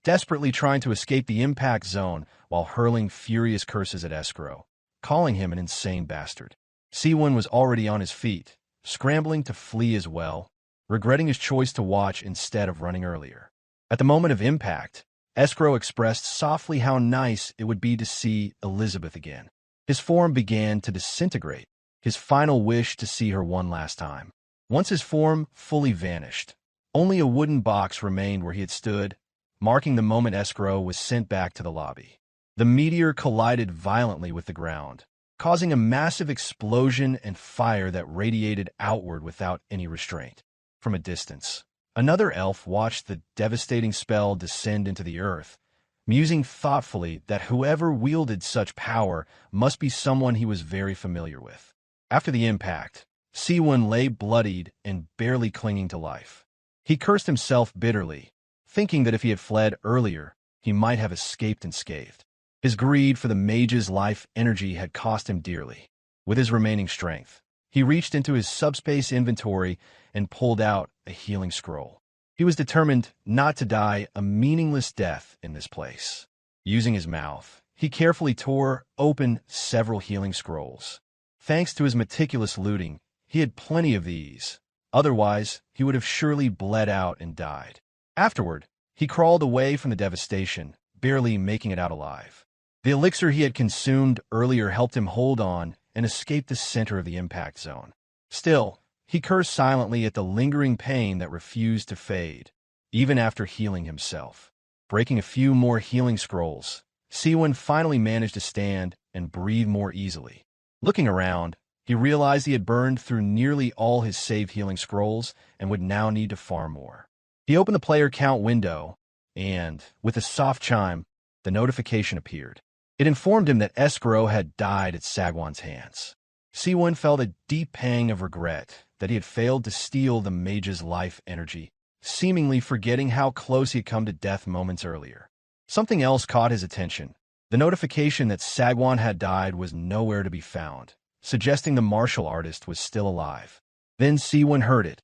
desperately trying to escape the impact zone while hurling furious curses at Escuro, calling him an insane bastard. Seowoon was already on his feet, scrambling to flee as well, regretting his choice to watch instead of running earlier. At the moment of impact, Escuro expressed softly how nice it would be to see Elizabeth again. His form began to disintegrate, his final wish to see her one last time. Once his form fully vanished, only a wooden box remained where he had stood, marking the moment Escuro was sent back to the lobby. The meteor collided violently with the ground, causing a massive explosion and fire that radiated outward without any restraint. From a distance, another elf watched the devastating spell descend into the earth, musing thoughtfully that whoever wielded such power must be someone he was very familiar with. After the impact, Seowoon lay bloodied and barely clinging to life. He cursed himself bitterly, thinking that if he had fled earlier, he might have escaped unscathed. His greed for the mage's life energy had cost him dearly. With his remaining strength, he reached into his subspace inventory and pulled out a healing scroll. He was determined not to die a meaningless death in this place. Using his mouth, he carefully tore open several healing scrolls. Thanks to his meticulous looting, he had plenty of these. Otherwise, he would have surely bled out and died. Afterward, he crawled away from the devastation, barely making it out alive. The elixir he had consumed earlier helped him hold on and escape the center of the impact zone. Still, he cursed silently at the lingering pain that refused to fade, even after healing himself. Breaking a few more healing scrolls, Seowoon finally managed to stand and breathe more easily. Looking around, he realized he had burned through nearly all his saved healing scrolls and would now need to farm more. He opened the player count window, and, with a soft chime, the notification appeared. It informed him that escrow had died at Sagwan's hands. Seowoon felt a deep pang of regret that he had failed to steal the mage's life energy, seemingly forgetting how close he had come to death moments earlier. Something else caught his attention. The notification that Sagwan had died was nowhere to be found, suggesting the martial artist was still alive. Then Seowoon heard it,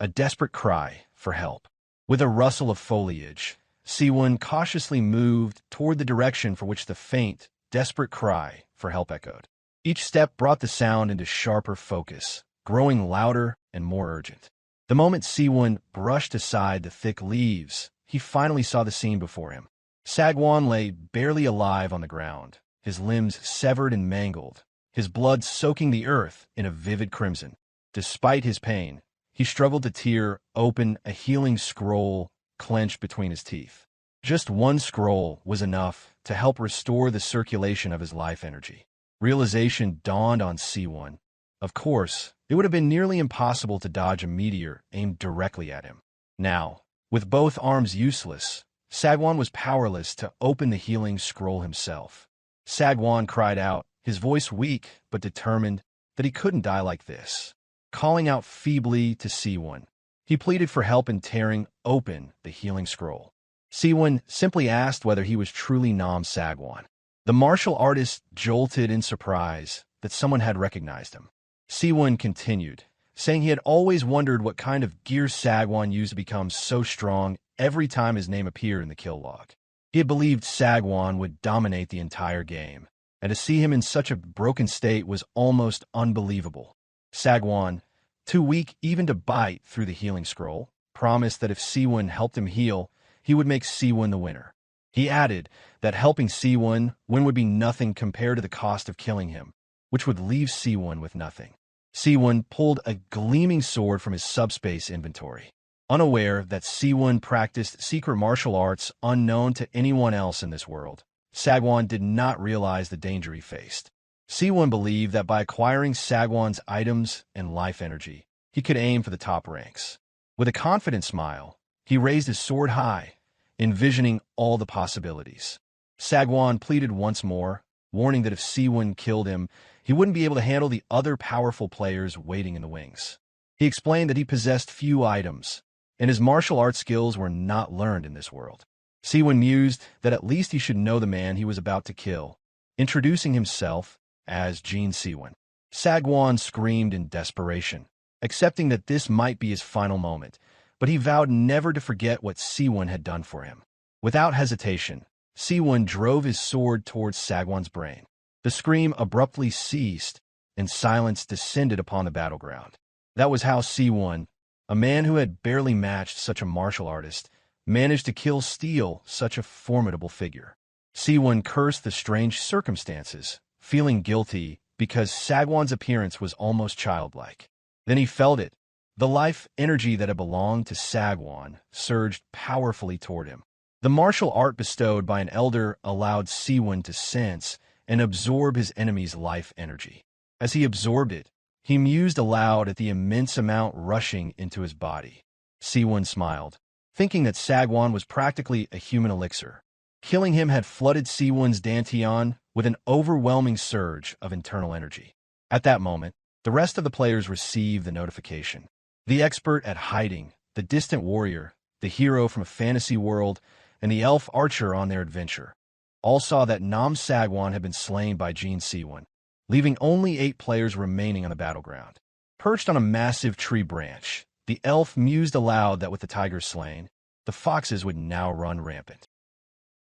a desperate cry for help. With a rustle of foliage, Seowoon cautiously moved toward the direction for which the faint, desperate cry for help echoed. Each step brought the sound into sharper focus, growing louder and more urgent. The moment Seowoon brushed aside the thick leaves, he finally saw the scene before him. Sagwan lay barely alive on the ground, his limbs severed and mangled, his blood soaking the earth in a vivid crimson. Despite his pain, he struggled to tear open a healing scroll clenched between his teeth. Just one scroll was enough to help restore the circulation of his life energy. Realization dawned on Seowoon. Of course, it would have been nearly impossible to dodge a meteor aimed directly at him. Now, with both arms useless, Sagwan was powerless to open the healing scroll himself. Sagwan cried out, his voice weak but determined, that he couldn't die like this. Calling out feebly to Seowoon, he pleaded for help in tearing open the healing scroll. Seowoon simply asked whether he was truly Nam Sagwan. The martial artist jolted in surprise that someone had recognized him. Seowoon continued, saying he had always wondered what kind of gear Sagwan used to become so strong every time his name appeared in the kill log. He had believed Sagwan would dominate the entire game, and to see him in such a broken state was almost unbelievable. Sagwan, too weak even to bite through the healing scroll, promised that if Seowoon helped him heal, he would make Seowoon the winner. He added that helping Seowoon win would be nothing compared to the cost of killing him, which would leave Seowoon with nothing. Seowoon pulled a gleaming sword from his subspace inventory. Unaware that Seowoon practiced secret martial arts unknown to anyone else in this world, Sagwan did not realize the danger he faced. Seowoon believed that by acquiring Sagwan's items and life energy, he could aim for the top ranks. With a confident smile, he raised his sword high, envisioning all the possibilities. Sagwan pleaded once more, warning that if Seowoon killed him, he wouldn't be able to handle the other powerful players waiting in the wings. He explained that he possessed few items, and his martial arts skills were not learned in this world. Seowoon mused that at least he should know the man he was about to kill, introducing himself as Jin Seowoon. Sagwan screamed in desperation, accepting that this might be his final moment, but he vowed never to forget what Seowoon had done for him. Without hesitation, Seowoon drove his sword towards Sagwan's brain. The scream abruptly ceased, and silence descended upon the battleground. That was how Seowoon, a man who had barely matched such a martial artist, managed to steal such a formidable figure. Seowoon cursed the strange circumstances, feeling guilty because Sagwan's appearance was almost childlike. Then he felt it. The life energy that had belonged to Sagwan surged powerfully toward him. The martial art bestowed by an elder allowed Seowoon to sense and absorb his enemy's life energy. As he absorbed it, he mused aloud at the immense amount rushing into his body. Seowoon smiled, thinking that Sagwan was practically a human elixir. Killing him had flooded Seowoon's dantian with an overwhelming surge of internal energy. At that moment, the rest of the players received the notification. The expert at hiding, the distant warrior, the hero from a fantasy world, and the elf archer on their adventure all saw that Nam Sagwan had been slain by Jin Seawoon, leaving only 8 players remaining on the battleground. Perched on a massive tree branch, the elf mused aloud that with the tiger slain, the foxes would now run rampant.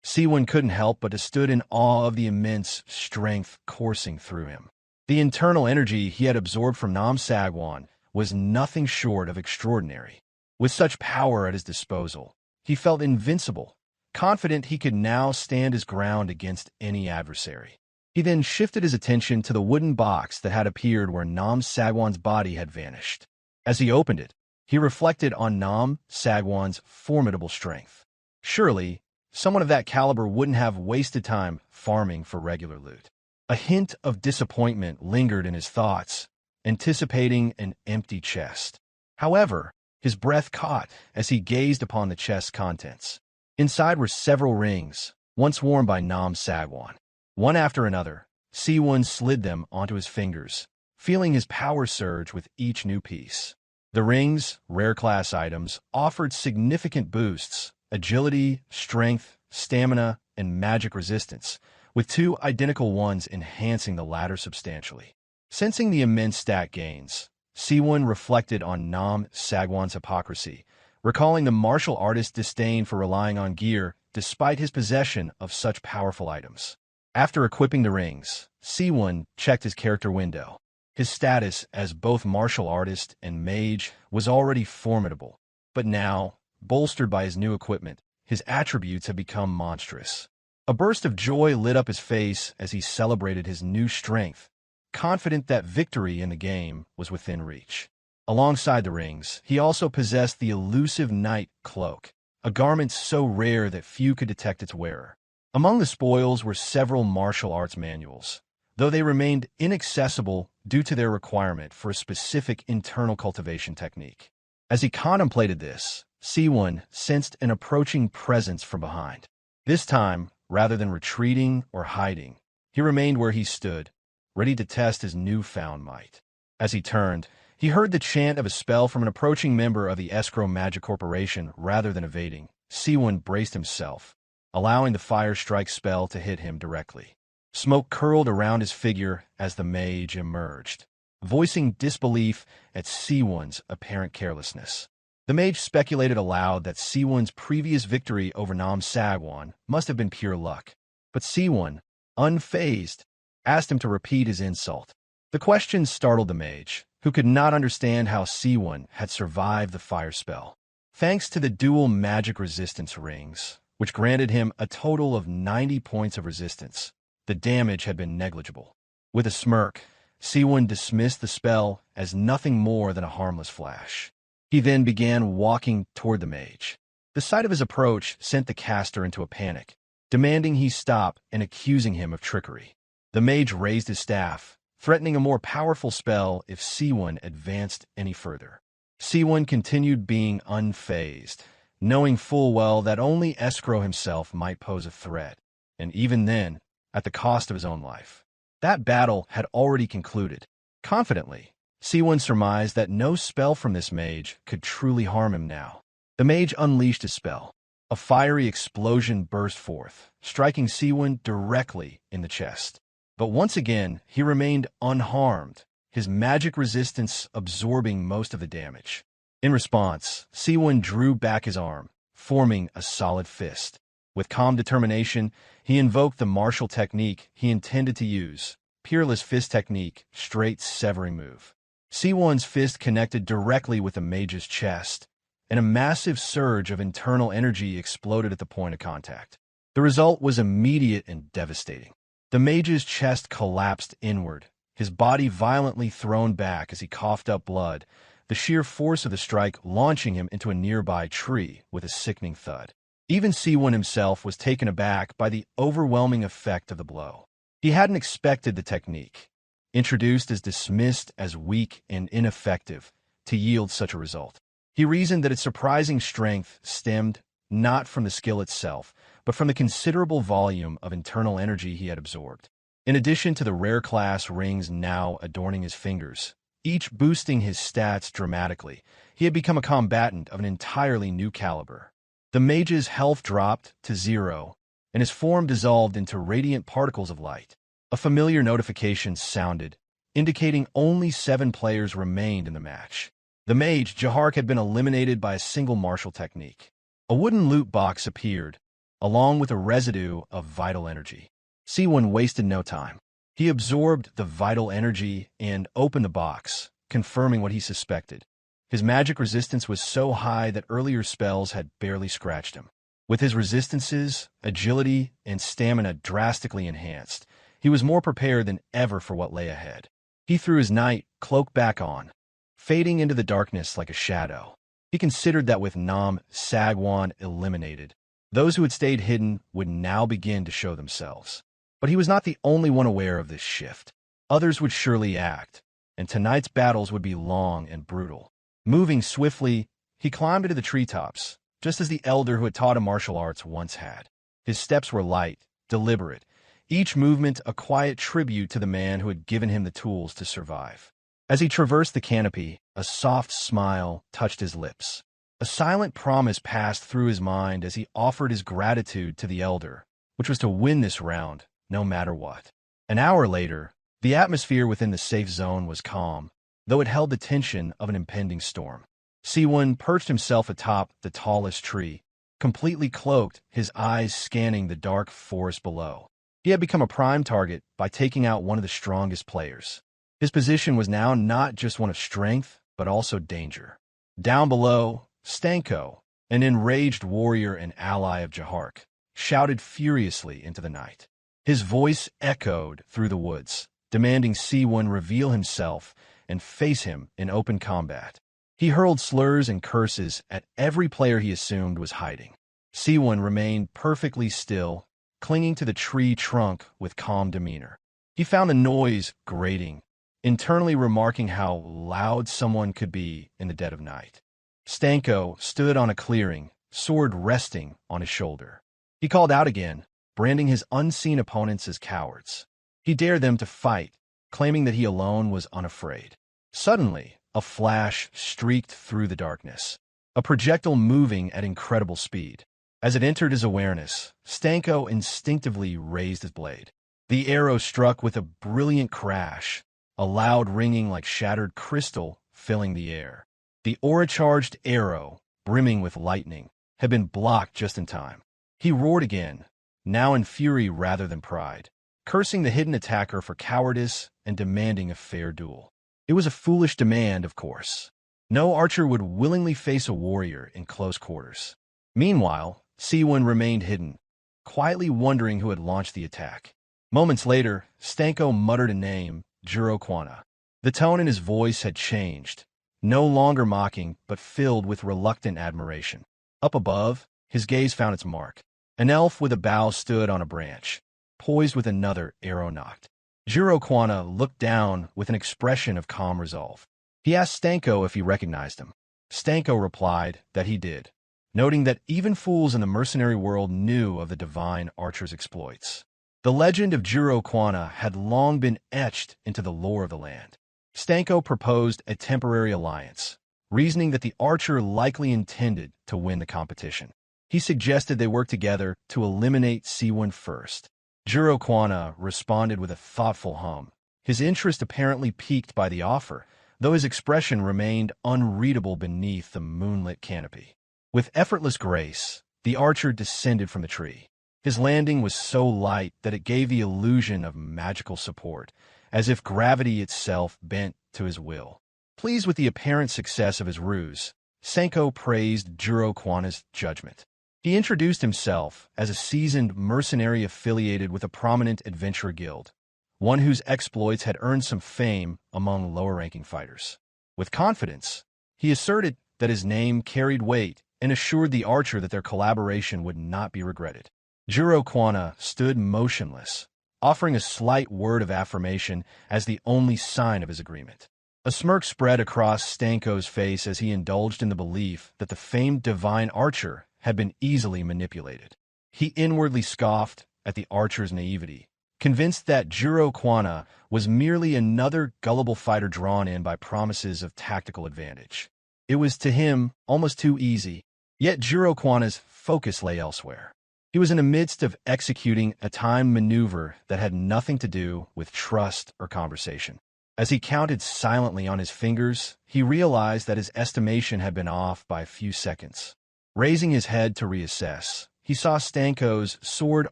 Seowoon couldn't help but to stood in awe of the immense strength coursing through him. The internal energy he had absorbed from Nam Sagwan was nothing short of extraordinary. With such power at his disposal, he felt invincible, confident he could now stand his ground against any adversary. He then shifted his attention to the wooden box that had appeared where Nam Sagwan's body had vanished. As he opened it, he reflected on Nam Sagwan's formidable strength. Surely, someone of that caliber wouldn't have wasted time farming for regular loot. A hint of disappointment lingered in his thoughts, anticipating an empty chest. However, his breath caught as he gazed upon the chest's contents. Inside were several rings, once worn by Nam Sagwan. One after another, Seowoon slid them onto his fingers, feeling his power surge with each new piece. The rings, rare-class items, offered significant boosts: agility, strength, stamina, and magic resistance, with two identical ones enhancing the latter substantially. Sensing the immense stat gains, Seowoon reflected on Nam Sagwan's hypocrisy, recalling the martial artist's disdain for relying on gear despite his possession of such powerful items. After equipping the rings, Seowoon checked his character window. His status as both martial artist and mage was already formidable, but now, bolstered by his new equipment, his attributes had become monstrous. A burst of joy lit up his face as he celebrated his new strength, confident that victory in the game was within reach. Alongside the rings, he also possessed the elusive Knight Cloak, a garment so rare that few could detect its wearer. Among the spoils were several martial arts manuals, though they remained inaccessible due to their requirement for a specific internal cultivation technique. As he contemplated this, Seowoon sensed an approaching presence from behind. This time, rather than retreating or hiding, he remained where he stood, ready to test his newfound might. As he turned, he heard the chant of a spell from an approaching member of the Escrow Magic Corporation. Rather than evading, Seowoon braced himself, allowing the fire strike spell to hit him directly. Smoke curled around his figure as the mage emerged, voicing disbelief at Seowoon's apparent carelessness. The mage speculated aloud that Seowoon's previous victory over Nam Sagwan must have been pure luck, but Seowoon, unfazed, asked him to repeat his insult. The question startled the mage, who could not understand how Seowoon had survived the fire spell. Thanks to the dual magic resistance rings, which granted him a total of 90 points of resistance, the damage had been negligible. With a smirk, Seowoon dismissed the spell as nothing more than a harmless flash. He then began walking toward the mage. The sight of his approach sent the caster into a panic, demanding he stop and accusing him of trickery. The mage raised his staff, threatening a more powerful spell if Seowoon advanced any further. Seowoon continued being unfazed, knowing full well that only Escrow himself might pose a threat, and even then, at the cost of his own life. That battle had already concluded. Confidently, Seowoon surmised that no spell from this mage could truly harm him now. The mage unleashed his spell. A fiery explosion burst forth, striking Seowoon directly in the chest. But once again, he remained unharmed, his magic resistance absorbing most of the damage. In response, Seowoon drew back his arm, forming a solid fist. With calm determination, he invoked the martial technique he intended to use, Peerless Fist Technique, Straight Severing Move. Seowoon's fist connected directly with the mage's chest, and a massive surge of internal energy exploded at the point of contact. The result was immediate and devastating. The mage's chest collapsed inward, his body violently thrown back as he coughed up blood, the sheer force of the strike launching him into a nearby tree with a sickening thud. Even Seowoon himself was taken aback by the overwhelming effect of the blow. He hadn't expected the technique, introduced as dismissed as weak and ineffective, to yield such a result. He reasoned that its surprising strength stemmed not from the skill itself, but from the considerable volume of internal energy he had absorbed. In addition to the rare class rings now adorning his fingers, each boosting his stats dramatically, he had become a combatant of an entirely new caliber. The mage's health dropped to 0, and his form dissolved into radiant particles of light. A familiar notification sounded, indicating only 7 players remained in the match. The mage, Jahark, had been eliminated by a single martial technique. A wooden loot box appeared, along with a residue of vital energy. Seowoon wasted no time. He absorbed the vital energy and opened the box, confirming what he suspected. His magic resistance was so high that earlier spells had barely scratched him. With his resistances, agility, and stamina drastically enhanced, he was more prepared than ever for what lay ahead. He threw his night cloak back on, fading into the darkness like a shadow. He considered that with Nam Sagwan eliminated, those who had stayed hidden would now begin to show themselves. But he was not the only one aware of this shift. Others would surely act, and tonight's battles would be long and brutal. Moving swiftly, he climbed into the treetops, just as the elder who had taught him martial arts once had. His steps were light, deliberate, each movement a quiet tribute to the man who had given him the tools to survive. As he traversed the canopy, a soft smile touched his lips. A silent promise passed through his mind as he offered his gratitude to the elder, which was to win this round, no matter what. An hour later, the atmosphere within the safe zone was calm, though it held the tension of an impending storm. Seowoon perched himself atop the tallest tree, completely cloaked, his eyes scanning the dark forest below. He had become a prime target by taking out one of the strongest players. His position was now not just one of strength, but also danger. Down below, Stanko, an enraged warrior and ally of Jahark, shouted furiously into the night. His voice echoed through the woods, demanding Seowoon reveal himself and face him in open combat. He hurled slurs and curses at every player he assumed was hiding. Seowoon remained perfectly still, clinging to the tree trunk with calm demeanor. He found the noise grating, internally remarking how loud someone could be in the dead of night. Stanko stood on a clearing, sword resting on his shoulder. He called out again, branding his unseen opponents as cowards. He dared them to fight, claiming that he alone was unafraid. Suddenly, a flash streaked through the darkness, a projectile moving at incredible speed. As it entered his awareness, Stanko instinctively raised his blade. The arrow struck with a brilliant crash, a loud ringing like shattered crystal filling the air. The aura-charged arrow, brimming with lightning, had been blocked just in time. He roared again, now in fury rather than pride, cursing the hidden attacker for cowardice and demanding a fair duel. It was a foolish demand, of course. No archer would willingly face a warrior in close quarters. Meanwhile, Seowoon remained hidden, quietly wondering who had launched the attack. Moments later, Stanko muttered a name, Juro Kwana. The tone in his voice had changed, no longer mocking, but filled with reluctant admiration. Up above, his gaze found its mark. An elf with a bow stood on a branch, poised with another arrow nocked. Juro Kwana looked down with an expression of calm resolve. He asked Stanko if he recognized him. Stanko replied that he did, noting that even fools in the mercenary world knew of the divine archer's exploits. The legend of Juro Kwana had long been etched into the lore of the land. Stanko proposed a temporary alliance, reasoning that the archer likely intended to win the competition. He suggested they work together to eliminate Seowoon first. Juro Kwana responded with a thoughtful hum, his interest apparently piqued by the offer, though his expression remained unreadable beneath the moonlit canopy. With effortless grace, the archer descended from the tree. His landing was so light that it gave the illusion of magical support, as if gravity itself bent to his will. Pleased with the apparent success of his ruse, Stanko praised Juro Kwana's judgment. He introduced himself as a seasoned mercenary affiliated with a prominent adventurer guild, one whose exploits had earned some fame among lower-ranking fighters. With confidence, he asserted that his name carried weight and assured the archer that their collaboration would not be regretted. Juro Kwana stood motionless, offering a slight word of affirmation as the only sign of his agreement. A smirk spread across Stanko's face as he indulged in the belief that the famed divine archer had been easily manipulated. He inwardly scoffed at the archer's naivety, convinced that Juro Kwana was merely another gullible fighter drawn in by promises of tactical advantage. It was to him almost too easy, yet Juro Kwana's focus lay elsewhere. He was in the midst of executing a timed maneuver that had nothing to do with trust or conversation. As he counted silently on his fingers, he realized that his estimation had been off by a few seconds. Raising his head to reassess, he saw Stanko's sword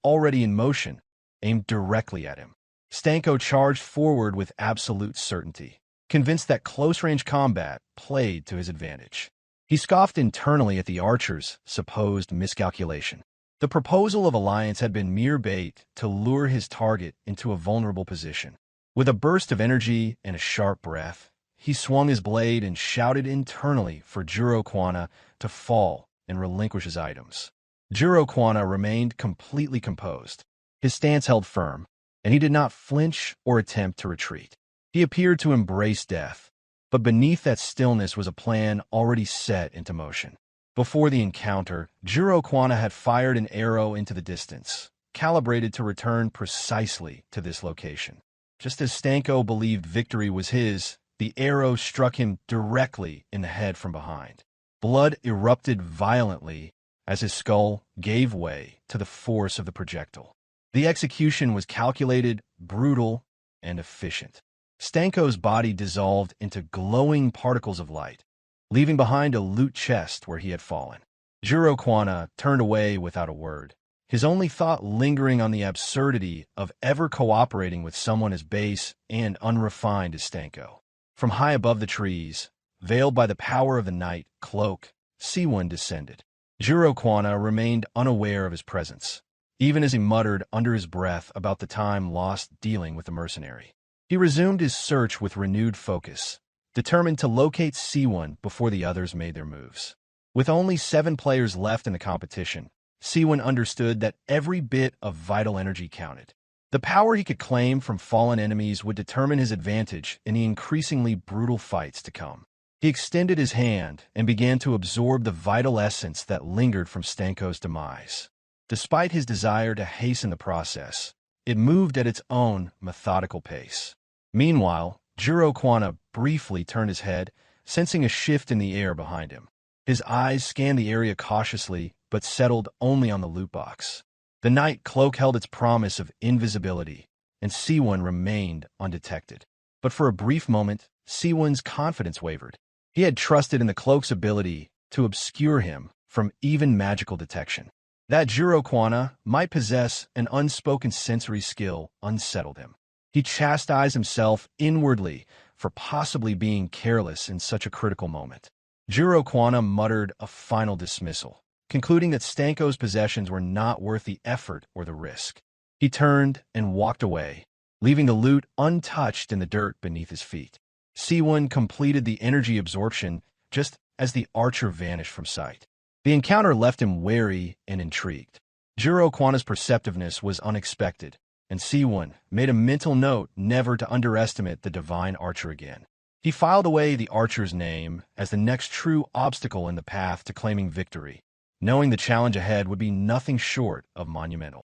already in motion, aimed directly at him. Stanko charged forward with absolute certainty, convinced that close-range combat played to his advantage. He scoffed internally at the archer's supposed miscalculation. The proposal of alliance had been mere bait to lure his target into a vulnerable position. With a burst of energy and a sharp breath, he swung his blade and shouted internally for Juro Kwana to fall and relinquish his items. Juro Kwana remained completely composed. His stance held firm, and he did not flinch or attempt to retreat. He appeared to embrace death, but beneath that stillness was a plan already set into motion. Before the encounter, Juro Kwana had fired an arrow into the distance, calibrated to return precisely to this location. Just as Stanko believed victory was his, the arrow struck him directly in the head from behind. Blood erupted violently as his skull gave way to the force of the projectile. The execution was calculated, brutal, and efficient. Stanko's body dissolved into glowing particles of light, leaving behind a loot chest where he had fallen. Juro Kwana turned away without a word, his only thought lingering on the absurdity of ever cooperating with someone as base and unrefined as Stanko. From high above the trees, veiled by the power of the night cloak, Seowoon descended. Juro Kwana remained unaware of his presence, even as he muttered under his breath about the time lost dealing with the mercenary. He resumed his search with renewed focus, determined to locate Seowoon before the others made their moves. With only 7 players left in the competition, Seowoon understood that every bit of vital energy counted. The power he could claim from fallen enemies would determine his advantage in the increasingly brutal fights to come. He extended his hand and began to absorb the vital essence that lingered from Stanko's demise. Despite his desire to hasten the process, it moved at its own methodical pace. Meanwhile, Juro Kwana briefly turned his head, sensing a shift in the air behind him. His eyes scanned the area cautiously, but settled only on the loot box. The night cloak held its promise of invisibility, and Seowoon remained undetected. But for a brief moment, Seowoon's confidence wavered. He had trusted in the cloak's ability to obscure him from even magical detection. That Juro Kwana might possess an unspoken sensory skill unsettled him. He chastised himself inwardly for possibly being careless in such a critical moment. Juro Kwana muttered a final dismissal, concluding that Stanko's possessions were not worth the effort or the risk. He turned and walked away, leaving the loot untouched in the dirt beneath his feet. Seowoon completed the energy absorption just as the archer vanished from sight. The encounter left him wary and intrigued. Juro Kwana's perceptiveness was unexpected, and Seowoon made a mental note never to underestimate the divine archer again. He filed away the archer's name as the next true obstacle in the path to claiming victory, knowing the challenge ahead would be nothing short of monumental.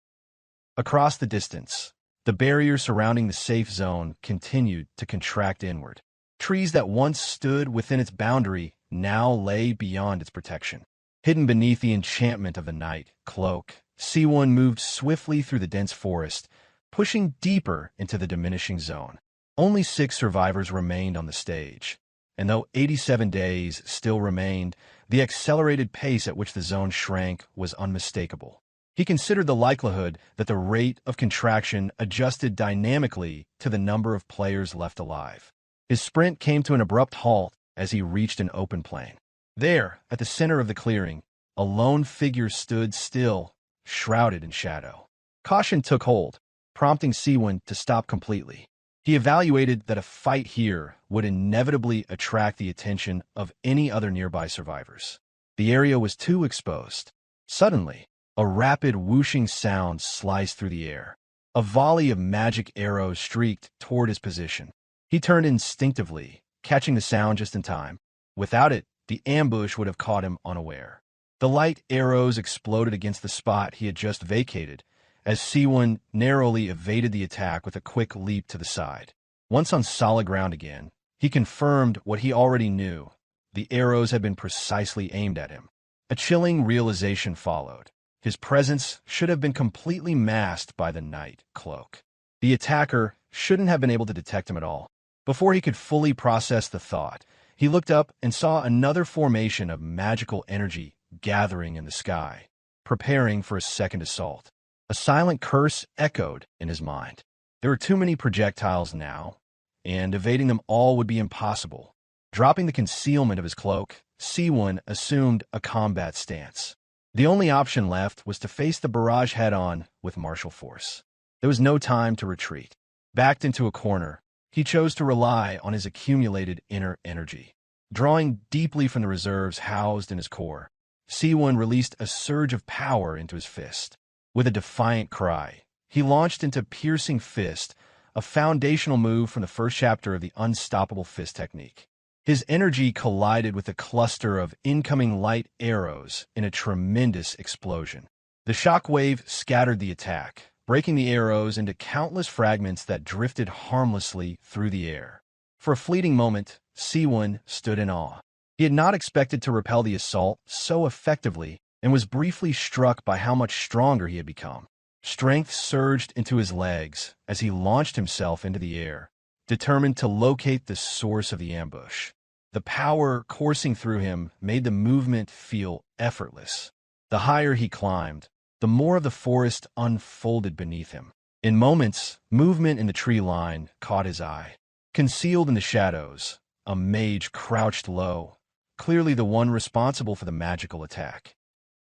Across the distance, the barrier surrounding the safe zone continued to contract inward. Trees that once stood within its boundary now lay beyond its protection. Hidden beneath the enchantment of the night cloak, Seowoon moved swiftly through the dense forest, pushing deeper into the diminishing zone. Only 6 survivors remained on the stage, and though 87 days still remained, the accelerated pace at which the zone shrank was unmistakable. He considered the likelihood that the rate of contraction adjusted dynamically to the number of players left alive. His sprint came to an abrupt halt as he reached an open plain. There, at the center of the clearing, a lone figure stood still, shrouded in shadow. Caution took hold, prompting Seowoon to stop completely. He evaluated that a fight here would inevitably attract the attention of any other nearby survivors. The area was too exposed. Suddenly, a rapid whooshing sound sliced through the air. A volley of magic arrows streaked toward his position. He turned instinctively, catching the sound just in time. Without it, the ambush would have caught him unaware. The light arrows exploded against the spot he had just vacated, as Seowoon narrowly evaded the attack with a quick leap to the side. Once on solid ground again, he confirmed what he already knew. The arrows had been precisely aimed at him. A chilling realization followed. His presence should have been completely masked by the night cloak. The attacker shouldn't have been able to detect him at all. Before he could fully process the thought, he looked up and saw another formation of magical energy gathering in the sky, preparing for a second assault. A silent curse echoed in his mind. There were too many projectiles now, and evading them all would be impossible. Dropping the concealment of his cloak, Seowoon assumed a combat stance. The only option left was to face the barrage head-on with martial force. There was no time to retreat. Backed into a corner, he chose to rely on his accumulated inner energy. Drawing deeply from the reserves housed in his core, Seowoon released a surge of power into his fist. With a defiant cry, he launched into Piercing Fist, a foundational move from the first chapter of the Unstoppable Fist technique. His energy collided with a cluster of incoming light arrows in a tremendous explosion. The shockwave scattered the attack, breaking the arrows into countless fragments that drifted harmlessly through the air. For a fleeting moment, Seowoon stood in awe. He had not expected to repel the assault so effectively and was briefly struck by how much stronger he had become. Strength surged into his legs as he launched himself into the air, determined to locate the source of the ambush. The power coursing through him made the movement feel effortless. The higher he climbed, the more of the forest unfolded beneath him. In moments, movement in the tree line caught his eye. Concealed in the shadows, a mage crouched low, clearly the one responsible for the magical attack.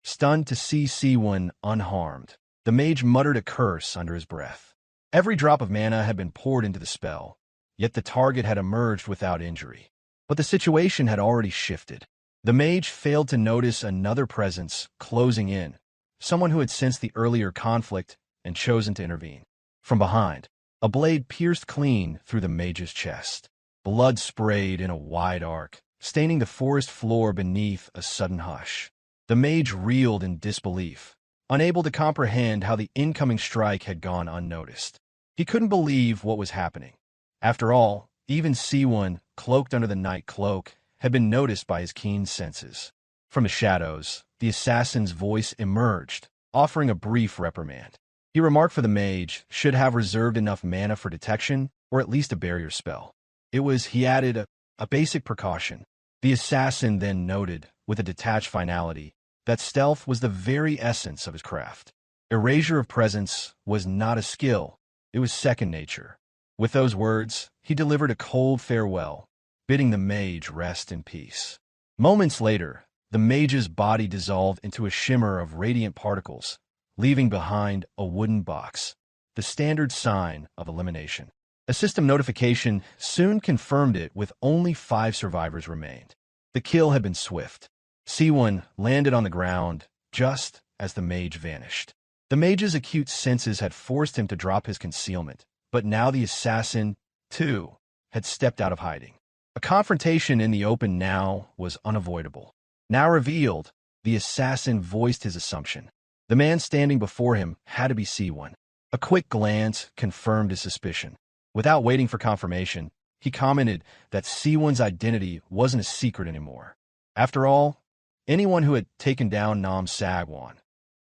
Stunned to see Seowoon unharmed, the mage muttered a curse under his breath. Every drop of mana had been poured into the spell, yet the target had emerged without injury. But the situation had already shifted. The mage failed to notice another presence closing in, someone who had sensed the earlier conflict and chosen to intervene. From behind, a blade pierced clean through the mage's chest. Blood sprayed in a wide arc, staining the forest floor beneath a sudden hush. The mage reeled in disbelief, unable to comprehend how the incoming strike had gone unnoticed. He couldn't believe what was happening. After all, even Seowoon, cloaked under the night cloak, had been noticed by his keen senses. From the shadows, the assassin's voice emerged, offering a brief reprimand. He remarked for the mage should have reserved enough mana for detection, or at least a barrier spell. It was, he added, a basic precaution. The assassin then noted, with a detached finality, that stealth was the very essence of his craft. Erasure of presence was not a skill, it was second nature. With those words, he delivered a cold farewell, bidding the mage rest in peace. Moments later, the mage's body dissolved into a shimmer of radiant particles, leaving behind a wooden box, the standard sign of elimination. A system notification soon confirmed it with only 5 survivors remained. The kill had been swift. Seowoon landed on the ground just as the mage vanished. The mage's acute senses had forced him to drop his concealment, but now the assassin, too, had stepped out of hiding. A confrontation in the open now was unavoidable. Now revealed, the assassin voiced his assumption. The man standing before him had to be Seowoon. A quick glance confirmed his suspicion. Without waiting for confirmation, he commented that Seowoon's identity wasn't a secret anymore. After all, anyone who had taken down Nam Sagwon,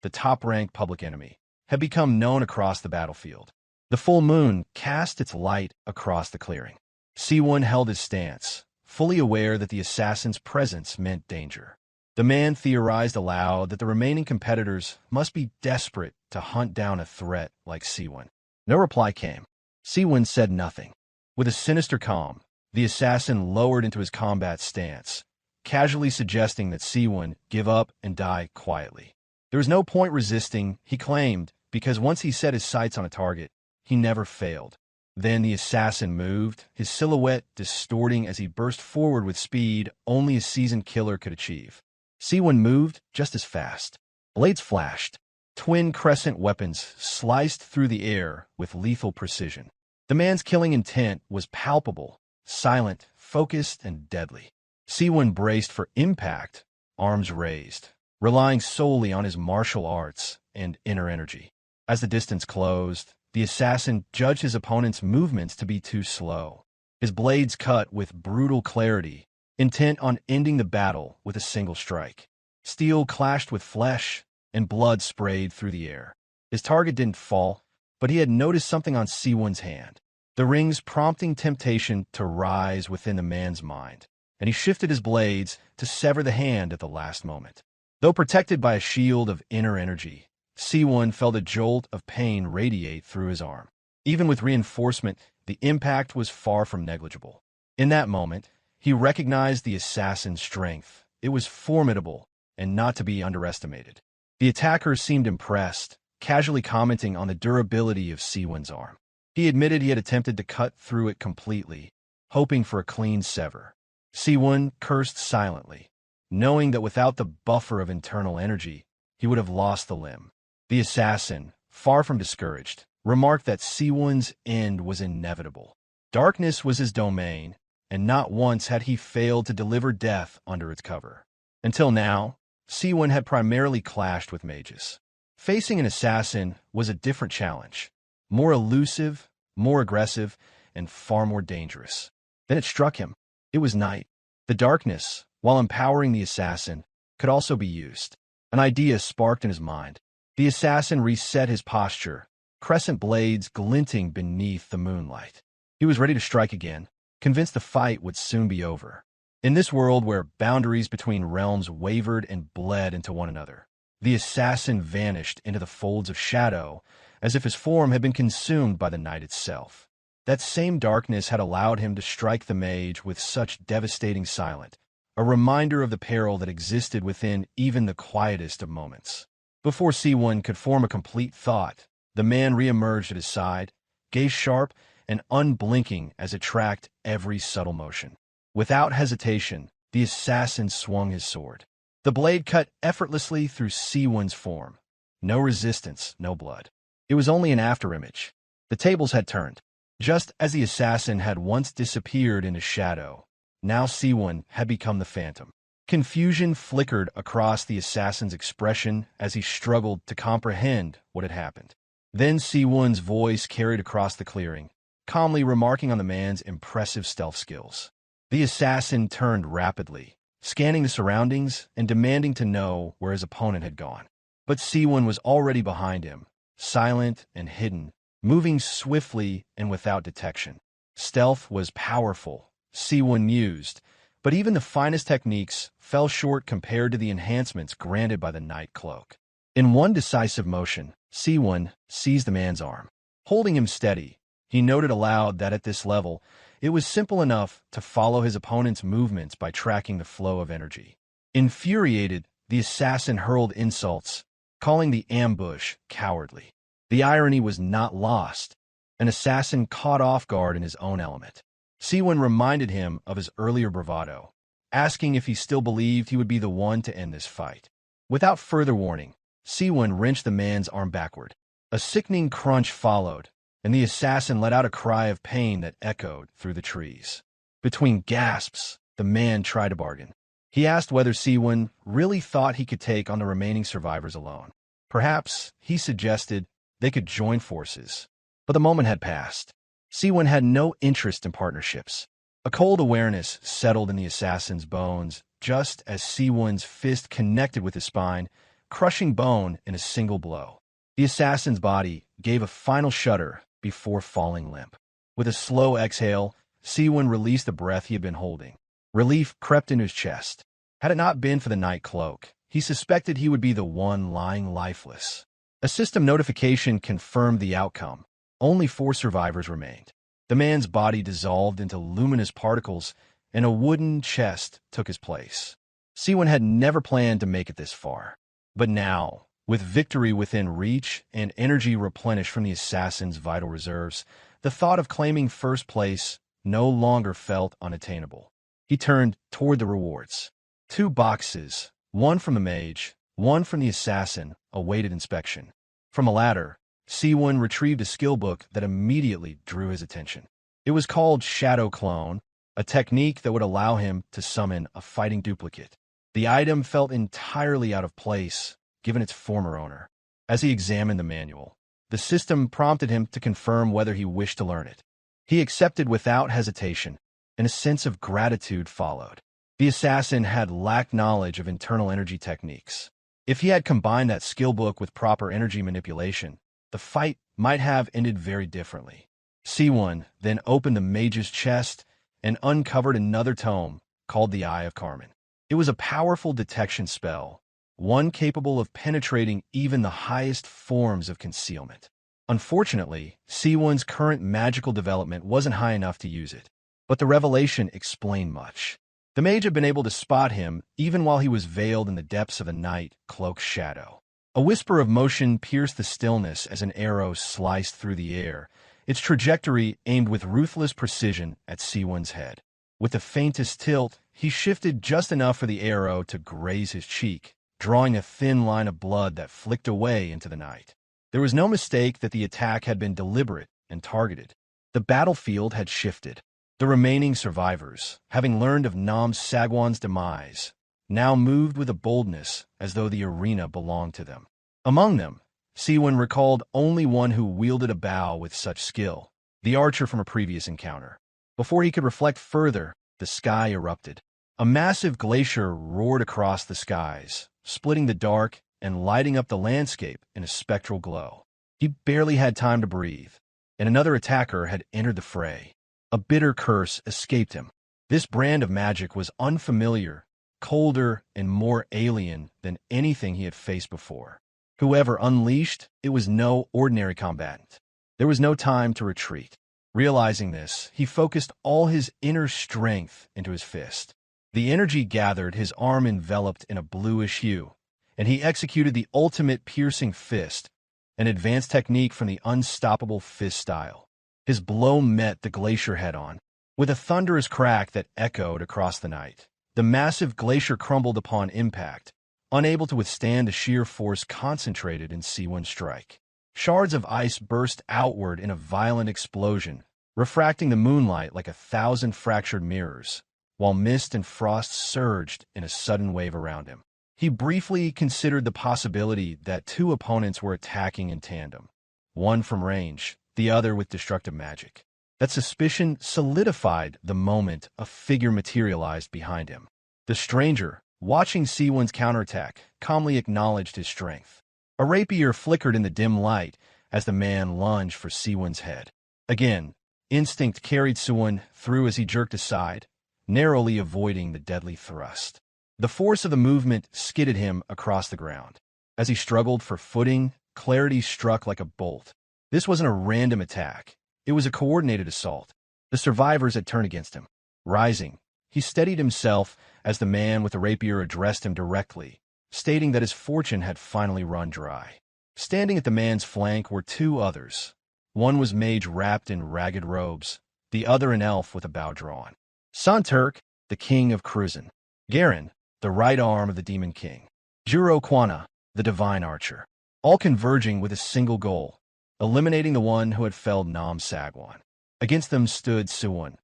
the top-ranked public enemy, had become known across the battlefield. The full moon cast its light across the clearing. Seowoon held his stance, fully aware that the assassin's presence meant danger. The man theorized aloud that the remaining competitors must be desperate to hunt down a threat like Seowoon. No reply came. Seowoon said nothing. With a sinister calm, the assassin lowered into his combat stance, casually suggesting that Seowoon give up and die quietly. There was no point resisting, he claimed, because once he set his sights on a target, he never failed. Then the assassin moved, his silhouette distorting as he burst forward with speed only a seasoned killer could achieve. Seowoon moved just as fast. Blades flashed. Twin crescent weapons sliced through the air with lethal precision. The man's killing intent was palpable, silent, focused, and deadly. Seowoon braced for impact, arms raised, relying solely on his martial arts and inner energy. As the distance closed, the assassin judged his opponent's movements to be too slow. His blades cut with brutal clarity, intent on ending the battle with a single strike. Steel clashed with flesh, and blood sprayed through the air. His target didn't fall, but he had noticed something on Seowoon's hand, the rings prompting temptation to rise within the man's mind, and he shifted his blades to sever the hand at the last moment. Though protected by a shield of inner energy, Seowoon felt a jolt of pain radiate through his arm. Even with reinforcement, the impact was far from negligible. In that moment, he recognized the assassin's strength it was formidable and not to be underestimated. The attacker seemed impressed, casually commenting on the durability of Seowoon's arm. He admitted he had attempted to cut through it completely, hoping for a clean sever. Seowoon cursed silently, knowing that without the buffer of internal energy, he would have lost the limb. The assassin, far from discouraged, remarked that Seowoon's end was inevitable. Darkness was his domain, and not once had he failed to deliver death under its cover. Until now, Seowoon had primarily clashed with mages. Facing an assassin was a different challenge, more elusive, more aggressive, and far more dangerous. Then it struck him. It was night. The darkness, while empowering the assassin, could also be used. An idea sparked in his mind. The assassin reset his posture, crescent blades glinting beneath the moonlight. He was ready to strike again, convinced the fight would soon be over. In this world where boundaries between realms wavered and bled into one another, the assassin vanished into the folds of shadow as if his form had been consumed by the night itself. That same darkness had allowed him to strike the mage with such devastating silence, a reminder of the peril that existed within even the quietest of moments. Before Seowoon could form a complete thought, the man reemerged at his side, gaze sharp and unblinking as it tracked every subtle motion. Without hesitation, the assassin swung his sword. The blade cut effortlessly through Seowoon's form. No resistance, no blood. It was only an afterimage. The tables had turned. Just as the assassin had once disappeared into shadow, now Seowoon had become the phantom. Confusion flickered across the assassin's expression as he struggled to comprehend what had happened. Then Seowoon's voice carried across the clearing, calmly remarking on the man's impressive stealth skills. The assassin turned rapidly, scanning the surroundings and demanding to know where his opponent had gone. But Seowoon was already behind him, silent and hidden, moving swiftly and without detection. Stealth was powerful, Seowoon mused, but even the finest techniques fell short compared to the enhancements granted by the night cloak. In one decisive motion, Seowoon seized the man's arm. Holding him steady, he noted aloud that at this level, it was simple enough to follow his opponent's movements by tracking the flow of energy. Infuriated, the assassin hurled insults, calling the ambush cowardly. The irony was not lost. An assassin caught off guard in his own element. Seowoon reminded him of his earlier bravado, asking if he still believed he would be the one to end this fight. Without further warning, Seowoon wrenched the man's arm backward. A sickening crunch followed, and the assassin let out a cry of pain that echoed through the trees. Between gasps, the man tried to bargain. He asked whether Seowoon really thought he could take on the remaining survivors alone. Perhaps, he suggested, they could join forces. But the moment had passed. Seowoon had no interest in partnerships. A cold awareness settled in the assassin's bones just as Seowoon's fist connected with his spine, crushing bone in a single blow. The assassin's body gave a final shudder before falling limp. With a slow exhale, Seowoon released the breath he had been holding. Relief crept into his chest. Had it not been for the night cloak, he suspected he would be the one lying lifeless. A system notification confirmed the outcome. Only 4 survivors remained. The man's body dissolved into luminous particles, and a wooden chest took his place. Seowoon had never planned to make it this far. But now, with victory within reach and energy replenished from the assassin's vital reserves, the thought of claiming first place no longer felt unattainable. He turned toward the rewards. 2 boxes, one from the mage, one from the assassin, awaited inspection. From the latter, Seowoon retrieved a skill book that immediately drew his attention. It was called Shadow Clone, a technique that would allow him to summon a fighting duplicate. The item felt entirely out of place, given its former owner. As he examined the manual, the system prompted him to confirm whether he wished to learn it. He accepted without hesitation, and a sense of gratitude followed. The assassin had lacked knowledge of internal energy techniques. If he had combined that skill book with proper energy manipulation, the fight might have ended very differently. Seowoon then opened the mage's chest and uncovered another tome called the Eye of Carmen. It was a powerful detection spell, one capable of penetrating even the highest forms of concealment. Unfortunately, Seowoon's current magical development wasn't high enough to use it, but the revelation explained much. The mage had been able to spot him even while he was veiled in the depths of a night-cloaked shadow. A whisper of motion pierced the stillness as an arrow sliced through the air, its trajectory aimed with ruthless precision at Seowoon's head. With the faintest tilt, he shifted just enough for the arrow to graze his cheek, drawing a thin line of blood that flicked away into the night. There was no mistake that the attack had been deliberate and targeted. The battlefield had shifted. The remaining survivors, having learned of Nam Sagwan's demise, now moved with a boldness as though the arena belonged to them. Among them, Seowoon recalled only one who wielded a bow with such skill, the archer from a previous encounter. Before he could reflect further, the sky erupted. A massive glacier roared across the skies, splitting the dark and lighting up the landscape in a spectral glow. He barely had time to breathe, and another attacker had entered the fray. A bitter curse escaped him. This brand of magic was unfamiliar, colder, and more alien than anything he had faced before. Whoever unleashed it was no ordinary combatant. There was no time to retreat. Realizing this, he focused all his inner strength into his fist. The energy gathered, his arm enveloped in a bluish hue, and he executed the ultimate piercing fist, an advanced technique from the unstoppable fist style. His blow met the glacier head-on. With a thunderous crack that echoed across the night, the massive glacier crumbled upon impact, unable to withstand the sheer force concentrated in Seowoon's strike. Shards of ice burst outward in a violent explosion, refracting the moonlight like 1,000 fractured mirrors, while mist and frost surged in a sudden wave around him. He briefly considered the possibility that two opponents were attacking in tandem, one from range, the other with destructive magic. That suspicion solidified the moment a figure materialized behind him. The stranger, watching Seowoon's counterattack, calmly acknowledged his strength. A rapier flickered in the dim light as the man lunged for Seowoon's head. Again, instinct carried Seowoon through as he jerked aside, narrowly avoiding the deadly thrust. The force of the movement skidded him across the ground. As he struggled for footing, clarity struck like a bolt. This wasn't a random attack. It was a coordinated assault. The survivors had turned against him. Rising, he steadied himself as the man with the rapier addressed him directly, stating that his fortune had finally run dry. Standing at the man's flank were two others. One was Mage wrapped in ragged robes, the other an elf with a bow drawn. Sunturk, the king of Kruzan. Garen, the right arm of the Demon King. Juro Kwana, the divine archer. All converging with a single goal, eliminating the one who had felled Nam Sagwan. Against them stood Seowoon,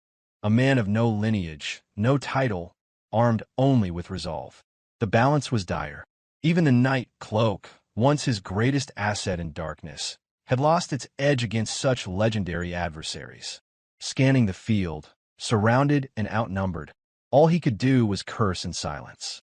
a man of no lineage, no title, armed only with resolve. The balance was dire. Even the night cloak, once his greatest asset in darkness, had lost its edge against such legendary adversaries. Scanning the field, surrounded and outnumbered, all he could do was curse in silence.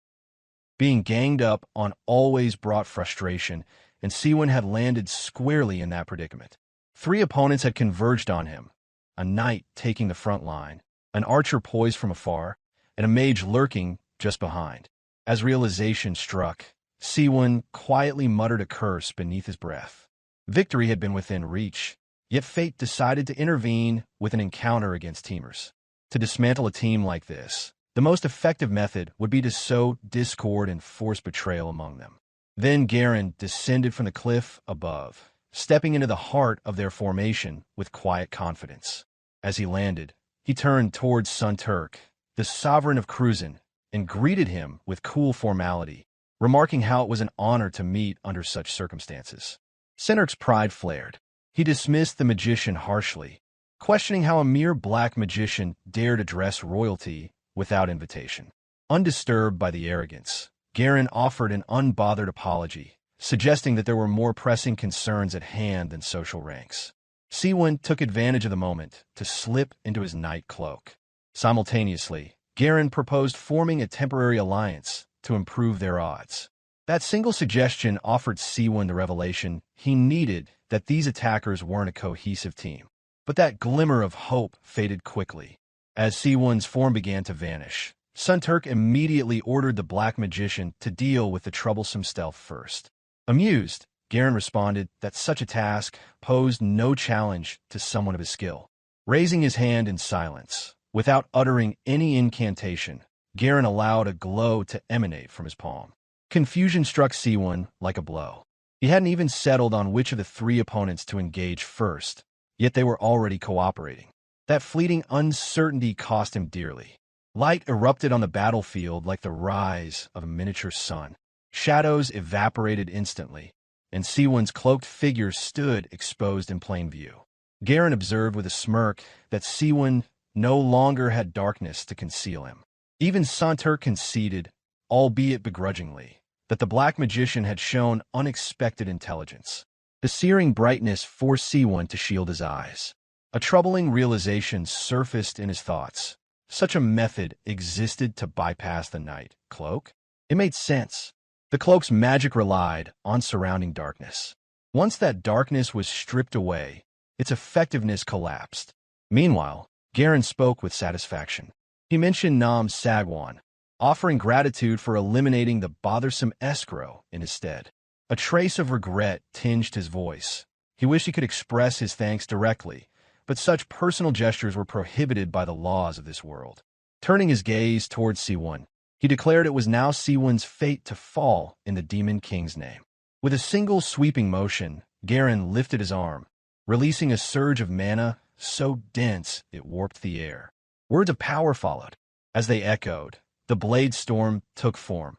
Being ganged up on always brought frustration, and Seowoon had landed squarely in that predicament. Three opponents had converged on him, a knight taking the front line, an archer poised from afar, and a mage lurking just behind. As realization struck, Seowoon quietly muttered a curse beneath his breath. Victory had been within reach, yet fate decided to intervene with an encounter against teamers. To dismantle a team like this, the most effective method would be to sow discord and force betrayal among them. Then Garen descended from the cliff above, stepping into the heart of their formation with quiet confidence. As he landed, he turned towards Sunturk, the sovereign of Kruzan, and greeted him with cool formality, remarking how it was an honor to meet under such circumstances. Sunturk's pride flared. He dismissed the magician harshly, questioning how a mere black magician dared address royalty without invitation. Undisturbed by the arrogance, Garen offered an unbothered apology, suggesting that there were more pressing concerns at hand than social ranks. Seowoon took advantage of the moment to slip into his night cloak. Simultaneously, Garen proposed forming a temporary alliance to improve their odds. That single suggestion offered Seowoon the revelation he needed that these attackers weren't a cohesive team. But that glimmer of hope faded quickly. As Seowoon's form began to vanish, Sunturk immediately ordered the black magician to deal with the troublesome stealth first. Amused, Garen responded that such a task posed no challenge to someone of his skill. Raising his hand in silence, without uttering any incantation, Garen allowed a glow to emanate from his palm. Confusion struck Seowoon like a blow. He hadn't even settled on which of the three opponents to engage first, yet they were already cooperating. That fleeting uncertainty cost him dearly. Light erupted on the battlefield like the rise of a miniature sun. Shadows evaporated instantly, and Seowoon's cloaked figure stood exposed in plain view. Garen observed with a smirk that Seowoon no longer had darkness to conceal him. Even Santer conceded, albeit begrudgingly, that the black magician had shown unexpected intelligence. The searing brightness forced Seowoon to shield his eyes. A troubling realization surfaced in his thoughts. Such a method existed to bypass the night cloak? It made sense. The cloak's magic relied on surrounding darkness. Once that darkness was stripped away, its effectiveness collapsed. Meanwhile, Garen spoke with satisfaction. He mentioned Nam Sagwan, offering gratitude for eliminating the bothersome escrow in his stead. A trace of regret tinged his voice. He wished he could express his thanks directly, but such personal gestures were prohibited by the laws of this world. Turning his gaze towards Seowoon, he declared it was now Seowoon's fate to fall in the Demon King's name. With a single sweeping motion, Garen lifted his arm, releasing a surge of mana so dense it warped the air. Words of power followed. As they echoed, the blade storm took form.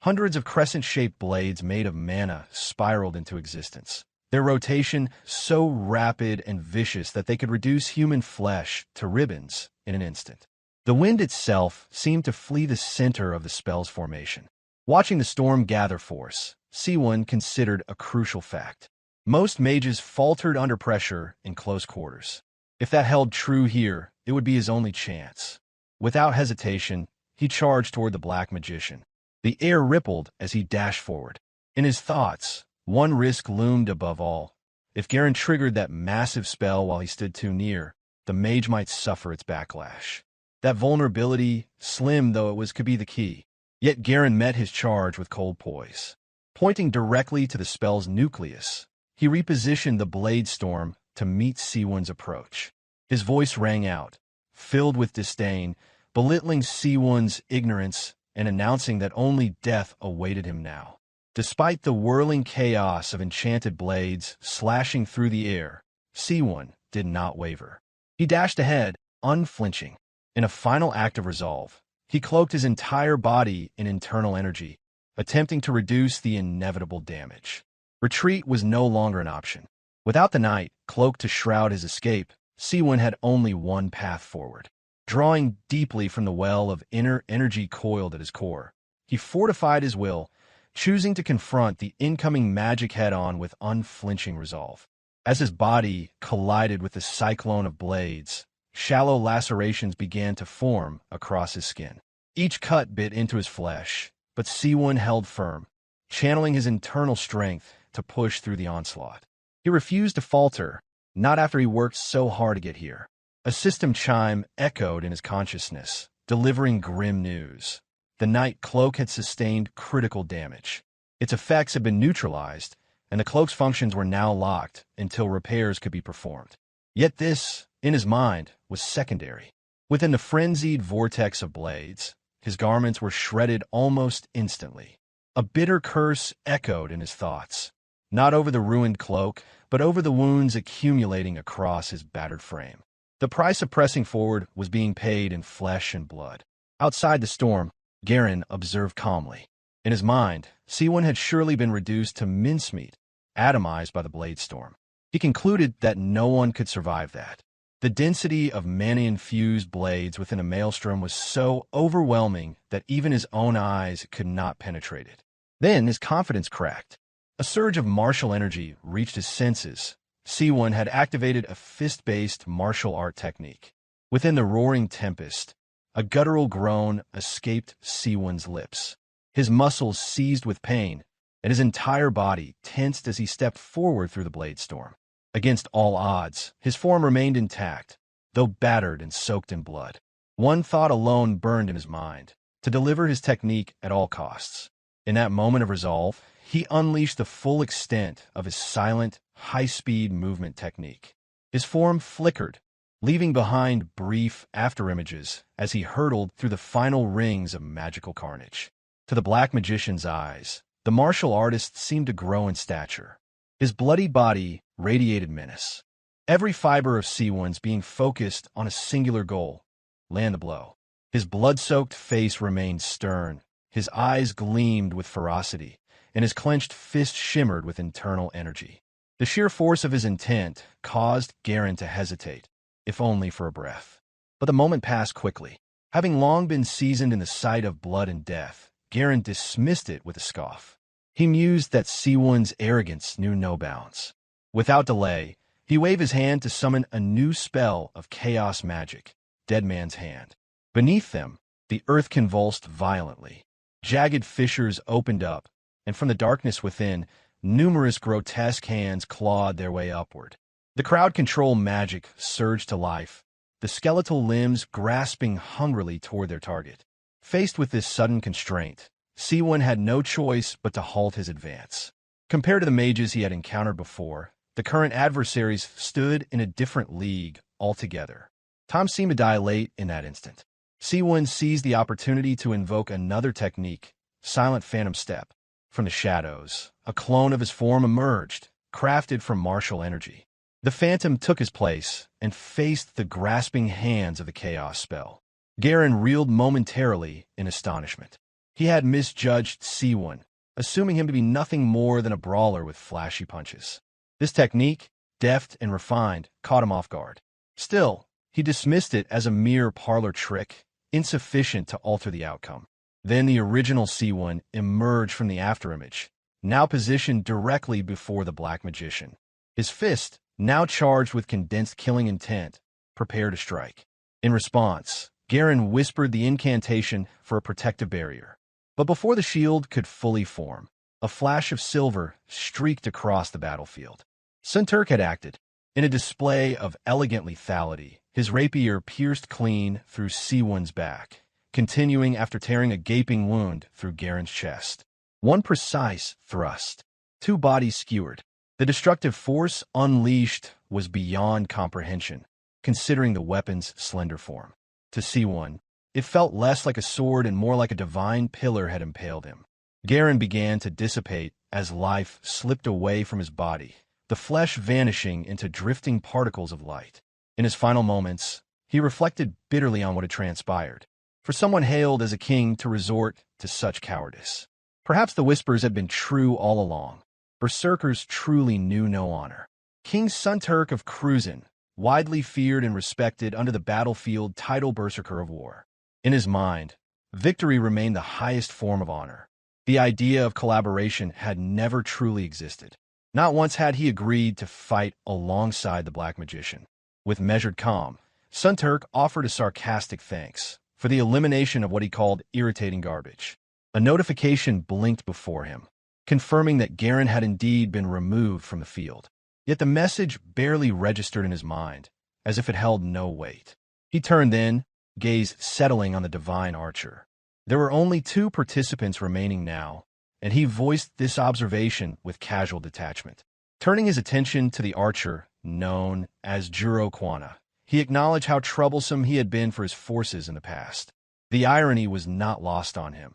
Hundreds of crescent-shaped blades made of mana spiraled into existence, their rotation so rapid and vicious that they could reduce human flesh to ribbons in an instant. The wind itself seemed to flee the center of the spell's formation. Watching the storm gather force, Seowoon considered a crucial fact. Most mages faltered under pressure in close quarters. If that held true here, it would be his only chance. Without hesitation, he charged toward the black magician. The air rippled as he dashed forward. In his thoughts, one risk loomed above all. If Garen triggered that massive spell while he stood too near, the mage might suffer its backlash. That vulnerability, slim though it was, could be the key. Yet Garen met his charge with cold poise. Pointing directly to the spell's nucleus, he repositioned the blade storm to meet Seowoon's approach. His voice rang out, filled with disdain, belittling Seowoon's ignorance and announcing that only death awaited him now. Despite the whirling chaos of enchanted blades slashing through the air, Seowoon did not waver. He dashed ahead, unflinching. In a final act of resolve, he cloaked his entire body in internal energy, attempting to reduce the inevitable damage. Retreat was no longer an option. Without the night cloaked to shroud his escape, Seowoon had only one path forward. Drawing deeply from the well of inner energy coiled at his core, he fortified his will, choosing to confront the incoming magic head-on with unflinching resolve. As his body collided with the cyclone of blades, shallow lacerations began to form across his skin. Each cut bit into his flesh, but Seowoon held firm, channeling his internal strength to push through the onslaught. He refused to falter, not after he worked so hard to get here. A system chime echoed in his consciousness, delivering grim news. The night cloak had sustained critical damage. Its effects had been neutralized, and the cloak's functions were now locked until repairs could be performed. Yet this, in his mind, was secondary. Within the frenzied vortex of blades, his garments were shredded almost instantly. A bitter curse echoed in his thoughts, not over the ruined cloak, but over the wounds accumulating across his battered frame. The price of pressing forward was being paid in flesh and blood. Outside the storm, Garen observed calmly. In his mind, Seowoon had surely been reduced to mincemeat, atomized by the blade storm. He concluded that no one could survive that. The density of mana-infused blades within a maelstrom was so overwhelming that even his own eyes could not penetrate it. Then his confidence cracked. A surge of martial energy reached his senses. Seowoon had activated a fist-based martial art technique. Within the roaring tempest, a guttural groan escaped Seowoon's lips. His muscles seized with pain, and his entire body tensed as he stepped forward through the blade storm. Against all odds, his form remained intact, though battered and soaked in blood. One thought alone burned in his mind: to deliver his technique at all costs. In that moment of resolve, he unleashed the full extent of his silent, high-speed movement technique. His form flickered, leaving behind brief afterimages as he hurtled through the final rings of magical carnage. To the Black Magician's eyes, the martial artist seemed to grow in stature. His bloody body radiated menace, every fiber of Seowoon's being focused on a singular goal: land the blow. His blood-soaked face remained stern, his eyes gleamed with ferocity, and his clenched fist shimmered with internal energy. The sheer force of his intent caused Garen to hesitate, if only for a breath. But the moment passed quickly. Having long been seasoned in the sight of blood and death, Garen dismissed it with a scoff. He mused that Seowoon's arrogance knew no bounds. Without delay, he waved his hand to summon a new spell of chaos magic, Dead Man's Hand. Beneath them, the earth convulsed violently. Jagged fissures opened up, and from the darkness within, numerous grotesque hands clawed their way upward. The crowd control magic surged to life, the skeletal limbs grasping hungrily toward their target. Faced with this sudden constraint, Seowoon had no choice but to halt his advance. Compared to the mages he had encountered before, the current adversaries stood in a different league altogether. Time seemed to dilate in that instant. Seowoon seized the opportunity to invoke another technique, Silent Phantom Step. From the shadows, a clone of his form emerged, crafted from martial energy. The phantom took his place and faced the grasping hands of the chaos spell. Garen reeled momentarily in astonishment. He had misjudged Seowoon, assuming him to be nothing more than a brawler with flashy punches. This technique, deft and refined, caught him off guard. Still, he dismissed it as a mere parlor trick, insufficient to alter the outcome. Then the original Seowoon emerged from the afterimage, now positioned directly before the Black Magician. His fist, now charged with condensed killing intent, prepared to strike. In response, Garen whispered the incantation for a protective barrier. But before the shield could fully form, a flash of silver streaked across the battlefield. Sunturk had acted. In a display of elegant lethality, his rapier pierced clean through Seowoon's back, continuing after tearing a gaping wound through Garen's chest. One precise thrust, two bodies skewered. The destructive force unleashed was beyond comprehension, considering the weapon's slender form. To Seowoon, it felt less like a sword and more like a divine pillar had impaled him. Garen began to dissipate as life slipped away from his body, the flesh vanishing into drifting particles of light. In his final moments, he reflected bitterly on what had transpired. For someone hailed as a king to resort to such cowardice. Perhaps the whispers had been true all along. Berserkers truly knew no honor. King Sunturk of Kruzan, widely feared and respected under the battlefield title Berserker of War. In his mind, victory remained the highest form of honor. The idea of collaboration had never truly existed. Not once had he agreed to fight alongside the Black Magician. With measured calm, Sunturk offered a sarcastic thanks for the elimination of what he called irritating garbage. A notification blinked before him, confirming that Garen had indeed been removed from the field. Yet the message barely registered in his mind, as if it held no weight. He turned then, gaze settling on the divine archer. There were only 2 participants remaining now, and he voiced this observation with casual detachment. Turning his attention to the archer, known as Juro Kwana, he acknowledged how troublesome he had been for his forces in the past. The irony was not lost on him,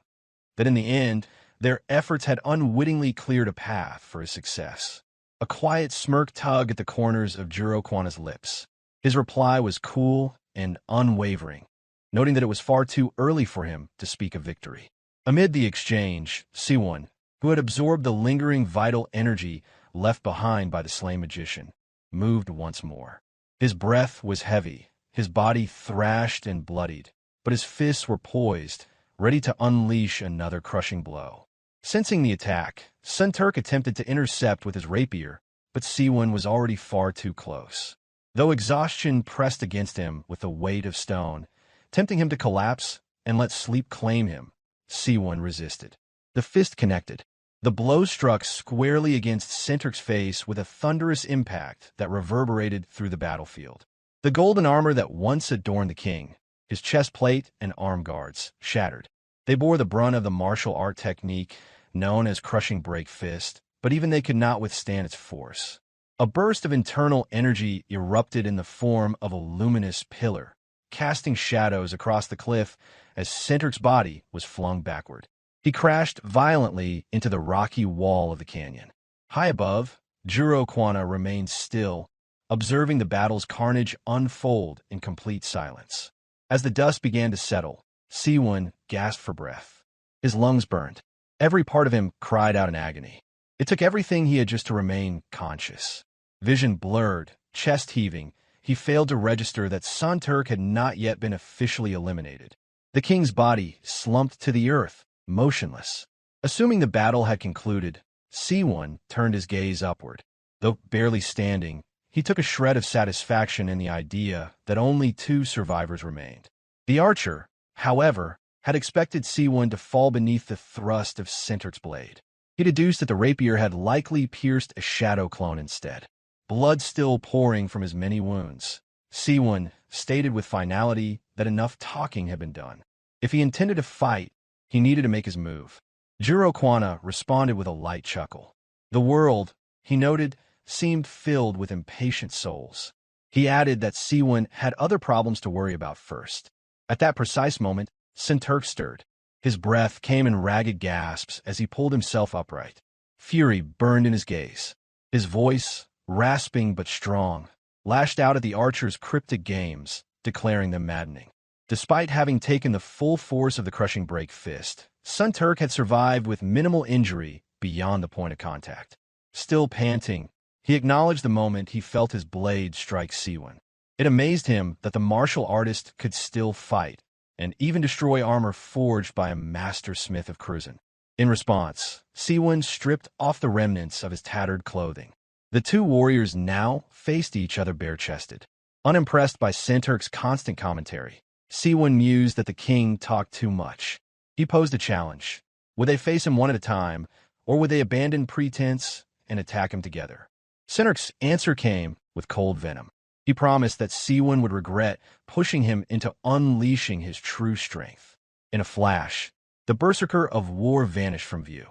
that in the end, their efforts had unwittingly cleared a path for his success. A quiet smirk tugged at the corners of Juro Kwana's lips. His reply was cool and unwavering, noting that it was far too early for him to speak of victory. Amid the exchange, Seowoon, who had absorbed the lingering vital energy left behind by the slain magician, moved once more. His breath was heavy, his body thrashed and bloodied, but his fists were poised, ready to unleash another crushing blow. Sensing the attack, Sunturk attempted to intercept with his rapier, but Seowoon was already far too close. Though exhaustion pressed against him with the weight of stone, tempting him to collapse and let sleep claim him, Seowoon resisted. The fist connected. The blow struck squarely against Sunturk's face with a thunderous impact that reverberated through the battlefield. The golden armor that once adorned the king, his chest plate and arm guards, shattered. They bore the brunt of the martial art technique known as crushing break fist, but even they could not withstand its force. A burst of internal energy erupted in the form of a luminous pillar, casting shadows across the cliff as Senterk's body was flung backward. He crashed violently into the rocky wall of the canyon. High above, Juro Kwana remained still, observing the battle's carnage unfold in complete silence. As the dust began to settle, Seowoon gasped for breath. His lungs burned. Every part of him cried out in agony. It took everything he had just to remain conscious. Vision blurred, chest heaving, he failed to register that Sunturk had not yet been officially eliminated. The king's body slumped to the earth, motionless. Assuming the battle had concluded, Seowoon turned his gaze upward. Though barely standing, he took a shred of satisfaction in the idea that only 2 survivors remained. The archer, however, had expected Seowoon to fall beneath the thrust of Senterk's blade. He deduced that the rapier had likely pierced a shadow clone instead. Blood still pouring from his many wounds, Seowoon stated with finality that enough talking had been done. If he intended to fight, he needed to make his move. Juro Kwana responded with a light chuckle. The world, he noted, seemed filled with impatient souls. He added that Seowoon had other problems to worry about first. At that precise moment, Senturk stirred. His breath came in ragged gasps as he pulled himself upright. Fury burned in his gaze. His voice, rasping but strong, lashed out at the archer's cryptic games, declaring them maddening. Despite having taken the full force of the crushing break fist, Sunturk had survived with minimal injury beyond the point of contact. Still panting, he acknowledged the moment he felt his blade strike Seowoon. It amazed him that the martial artist could still fight, and even destroy armor forged by a master smith of Kruzan. In response, Seowoon stripped off the remnants of his tattered clothing. The 2 warriors now faced each other bare-chested. Unimpressed by Senturk's constant commentary, Seowoon mused that the king talked too much. He posed a challenge. Would they face him one at a time, or would they abandon pretense and attack him together? Senturk's answer came with cold venom. He promised that Seowoon would regret pushing him into unleashing his true strength. In a flash, the berserker of war vanished from view.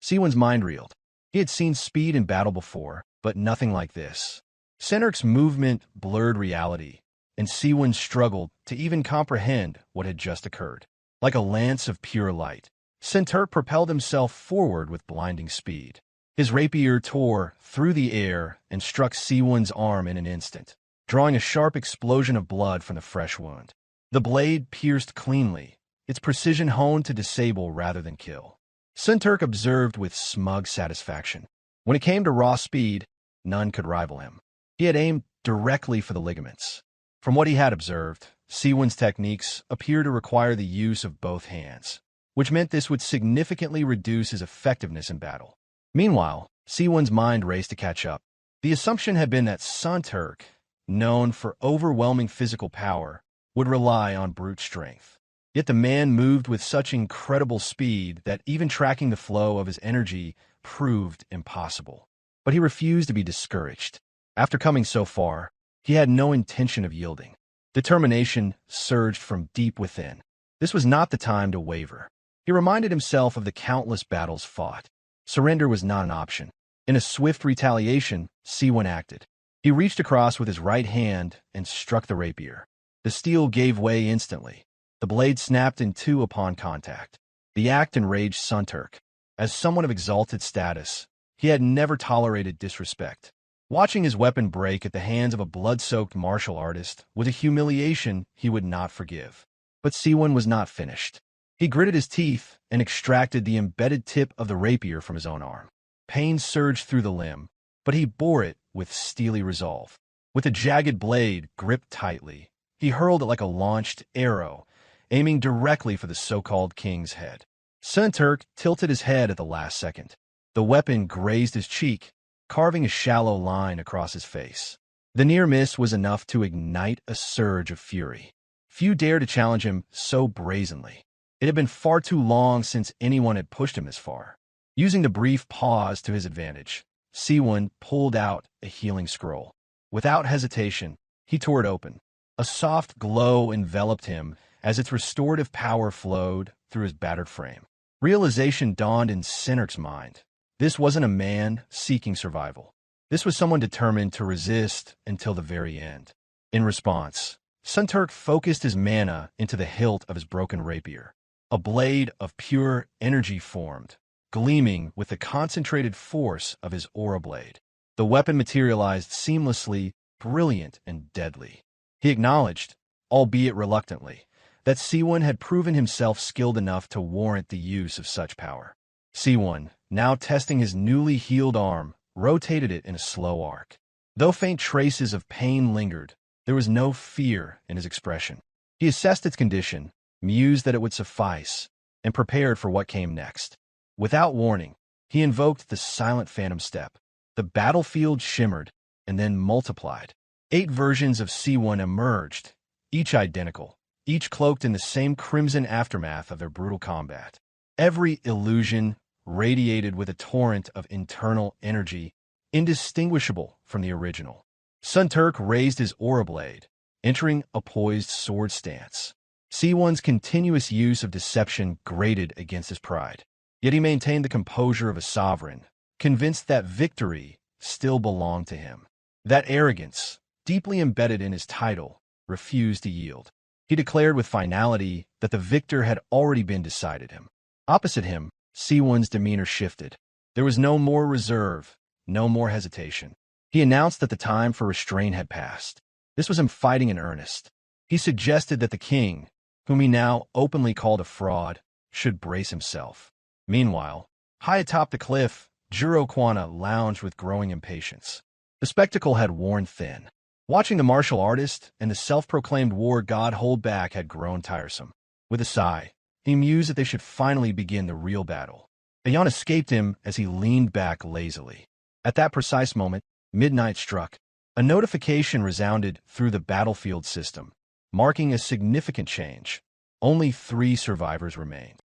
Seowoon's mind reeled. He had seen speed in battle before, but nothing like this. Senturk's movement blurred reality, and Seowoon struggled to even comprehend what had just occurred. Like a lance of pure light, Senturk propelled himself forward with blinding speed. His rapier tore through the air and struck Seowoon's arm in an instant, drawing a sharp explosion of blood from the fresh wound. The blade pierced cleanly, its precision honed to disable rather than kill. Senturk observed with smug satisfaction. When it came to raw speed, none could rival him. He had aimed directly for the ligaments. From what he had observed, Seowoon's techniques appear to require the use of both hands, which meant this would significantly reduce his effectiveness in battle. Meanwhile, Seowoon's mind raced to catch up. The assumption had been that Sunturk, known for overwhelming physical power, would rely on brute strength. Yet the man moved with such incredible speed that even tracking the flow of his energy proved impossible. But he refused to be discouraged. After coming so far, he had no intention of yielding. Determination surged from deep within. This was not the time to waver. He reminded himself of the countless battles fought. Surrender was not an option. In a swift retaliation, Seowoon acted. He reached across with his right hand and struck the rapier. The steel gave way instantly. The blade snapped in 2 upon contact. The act enraged Sunturk. As someone of exalted status, he had never tolerated disrespect. Watching his weapon break at the hands of a blood-soaked martial artist was a humiliation he would not forgive. But Seowoon was not finished. He gritted his teeth and extracted the embedded tip of the rapier from his own arm. Pain surged through the limb, but he bore it with steely resolve. With the jagged blade gripped tightly, he hurled it like a launched arrow, aiming directly for the so-called king's head. Sunturk tilted his head at the last second. The weapon grazed his cheek, carving a shallow line across his face. The near miss was enough to ignite a surge of fury. Few dared to challenge him so brazenly. It had been far too long since anyone had pushed him this far. Using the brief pause to his advantage, Seowoon pulled out a healing scroll. Without hesitation, he tore it open. A soft glow enveloped him as its restorative power flowed through his battered frame. Realization dawned in Senturk's mind. This wasn't a man seeking survival. This was someone determined to resist until the very end. In response, Sunturk focused his mana into the hilt of his broken rapier. A blade of pure energy formed, gleaming with the concentrated force of his aura blade. The weapon materialized seamlessly, brilliant and deadly. He acknowledged, albeit reluctantly, that Seowoon had proven himself skilled enough to warrant the use of such power. Seowoon, now testing his newly healed arm, rotated it in a slow arc. Though faint traces of pain lingered, there was no fear in his expression. He assessed its condition, mused that it would suffice, and prepared for what came next. Without warning, he invoked the silent phantom step. The battlefield shimmered, and then multiplied. 8 versions of Seowoon emerged, each identical, each cloaked in the same crimson aftermath of their brutal combat. Every illusion radiated with a torrent of internal energy, indistinguishable from the original. Sunturk raised his aura blade, entering a poised sword stance. Seowoon's continuous use of deception grated against his pride. Yet he maintained the composure of a sovereign, convinced that victory still belonged to him. That arrogance, deeply embedded in his title, refused to yield. He declared with finality that the victor had already been decided him. Opposite him, Seowoon's demeanor shifted. There was no more reserve, no more hesitation. He announced that the time for restraint had passed. This was him fighting in earnest. He suggested that the king, whom he now openly called a fraud, should brace himself. Meanwhile, high atop the cliff, Juro Kwana lounged with growing impatience. The spectacle had worn thin. Watching the martial artist and the self-proclaimed war god hold back had grown tiresome. With a sigh, he mused that they should finally begin the real battle. A yawn escaped him as he leaned back lazily. At that precise moment, midnight struck. A notification resounded through the battlefield system, marking a significant change. Only 3 survivors remained.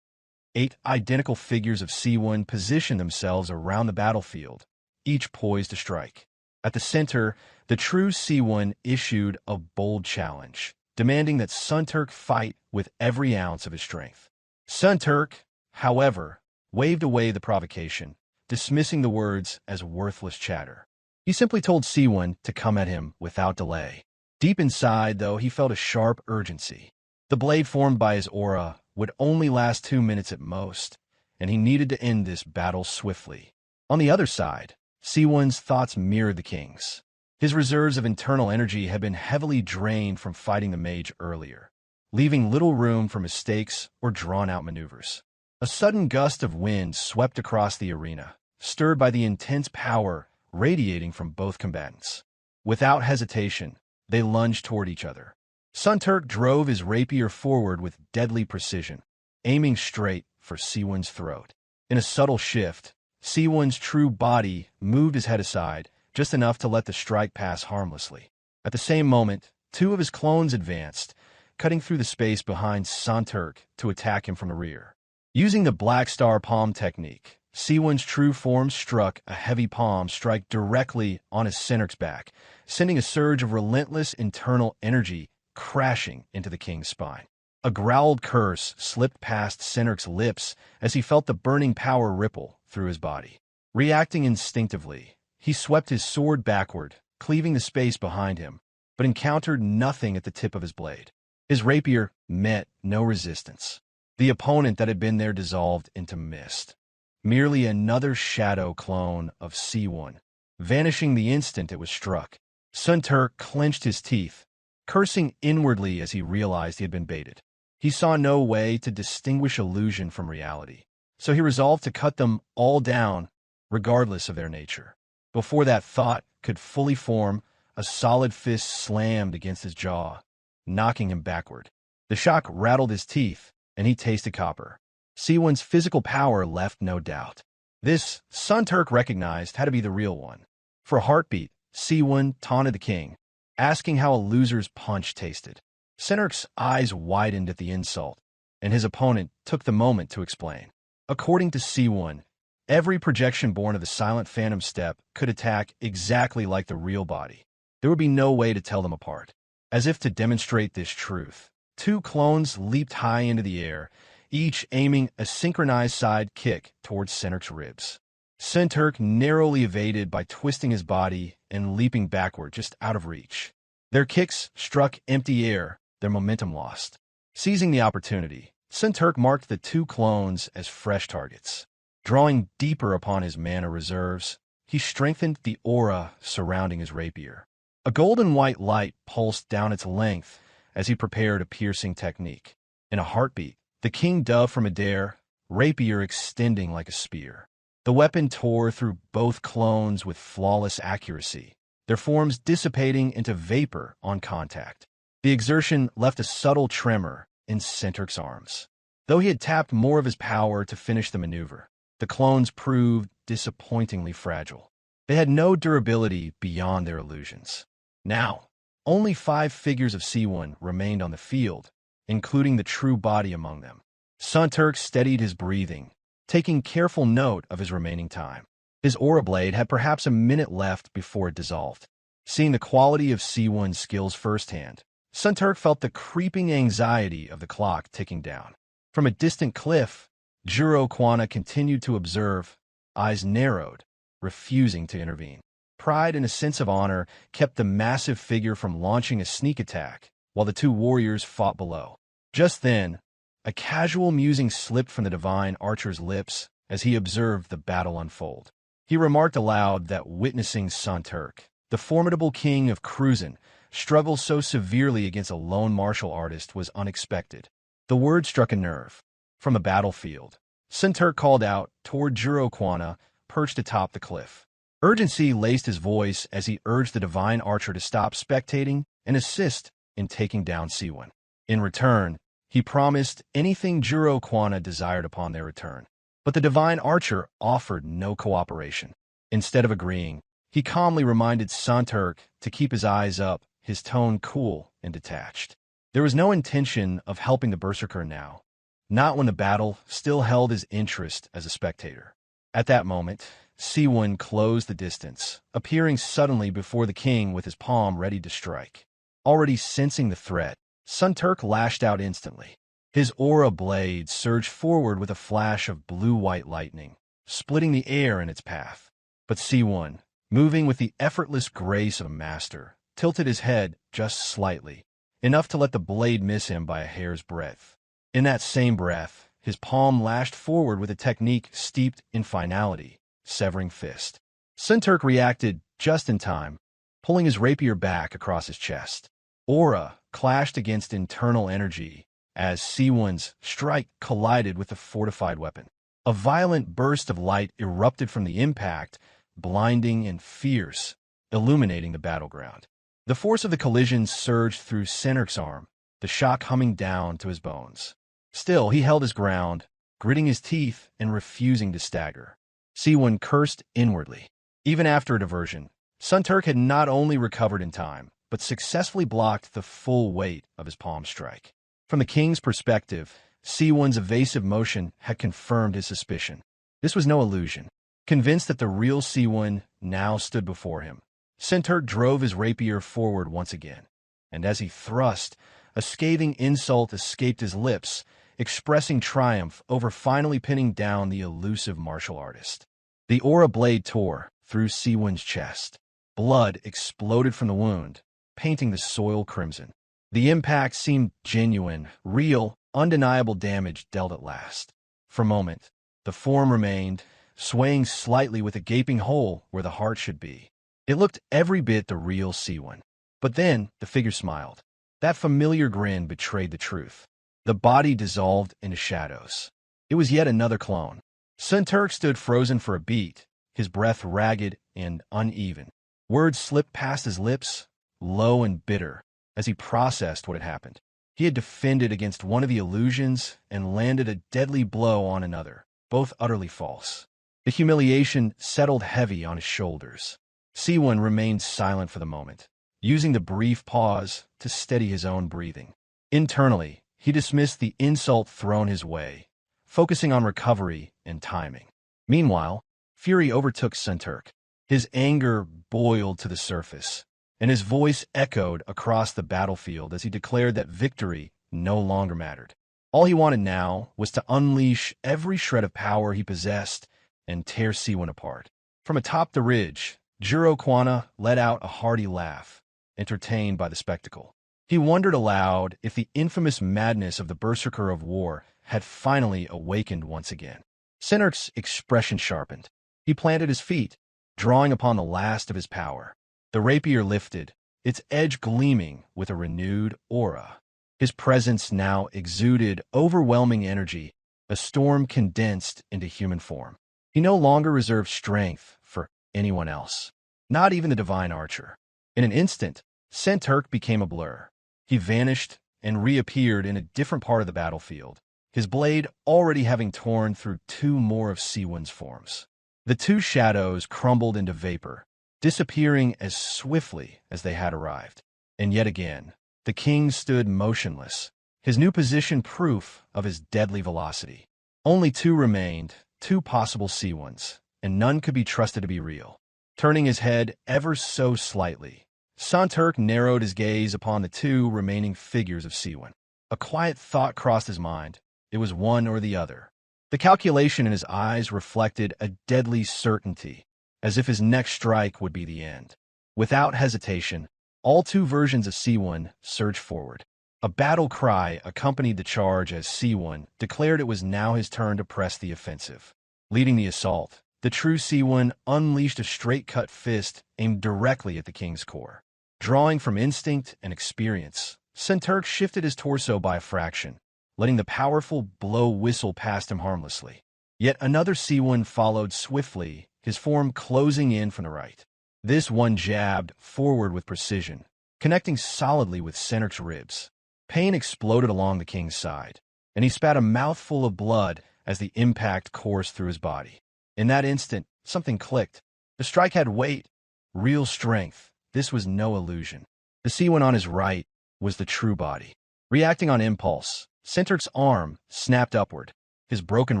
8 identical figures of Seowoon positioned themselves around the battlefield, each poised to strike. At the center, the true Seowoon issued a bold challenge, demanding that Sunturk fight with every ounce of his strength. Sunturk, however, waved away the provocation, dismissing the words as worthless chatter. He simply told Seowoon to come at him without delay. Deep inside, though, he felt a sharp urgency. The blade formed by his aura would only last 2 minutes at most, and he needed to end this battle swiftly. On the other side, Seowoon's thoughts mirrored the king's. His reserves of internal energy had been heavily drained from fighting the mage earlier, leaving little room for mistakes or drawn-out maneuvers. A sudden gust of wind swept across the arena, stirred by the intense power radiating from both combatants. Without hesitation, they lunged toward each other. Sunturk drove his rapier forward with deadly precision, aiming straight for Seowoon's throat. In a subtle shift, Seowoon's true body moved his head aside, just enough to let the strike pass harmlessly. At the same moment, 2 of his clones advanced, cutting through the space behind Sunturk to attack him from the rear. Using the Black Star Palm technique, Seowoon's true form struck a heavy palm strike directly on his Sunturk's back, sending a surge of relentless internal energy crashing into the king's spine. A growled curse slipped past Sunturk's lips as he felt the burning power ripple through his body. Reacting instinctively, he swept his sword backward, cleaving the space behind him, but encountered nothing at the tip of his blade. His rapier met no resistance. The opponent that had been there dissolved into mist. Merely another shadow clone of Seowoon, vanishing the instant it was struck. Sunturk clenched his teeth, cursing inwardly as he realized he had been baited. He saw no way to distinguish illusion from reality, so he resolved to cut them all down, regardless of their nature. Before that thought could fully form, a solid fist slammed against his jaw, knocking him backward. The shock rattled his teeth, and he tasted copper. Seowoon's physical power left no doubt. This, Sunturk recognized, had to be the real one. For a heartbeat, Seowoon taunted the king, asking how a loser's punch tasted. Sunturk's eyes widened at the insult, and his opponent took the moment to explain. According to Seowoon, every projection born of the silent phantom step could attack exactly like the real body. There would be no way to tell them apart. As if to demonstrate this truth, 2 clones leaped high into the air, each aiming a synchronized side kick towards Sunturk's ribs. Sunturk narrowly evaded by twisting his body and leaping backward just out of reach. Their kicks struck empty air, their momentum lost. Seizing the opportunity, Sunturk marked the two clones as fresh targets. Drawing deeper upon his mana reserves, he strengthened the aura surrounding his rapier. A golden-white light pulsed down its length as he prepared a piercing technique. In a heartbeat, the king dove from midair, rapier extending like a spear. The weapon tore through both clones with flawless accuracy, their forms dissipating into vapor on contact. The exertion left a subtle tremor in Sunturk's arms. Though he had tapped more of his power to finish the maneuver, the clones proved disappointingly fragile. They had no durability beyond their illusions. Now, only 5 figures of Seowoon remained on the field, including the true body among them. Sunturk steadied his breathing, taking careful note of his remaining time. His aura blade had perhaps a minute left before it dissolved. Seeing the quality of Seowoon's skills firsthand, Sunturk felt the creeping anxiety of the clock ticking down. From a distant cliff, Juro Kwana continued to observe, eyes narrowed, refusing to intervene. Pride and a sense of honor kept the massive figure from launching a sneak attack, while the two warriors fought below. Just then, a casual musing slipped from the divine archer's lips as he observed the battle unfold. He remarked aloud that witnessing Sunturk, the formidable king of Kruzan, struggle so severely against a lone martial artist was unexpected. The word struck a nerve. From the battlefield, Sunturk called out toward Juro Kwana, perched atop the cliff. Urgency laced his voice as he urged the divine archer to stop spectating and assist in taking down Seowoon. In return, he promised anything Juro Kwana desired upon their return. But the divine archer offered no cooperation. Instead of agreeing, he calmly reminded Sunturk to keep his eyes up, his tone cool and detached. There was no intention of helping the berserker now, not when the battle still held his interest as a spectator. At that moment, Seowoon closed the distance, appearing suddenly before the king with his palm ready to strike. Already sensing the threat, Sunturk lashed out instantly. His aura blade surged forward with a flash of blue-white lightning, splitting the air in its path. But Seowoon, moving with the effortless grace of a master, tilted his head just slightly, enough to let the blade miss him by a hair's breadth. In that same breath, his palm lashed forward with a technique steeped in finality, severing fist. Sunturk reacted just in time, pulling his rapier back across his chest. Aura clashed against internal energy as Seowoon's strike collided with the fortified weapon. A violent burst of light erupted from the impact, blinding and fierce, illuminating the battleground. The force of the collision surged through Sunturk's arm, the shock humming down to his bones. Still, he held his ground, gritting his teeth and refusing to stagger. Seowoon cursed inwardly. Even after a diversion, Sunturk had not only recovered in time, but successfully blocked the full weight of his palm strike. From the king's perspective, Seowoon's evasive motion had confirmed his suspicion. This was no illusion. Convinced that the real Seowoon now stood before him, Sunturk drove his rapier forward once again, and as he thrust, a scathing insult escaped his lips, expressing triumph over finally pinning down the elusive martial artist. The aura blade tore through Seowoon's chest. Blood exploded from the wound, painting the soil crimson. The impact seemed genuine, real, undeniable damage dealt at last. For a moment, the form remained, swaying slightly with a gaping hole where the heart should be. It looked every bit the real Seowoon. But then the figure smiled. That familiar grin betrayed the truth. The body dissolved into shadows. It was yet another clone. Sunturk stood frozen for a beat, his breath ragged and uneven. Words slipped past his lips, low and bitter, as he processed what had happened. He had defended against one of the illusions and landed a deadly blow on another, both utterly false. The humiliation settled heavy on his shoulders. Seowoon remained silent for the moment, using the brief pause to steady his own breathing. Internally, he dismissed the insult thrown his way, focusing on recovery and timing. Meanwhile, fury overtook Sunturk. His anger boiled to the surface, and his voice echoed across the battlefield as he declared that victory no longer mattered. All he wanted now was to unleash every shred of power he possessed and tear Seowoon apart. From atop the ridge, Juro Kwana let out a hearty laugh, entertained by the spectacle. He wondered aloud if the infamous madness of the Berserker of War had finally awakened once again. Senurk's expression sharpened. He planted his feet, drawing upon the last of his power. The rapier lifted, its edge gleaming with a renewed aura. His presence now exuded overwhelming energy, a storm condensed into human form. He no longer reserved strength for anyone else, not even the divine archer. In an instant, Senturk became a blur. He vanished and reappeared in a different part of the battlefield, his blade already having torn through two more of Seowoon's forms. The two shadows crumbled into vapor, disappearing as swiftly as they had arrived. And yet again, the king stood motionless, his new position proof of his deadly velocity. Only two remained, two possible Seowoons, and none could be trusted to be real. Turning his head ever so slightly, Senturk narrowed his gaze upon the two remaining figures of Seowoon. A quiet thought crossed his mind. It was one or the other. The calculation in his eyes reflected a deadly certainty, as if his next strike would be the end. Without hesitation, all two versions of Seowoon surged forward. A battle cry accompanied the charge as Seowoon declared it was now his turn to press the offensive. Leading the assault, the true Seowoon unleashed a straight-cut fist aimed directly at the king's core. Drawing from instinct and experience, Senturk shifted his torso by a fraction, letting the powerful blow whistle past him harmlessly. Yet another Seowoon followed swiftly, his form closing in from the right. This one jabbed forward with precision, connecting solidly with Senturk's ribs. Pain exploded along the king's side, and he spat a mouthful of blood as the impact coursed through his body. In that instant, something clicked. The strike had weight, real strength. This was no illusion. The Seowoon on his right was the true body. Reacting on impulse, Senturk's arm snapped upward. His broken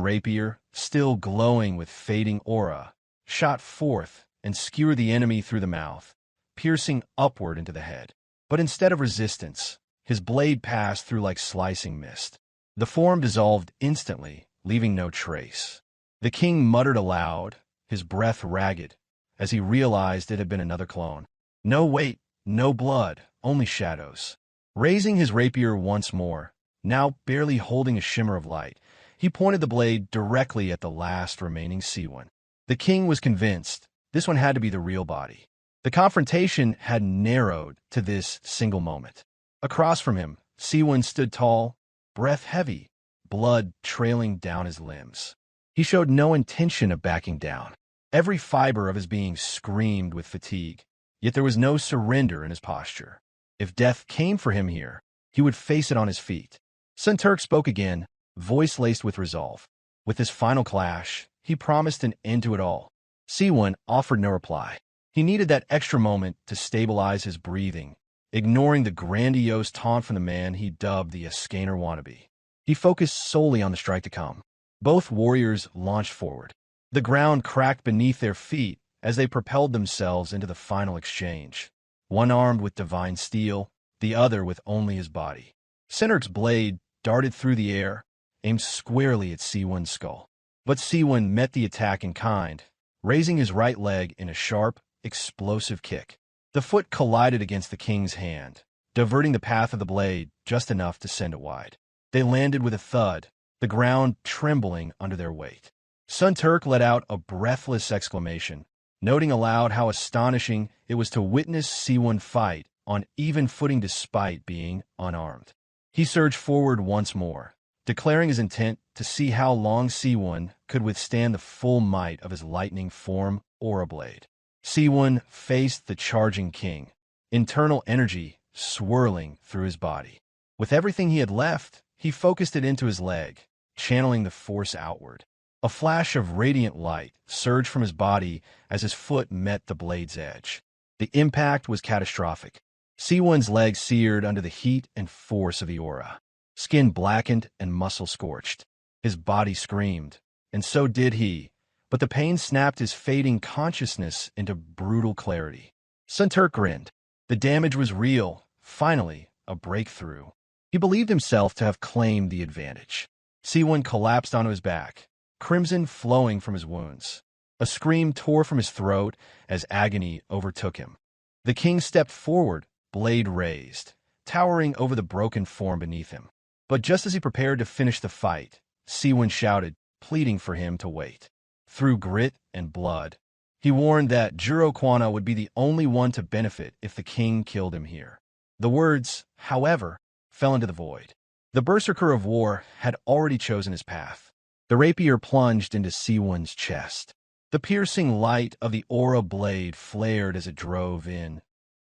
rapier, still glowing with fading aura, shot forth and skewered the enemy through the mouth, piercing upward into the head. But instead of resistance, his blade passed through like slicing mist. The form dissolved instantly, leaving no trace. The king muttered aloud, his breath ragged, as he realized it had been another clone. No weight, no blood, only shadows. Raising his rapier once more, now barely holding a shimmer of light, he pointed the blade directly at the last remaining Seowoon. The king was convinced this one had to be the real body. The confrontation had narrowed to this single moment. Across from him, Seowoon stood tall, breath heavy, blood trailing down his limbs. He showed no intention of backing down. Every fiber of his being screamed with fatigue, yet there was no surrender in his posture. If death came for him here, he would face it on his feet. Senturk spoke again, voice laced with resolve. With this final clash, he promised an end to it all. Seowoon offered no reply. He needed that extra moment to stabilize his breathing, ignoring the grandiose taunt from the man he dubbed the Escaner wannabe. He focused solely on the strike to come. Both warriors launched forward. The ground cracked beneath their feet as they propelled themselves into the final exchange, one armed with divine steel, the other with only his body. Senturk's blade darted through the air, aimed squarely at Seowoon's skull. But Seowoon met the attack in kind, raising his right leg in a sharp, explosive kick. The foot collided against the king's hand, diverting the path of the blade just enough to send it wide. They landed with a thud, the ground trembling under their weight. Senturk let out a breathless exclamation, noting aloud how astonishing it was to witness Seowoon fight on even footing despite being unarmed. He surged forward once more, declaring his intent to see how long Seowoon could withstand the full might of his lightning form aura blade. Seowoon faced the charging king, internal energy swirling through his body. With everything he had left, he focused it into his leg, channeling the force outward. A flash of radiant light surged from his body as his foot met the blade's edge. The impact was catastrophic. Seowoon's leg seared under the heat and force of the aura. Skin blackened and muscle scorched. His body screamed, and so did he, but the pain snapped his fading consciousness into brutal clarity. Senturk grinned. The damage was real, finally, a breakthrough. He believed himself to have claimed the advantage. Seowoon collapsed onto his back, crimson flowing from his wounds. A scream tore from his throat as agony overtook him. The king stepped forward, blade raised, towering over the broken form beneath him. But just as he prepared to finish the fight, Seowoon shouted, pleading for him to wait. Through grit and blood, he warned that Juro Kwana would be the only one to benefit if the king killed him here. The words, however, fell into the void. The berserker of war had already chosen his path. The rapier plunged into Seowoon's chest. The piercing light of the aura blade flared as it drove in,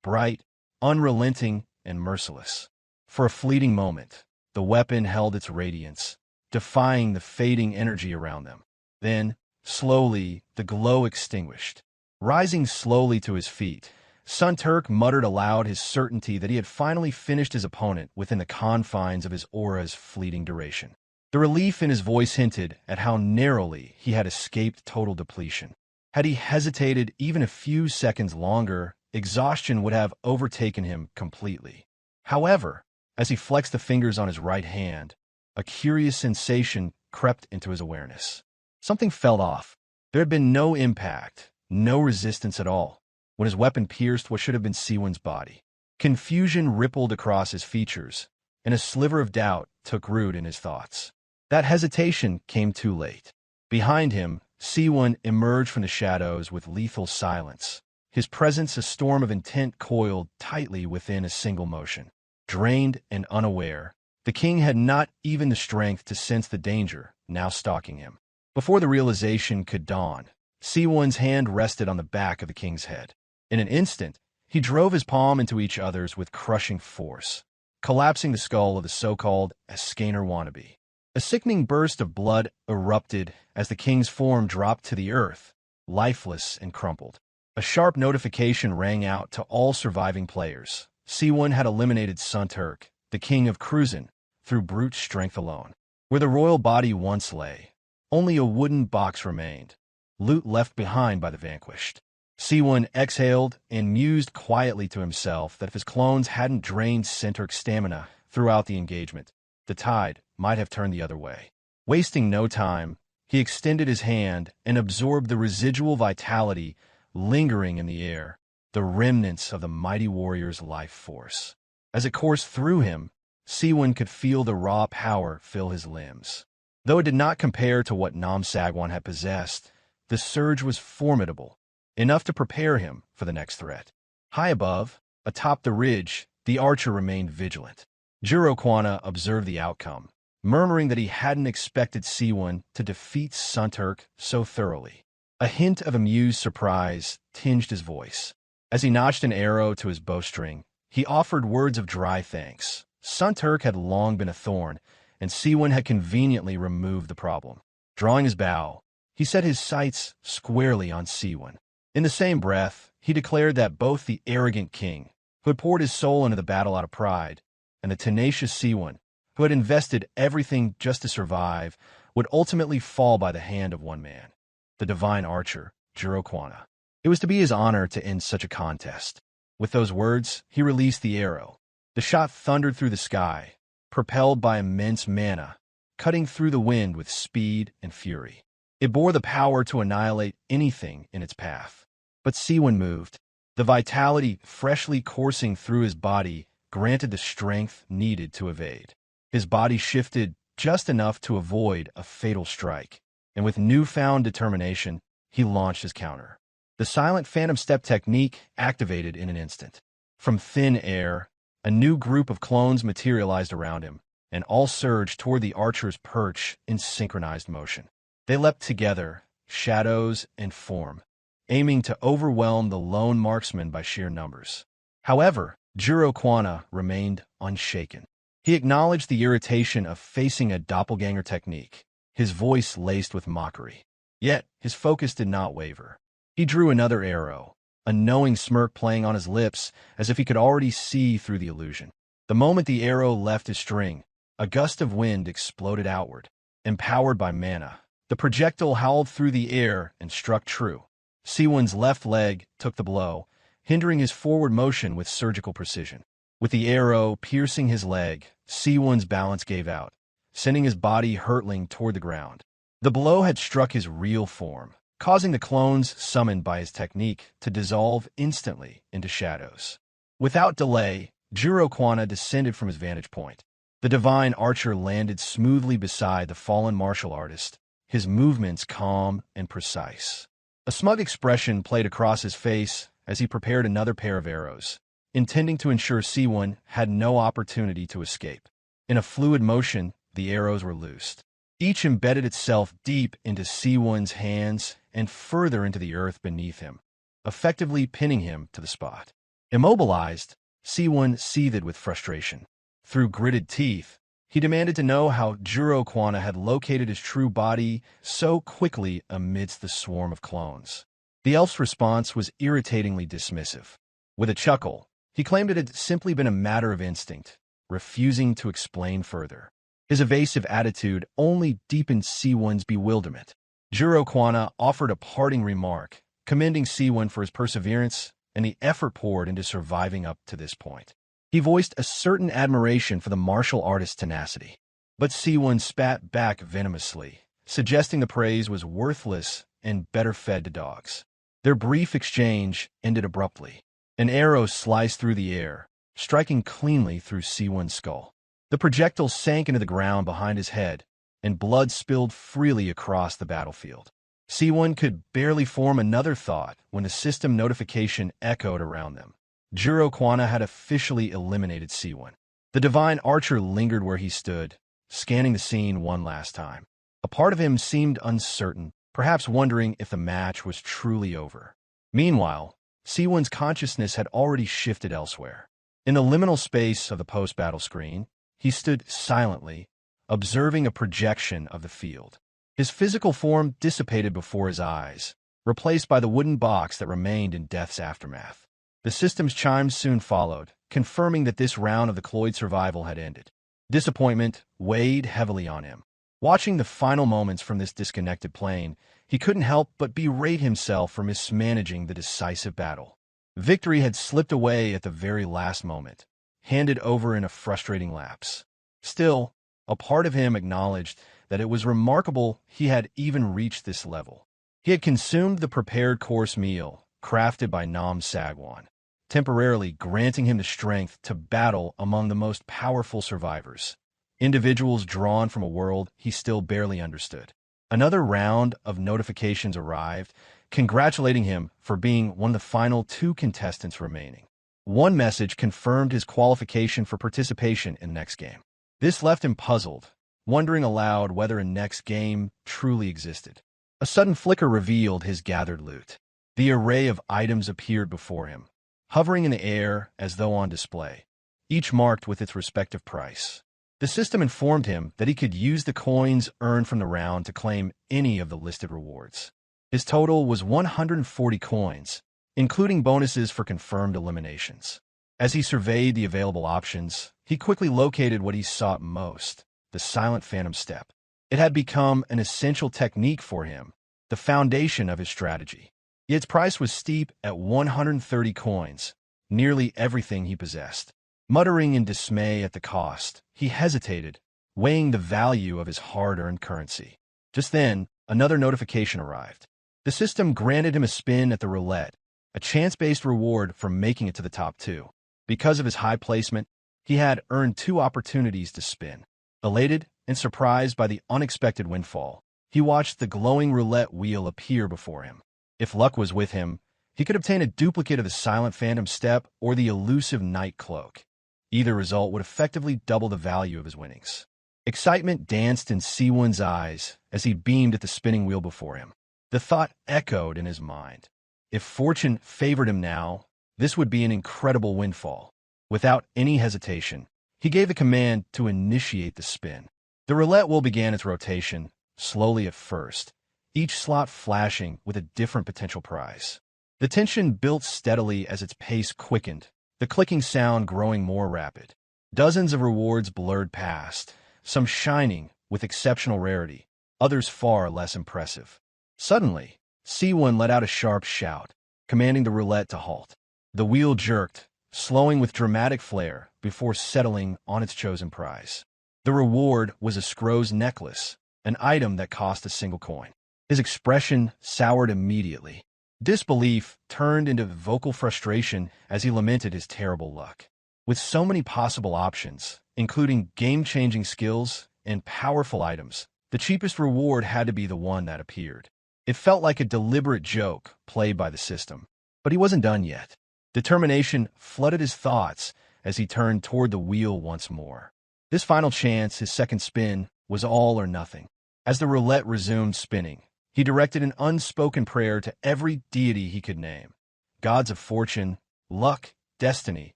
bright, unrelenting, and merciless. For a fleeting moment, the weapon held its radiance, defying the fading energy around them. Then, slowly, the glow extinguished. Rising slowly to his feet, Sun Turk muttered aloud his certainty that he had finally finished his opponent within the confines of his aura's fleeting duration. The relief in his voice hinted at how narrowly he had escaped total depletion. Had he hesitated even a few seconds longer, exhaustion would have overtaken him completely. However, as he flexed the fingers on his right hand, a curious sensation crept into his awareness. Something fell off. There had been no impact, no resistance at all, when his weapon pierced what should have been Seowoon's body. Confusion rippled across his features, and a sliver of doubt took root in his thoughts. That hesitation came too late. Behind him, Seowoon emerged from the shadows with lethal silence, his presence a storm of intent coiled tightly within a single motion. Drained and unaware, the king had not even the strength to sense the danger now stalking him. Before the realization could dawn, Seowoon's hand rested on the back of the king's head. In an instant, he drove his palm into each other's with crushing force, collapsing the skull of the so-called Askaner wannabe. A sickening burst of blood erupted as the king's form dropped to the earth, lifeless and crumpled. A sharp notification rang out to all surviving players. Seowoon had eliminated Sun Turk, the king of Kruzan, through brute strength alone. Where the royal body once lay, only a wooden box remained, loot left behind by the vanquished. Seowoon exhaled and mused quietly to himself that if his clones hadn't drained Sun Turk's stamina throughout the engagement, the tide might have turned the other way. Wasting no time, he extended his hand and absorbed the residual vitality lingering in the air, the remnants of the mighty warrior's life force. As it coursed through him, Seowoon could feel the raw power fill his limbs. Though it did not compare to what Nam Sagwan had possessed, the surge was formidable, enough to prepare him for the next threat. High above, atop the ridge, the archer remained vigilant. Juro Kwana observed the outcome, murmuring that he hadn't expected Seowoon to defeat Sun Turk so thoroughly. A hint of amused surprise tinged his voice. As he notched an arrow to his bowstring, he offered words of dry thanks. Sun Turk had long been a thorn, and Seowoon had conveniently removed the problem. Drawing his bow, he set his sights squarely on Seowoon. In the same breath, he declared that both the arrogant king, who had poured his soul into the battle out of pride, and the tenacious Seowoon, who had invested everything just to survive, would ultimately fall by the hand of one man, the divine archer, Juro Kwana. It was to be his honor to end such a contest. With those words, he released the arrow. The shot thundered through the sky, propelled by immense mana, cutting through the wind with speed and fury. It bore the power to annihilate anything in its path. But Seowoon moved. The vitality freshly coursing through his body granted the strength needed to evade. His body shifted just enough to avoid a fatal strike, and with newfound determination, he launched his counter. The silent phantom step technique activated in an instant. From thin air, a new group of clones materialized around him, and all surged toward the archer's perch in synchronized motion. They leapt together, shadows and form, aiming to overwhelm the lone marksman by sheer numbers. However, Juro Kwana remained unshaken. He acknowledged the irritation of facing a doppelganger technique, his voice laced with mockery. Yet, his focus did not waver. He drew another arrow, a knowing smirk playing on his lips as if he could already see through the illusion. The moment the arrow left his string, a gust of wind exploded outward. Empowered by mana, the projectile howled through the air and struck true. Seowoon's left leg took the blow, hindering his forward motion with surgical precision. With the arrow piercing his leg, Seowoon's balance gave out, sending his body hurtling toward the ground. The blow had struck his real form, causing the clones summoned by his technique to dissolve instantly into shadows. Without delay, Juro Kwana descended from his vantage point. The divine archer landed smoothly beside the fallen martial artist, his movements calm and precise. A smug expression played across his face as he prepared another pair of arrows, intending to ensure Seowoon had no opportunity to escape. In a fluid motion, the arrows were loosed. Each embedded itself deep into Seowoon's hands and further into the earth beneath him, effectively pinning him to the spot. Immobilized, Seowoon seethed with frustration. Through gritted teeth, he demanded to know how Juro Kwana had located his true body so quickly amidst the swarm of clones. The elf's response was irritatingly dismissive. With a chuckle, he claimed it had simply been a matter of instinct, refusing to explain further. His evasive attitude only deepened Seowoon's bewilderment. Juro Kwana offered a parting remark, commending Seowoon for his perseverance and the effort poured into surviving up to this point. He voiced a certain admiration for the martial artist's tenacity. But Seowoon spat back venomously, suggesting the praise was worthless and better fed to dogs. Their brief exchange ended abruptly. An arrow sliced through the air, striking cleanly through Seowoon's skull. The projectile sank into the ground behind his head, and blood spilled freely across the battlefield. Seowoon could barely form another thought when the system notification echoed around them. Juro Kwana had officially eliminated Seowoon. The divine archer lingered where he stood, scanning the scene one last time. A part of him seemed uncertain, perhaps wondering if the match was truly over. Meanwhile, Seowoon's consciousness had already shifted elsewhere. In the liminal space of the post-battle screen, he stood silently, observing a projection of the field. His physical form dissipated before his eyes, replaced by the wooden box that remained in death's aftermath. The system's chimes soon followed, confirming that this round of the Cloyd Survival had ended. Disappointment weighed heavily on him. Watching the final moments from this disconnected plane, he couldn't help but berate himself for mismanaging the decisive battle. Victory had slipped away at the very last moment, handed over in a frustrating lapse. Still, a part of him acknowledged that it was remarkable he had even reached this level. He had consumed the prepared course meal, crafted by Nam Sagwan, temporarily granting him the strength to battle among the most powerful survivors, individuals drawn from a world he still barely understood. Another round of notifications arrived, congratulating him for being one of the final 2 contestants remaining. One message confirmed his qualification for participation in the next game. This left him puzzled, wondering aloud whether a next game truly existed. A sudden flicker revealed his gathered loot. The array of items appeared before him, hovering in the air as though on display, each marked with its respective price. The system informed him that he could use the coins earned from the round to claim any of the listed rewards. His total was 140 coins, including bonuses for confirmed eliminations. As he surveyed the available options, he quickly located what he sought most, the silent phantom step. It had become an essential technique for him, the foundation of his strategy. Its price was steep at 130 coins, nearly everything he possessed. Muttering in dismay at the cost, he hesitated, weighing the value of his hard-earned currency. Just then, another notification arrived. The system granted him a spin at the roulette, a chance-based reward for making it to the top 2. Because of his high placement, he had earned 2 opportunities to spin. Elated and surprised by the unexpected windfall, he watched the glowing roulette wheel appear before him. If luck was with him, he could obtain a duplicate of the silent phantom step or the elusive night cloak. Either result would effectively double the value of his winnings. Excitement danced in Seowoon's eyes as he beamed at the spinning wheel before him. The thought echoed in his mind. If fortune favored him now, this would be an incredible windfall. Without any hesitation, he gave the command to initiate the spin. The roulette wheel began its rotation, slowly at first, each slot flashing with a different potential prize. The tension built steadily as its pace quickened, the clicking sound growing more rapid. Dozens of rewards blurred past, some shining with exceptional rarity, others far less impressive. Suddenly, Seowoon let out a sharp shout, commanding the roulette to halt. The wheel jerked, slowing with dramatic flair before settling on its chosen prize. The reward was a Scrow's necklace, an item that cost a single coin. His expression soured immediately. Disbelief turned into vocal frustration as he lamented his terrible luck. With so many possible options, including game-changing skills and powerful items, the cheapest reward had to be the one that appeared. It felt like a deliberate joke played by the system. But he wasn't done yet. Determination flooded his thoughts as he turned toward the wheel once more. This final chance, his second spin, was all or nothing. As the roulette resumed spinning, he directed an unspoken prayer to every deity he could name. Gods of fortune, luck, destiny,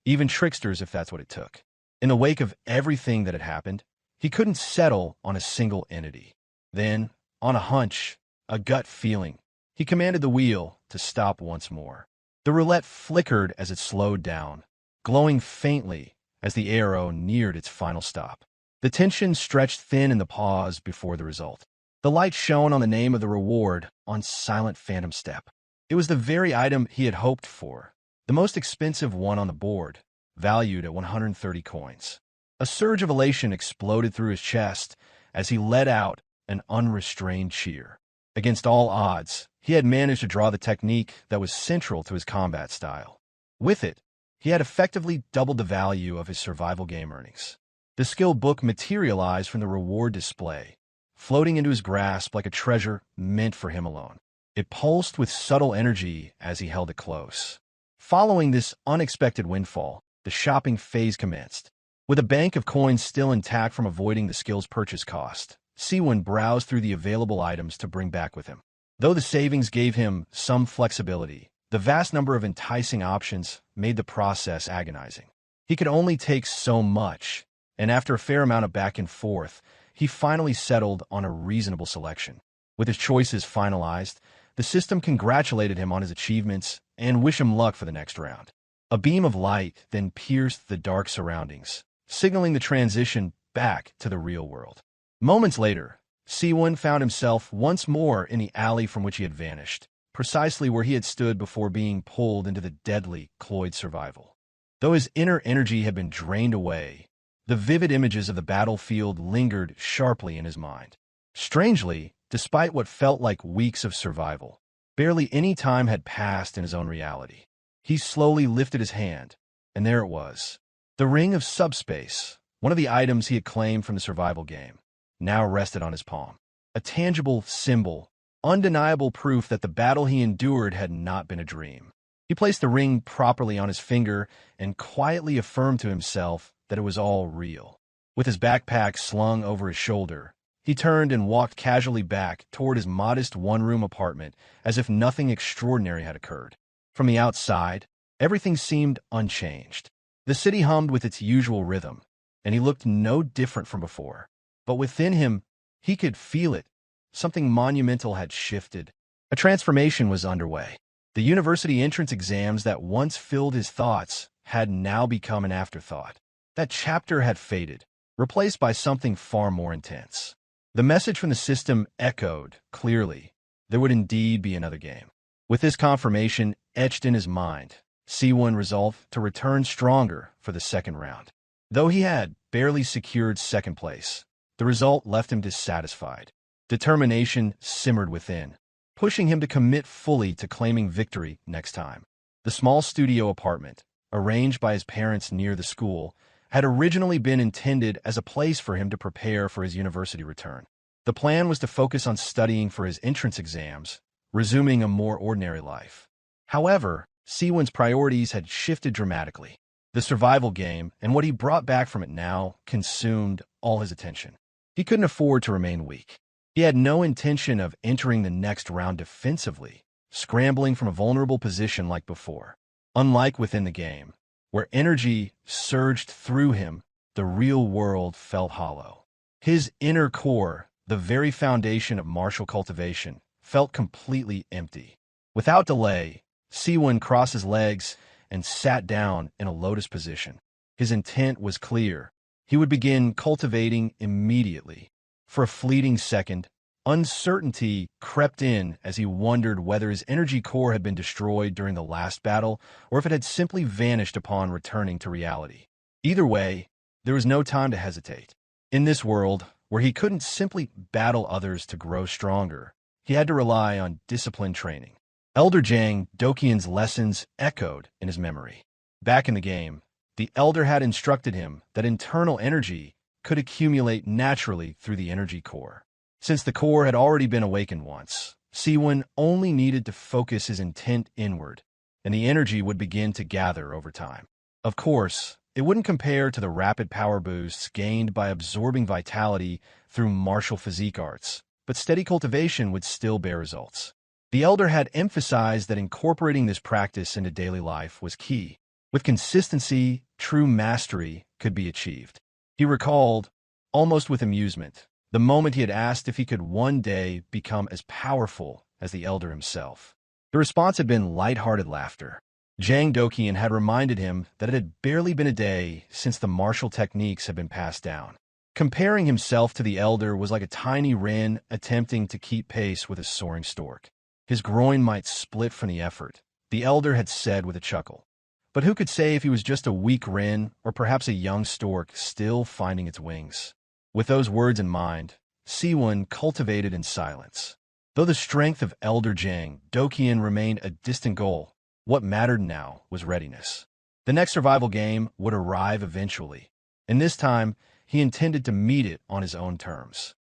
even tricksters if that's what it took. In the wake of everything that had happened, he couldn't settle on a single entity. Then, on a hunch, a gut feeling, he commanded the wheel to stop once more. The roulette flickered as it slowed down, glowing faintly as the arrow neared its final stop. The tension stretched thin in the pause before the result. The light shone on the name of the reward on silent phantom step. It was the very item he had hoped for, the most expensive one on the board, valued at 130 coins. A surge of elation exploded through his chest as he let out an unrestrained cheer. Against all odds, he had managed to draw the technique that was central to his combat style. With it, he had effectively doubled the value of his survival game earnings. The skill book materialized from the reward display, floating into his grasp like a treasure meant for him alone. It pulsed with subtle energy as he held it close. Following this unexpected windfall, the shopping phase commenced. With a bank of coins still intact from avoiding the skill's purchase cost, Seawoon browsed through the available items to bring back with him. Though the savings gave him some flexibility, the vast number of enticing options made the process agonizing. He could only take so much, and after a fair amount of back and forth, he finally settled on a reasonable selection. With his choices finalized, the system congratulated him on his achievements and wished him luck for the next round. A beam of light then pierced the dark surroundings, signaling the transition back to the real world. Moments later, Seawoon found himself once more in the alley from which he had vanished, precisely where he had stood before being pulled into the deadly Cloyd Survival. Though his inner energy had been drained away, the vivid images of the battlefield lingered sharply in his mind. Strangely, despite what felt like weeks of survival, barely any time had passed in his own reality. He slowly lifted his hand, and there it was. The ring of subspace, one of the items he had claimed from the survival game, now rested on his palm. A tangible symbol, undeniable proof that the battle he endured had not been a dream. He placed the ring properly on his finger and quietly affirmed to himself that it was all real. With his backpack slung over his shoulder, he turned and walked casually back toward his modest one-room apartment as if nothing extraordinary had occurred. From the outside, everything seemed unchanged. The city hummed with its usual rhythm, and he looked no different from before. But within him, he could feel it. Something monumental had shifted. A transformation was underway. The university entrance exams that once filled his thoughts had now become an afterthought. That chapter had faded, replaced by something far more intense. The message from the system echoed clearly. There would indeed be another game. With this confirmation etched in his mind, Seawoon resolved to return stronger for the second round. Though he had barely secured second place, the result left him dissatisfied. Determination simmered within, pushing him to commit fully to claiming victory next time. The small studio apartment, arranged by his parents near the school, had originally been intended as a place for him to prepare for his university return. The plan was to focus on studying for his entrance exams, resuming a more ordinary life. However, Seawoon's priorities had shifted dramatically. The survival game and what he brought back from it now consumed all his attention. He couldn't afford to remain weak. He had no intention of entering the next round defensively, scrambling from a vulnerable position like before. Unlike within the game, where energy surged through him, the real world felt hollow. His inner core, the very foundation of martial cultivation, felt completely empty. Without delay, Seawoon crossed his legs and sat down in a lotus position. His intent was clear. He would begin cultivating immediately. For a fleeting second, uncertainty crept in as he wondered whether his energy core had been destroyed during the last battle or if it had simply vanished upon returning to reality. Either way, there was no time to hesitate. In this world, where he couldn't simply battle others to grow stronger. He had to rely on disciplined training. Elder Jang Dokian's lessons echoed in his memory. Back in the game, the Elder had instructed him that internal energy could accumulate naturally through the energy core. Since the core had already been awakened once, Seowoon only needed to focus his intent inward, and the energy would begin to gather over time. Of course, it wouldn't compare to the rapid power boosts gained by absorbing vitality through martial physique arts, but steady cultivation would still bear results. The Elder had emphasized that incorporating this practice into daily life was key. With consistency, true mastery could be achieved. He recalled, almost with amusement, the moment he had asked if he could one day become as powerful as the Elder himself. The response had been light-hearted laughter. Jang Dokian had reminded him that it had barely been a day since the martial techniques had been passed down. Comparing himself to the Elder was like a tiny wren attempting to keep pace with a soaring stork. His groin might split from the effort, the Elder had said with a chuckle. But who could say if he was just a weak wren or perhaps a young stork still finding its wings? With those words in mind, Seowoon cultivated in silence. Though the strength of Elder Jang Dokian remained a distant goal, what mattered now was readiness. The next survival game would arrive eventually, and this time he intended to meet it on his own terms.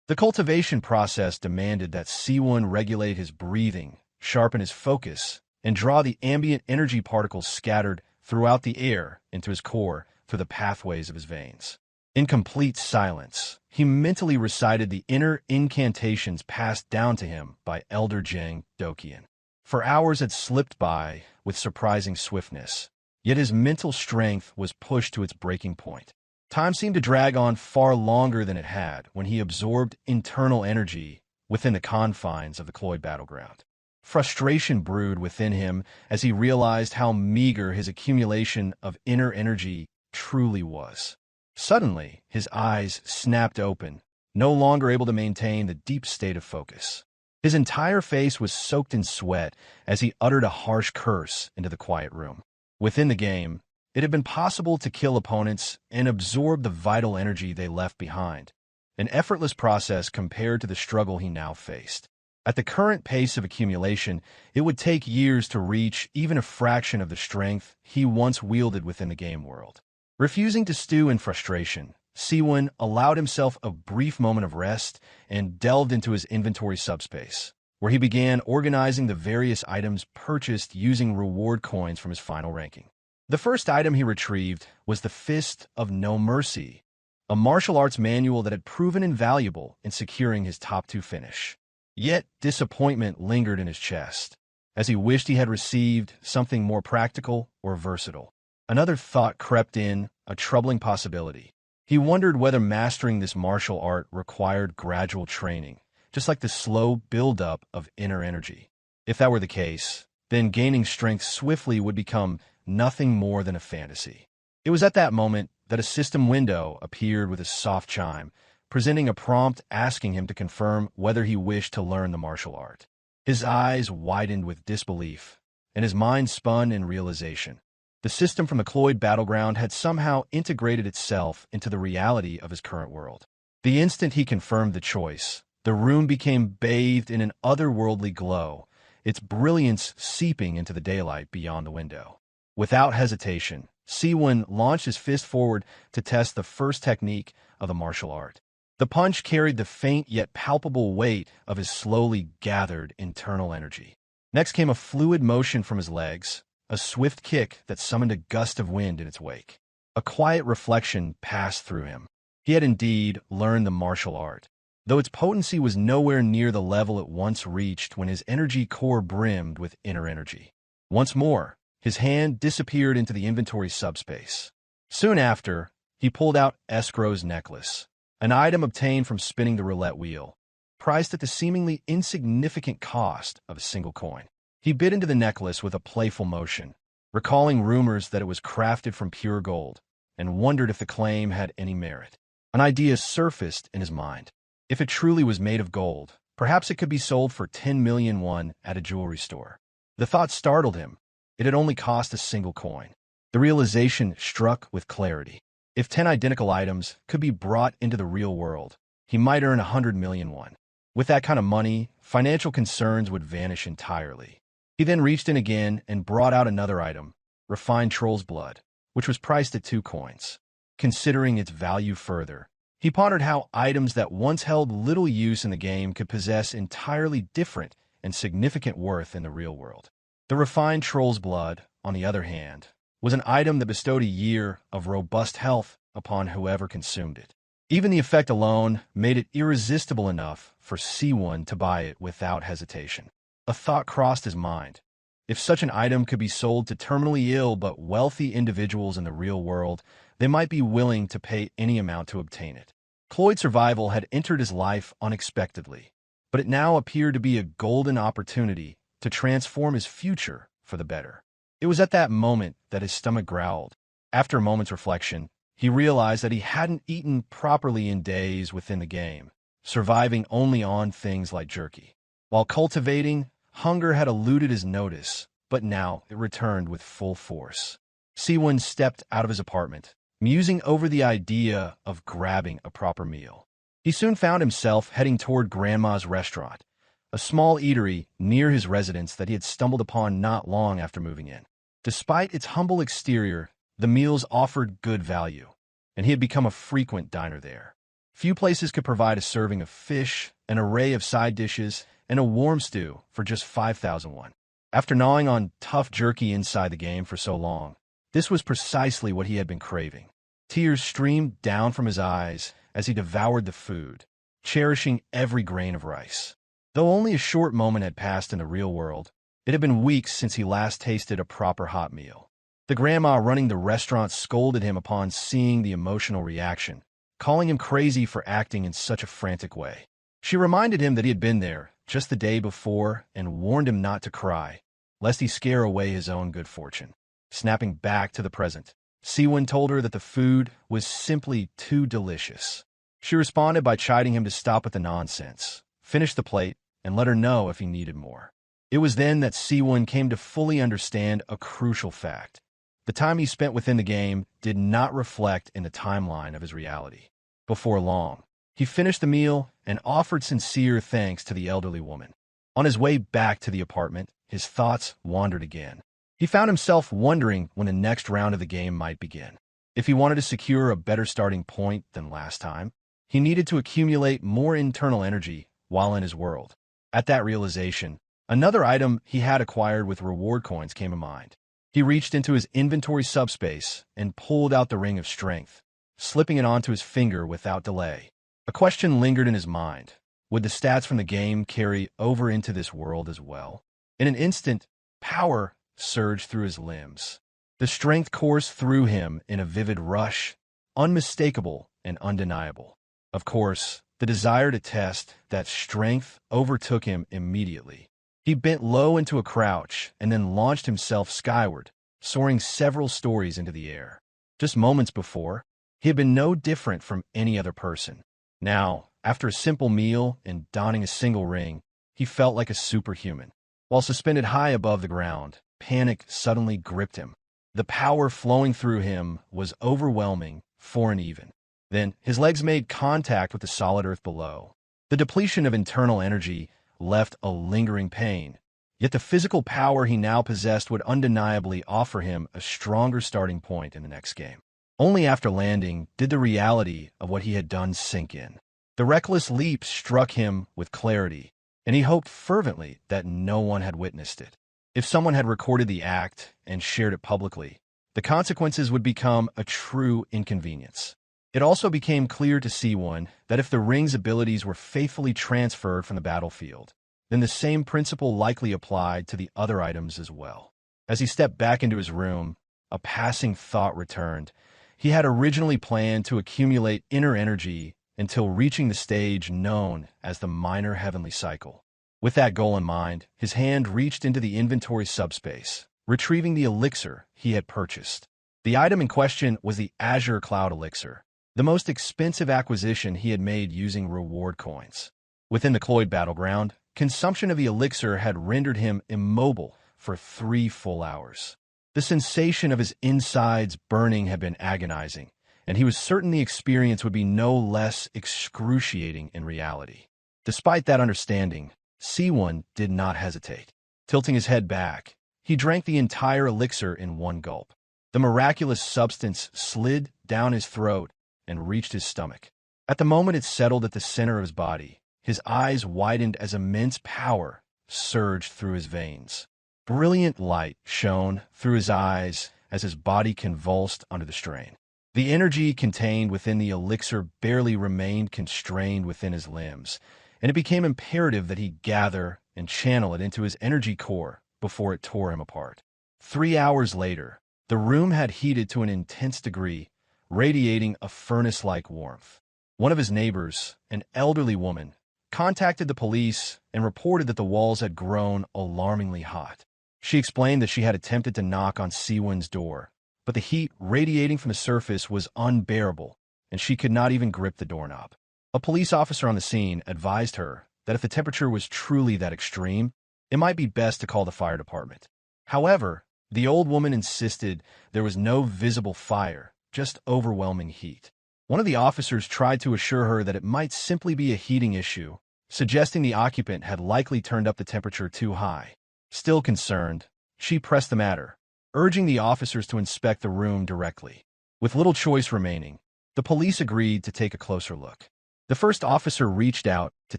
The cultivation process demanded that Seowoon regulate his breathing, sharpen his focus, and draw the ambient energy particles scattered throughout the air into his core through the pathways of his veins. In complete silence, he mentally recited the inner incantations passed down to him by Elder Jang Dokian. For hours had slipped by with surprising swiftness, yet his mental strength was pushed to its breaking point. Time seemed to drag on far longer than it had when he absorbed internal energy within the confines of the Cloyd battleground. Frustration brewed within him as he realized how meager his accumulation of inner energy truly was. Suddenly, his eyes snapped open, no longer able to maintain the deep state of focus. His entire face was soaked in sweat as he uttered a harsh curse into the quiet room. Within the game, it had been possible to kill opponents and absorb the vital energy they left behind, an effortless process compared to the struggle he now faced. At the current pace of accumulation, it would take years to reach even a fraction of the strength he once wielded within the game world. Refusing to stew in frustration, Seowoon allowed himself a brief moment of rest and delved into his inventory subspace, where he began organizing the various items purchased using reward coins from his final ranking. The first item he retrieved was the Fist of No Mercy, a martial arts manual that had proven invaluable in securing his top 2 finish. Yet disappointment lingered in his chest, as he wished he had received something more practical or versatile. Another thought crept in, a troubling possibility. He wondered whether mastering this martial art required gradual training, just like the slow build-up of inner energy. If that were the case, then gaining strength swiftly would become nothing more than a fantasy. It was at that moment that a system window appeared with a soft chime, presenting a prompt asking him to confirm whether he wished to learn the martial art. His eyes widened with disbelief, and his mind spun in realization. The system from the Cloyd battleground had somehow integrated itself into the reality of his current world. The instant he confirmed the choice, the room became bathed in an otherworldly glow, its brilliance seeping into the daylight beyond the window. Without hesitation, Seowoon launched his fist forward to test the first technique of the martial art. The punch carried the faint yet palpable weight of his slowly gathered internal energy. Next came a fluid motion from his legs, a swift kick that summoned a gust of wind in its wake. A quiet reflection passed through him. He had indeed learned the martial art, though its potency was nowhere near the level it once reached when his energy core brimmed with inner energy. Once more, his hand disappeared into the inventory subspace. Soon after, he pulled out Escrow's necklace, an item obtained from spinning the roulette wheel, priced at the seemingly insignificant cost of a single coin. He bit into the necklace with a playful motion, recalling rumors that it was crafted from pure gold, and wondered if the claim had any merit. An idea surfaced in his mind. If it truly was made of gold, perhaps it could be sold for 10 million won at a jewelry store. The thought startled him. It had only cost a single coin. The realization struck with clarity. If 10 identical items could be brought into the real world, he might earn 100 million won. With that kind of money, financial concerns would vanish entirely. He then reached in again and brought out another item, refined troll's blood, which was priced at 2 coins. Considering its value further, he pondered how items that once held little use in the game could possess entirely different and significant worth in the real world. The refined troll's blood, on the other hand, was an item that bestowed a year of robust health upon whoever consumed it. Even the effect alone made it irresistible enough for Seowoon to buy it without hesitation. A thought crossed his mind. If such an item could be sold to terminally ill but wealthy individuals in the real world, they might be willing to pay any amount to obtain it. Cloyd Survival had entered his life unexpectedly, but it now appeared to be a golden opportunity to transform his future for the better. It was at that moment that his stomach growled. After a moment's reflection, he realized that he hadn't eaten properly in days within the game, surviving only on things like jerky. While cultivating, hunger had eluded his notice, but now it returned with full force. Seowoon stepped out of his apartment, musing over the idea of grabbing a proper meal. He soon found himself heading toward Grandma's restaurant, a small eatery near his residence that he had stumbled upon not long after moving in. Despite its humble exterior, the meals offered good value, and he had become a frequent diner there. Few places could provide a serving of fish, an array of side dishes, and a warm stew for just 5,000 won. After gnawing on tough jerky inside the game for so long, this was precisely what he had been craving. Tears streamed down from his eyes as he devoured the food, cherishing every grain of rice. Though only a short moment had passed in the real world, it had been weeks since he last tasted a proper hot meal. The grandma running the restaurant scolded him upon seeing the emotional reaction, calling him crazy for acting in such a frantic way. She reminded him that he had been there just the day before and warned him not to cry, lest he scare away his own good fortune. Snapping back to the present, Seowoon told her that the food was simply too delicious. She responded by chiding him to stop with the nonsense, finish the plate, and let her know if he needed more. It was then that Seowoon came to fully understand a crucial fact. The time he spent within the game did not reflect in the timeline of his reality. Before long, he finished the meal and offered sincere thanks to the elderly woman. On his way back to the apartment, his thoughts wandered again. He found himself wondering when the next round of the game might begin. If he wanted to secure a better starting point than last time, he needed to accumulate more internal energy while in his world. At that realization, another item he had acquired with reward coins came to mind. He reached into his inventory subspace and pulled out the Ring of Strength, slipping it onto his finger without delay. A question lingered in his mind. Would the stats from the game carry over into this world as well? In an instant, power surged through his limbs. The strength coursed through him in a vivid rush, unmistakable and undeniable. Of course, the desire to test that strength overtook him immediately. He bent low into a crouch and then launched himself skyward, soaring several stories into the air. Just moments before, he had been no different from any other person. Now, after a simple meal and donning a single ring, he felt like a superhuman. While suspended high above the ground, panic suddenly gripped him. The power flowing through him was overwhelming, for an even. Then, his legs made contact with the solid earth below. The depletion of internal energy left a lingering pain, yet the physical power he now possessed would undeniably offer him a stronger starting point in the next game. Only after landing did the reality of what he had done sink in. The reckless leap struck him with clarity, and he hoped fervently that no one had witnessed it. If someone had recorded the act and shared it publicly, the consequences would become a true inconvenience. It also became clear to Seowoon that if the ring's abilities were faithfully transferred from the battlefield, then the same principle likely applied to the other items as well. As he stepped back into his room, a passing thought returned. He had originally planned to accumulate inner energy until reaching the stage known as the minor heavenly cycle. With that goal in mind, his hand reached into the inventory subspace, retrieving the elixir he had purchased. The item in question was the Azure Cloud Elixir, the most expensive acquisition he had made using reward coins. Within the Cloyd battleground, consumption of the elixir had rendered him immobile for 3 full hours. The sensation of his insides burning had been agonizing, and he was certain the experience would be no less excruciating in reality. Despite that understanding, Seowoon did not hesitate. Tilting his head back, he drank the entire elixir in one gulp. The miraculous substance slid down his throat and reached his stomach. At the moment it settled at the center of his body, his eyes widened as immense power surged through his veins. Brilliant light shone through his eyes as his body convulsed under the strain. The energy contained within the elixir barely remained constrained within his limbs, and it became imperative that he gather and channel it into his energy core before it tore him apart. 3 hours later, the room had heated to an intense degree, radiating a furnace-like warmth. One of his neighbors, an elderly woman, contacted the police and reported that the walls had grown alarmingly hot. She explained that she had attempted to knock on Seowoon's door, but the heat radiating from the surface was unbearable, and she could not even grip the doorknob. A police officer on the scene advised her that if the temperature was truly that extreme, it might be best to call the fire department. However, the old woman insisted there was no visible fire, just overwhelming heat. One of the officers tried to assure her that it might simply be a heating issue, suggesting the occupant had likely turned up the temperature too high. Still concerned, she pressed the matter, urging the officers to inspect the room directly. With little choice remaining, the police agreed to take a closer look. The first officer reached out to